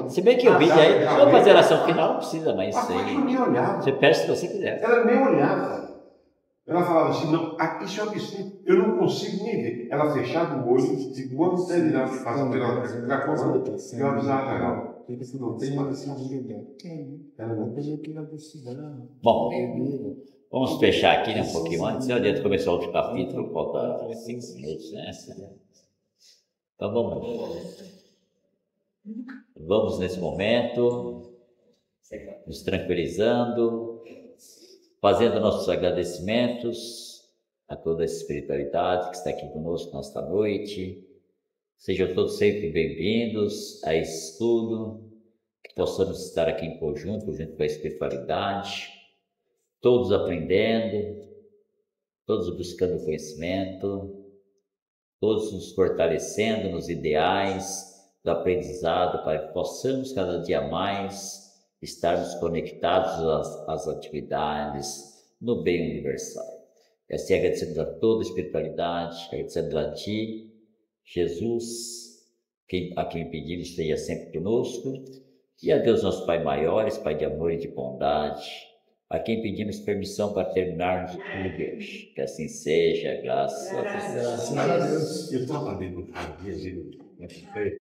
A: Se bem que o vídeo aí, se eu fazer a oração final, não precisa mais isso aí. Você fecha se você quiser.
G: Ela nem olhava. Ela falava assim, não, isso é absurdo, eu não consigo nem ver. Ela fechava o olho e quando terminava de fazer pela coisa, eu avisava ela. Não tem mais assim de
A: Bom, vamos fechar aqui, né, um pouquinho antes. Eu adianto começar outro capítulo, falta 5 minutos, né? Então vamos nesse momento, nos tranquilizando, fazendo nossos agradecimentos a toda a espiritualidade que está aqui conosco nesta noite. Sejam todos sempre bem-vindos a esse estudo, que possamos estar aqui em conjunto, junto com a espiritualidade, todos aprendendo, todos buscando conhecimento, todos nos fortalecendo nos ideais do aprendizado, para que possamos cada dia mais estarmos conectados às atividades no bem universal. Assim, agradecemos a toda a espiritualidade, agradecendo a Ti, Jesus, a quem pedimos esteja sempre conosco, e a Deus nosso Pai maiores, Pai de amor e de bondade, a quem pedimos permissão para terminarmos tudo de hoje. Que assim seja, graças a Deus.
G: Eu estava lendo um dia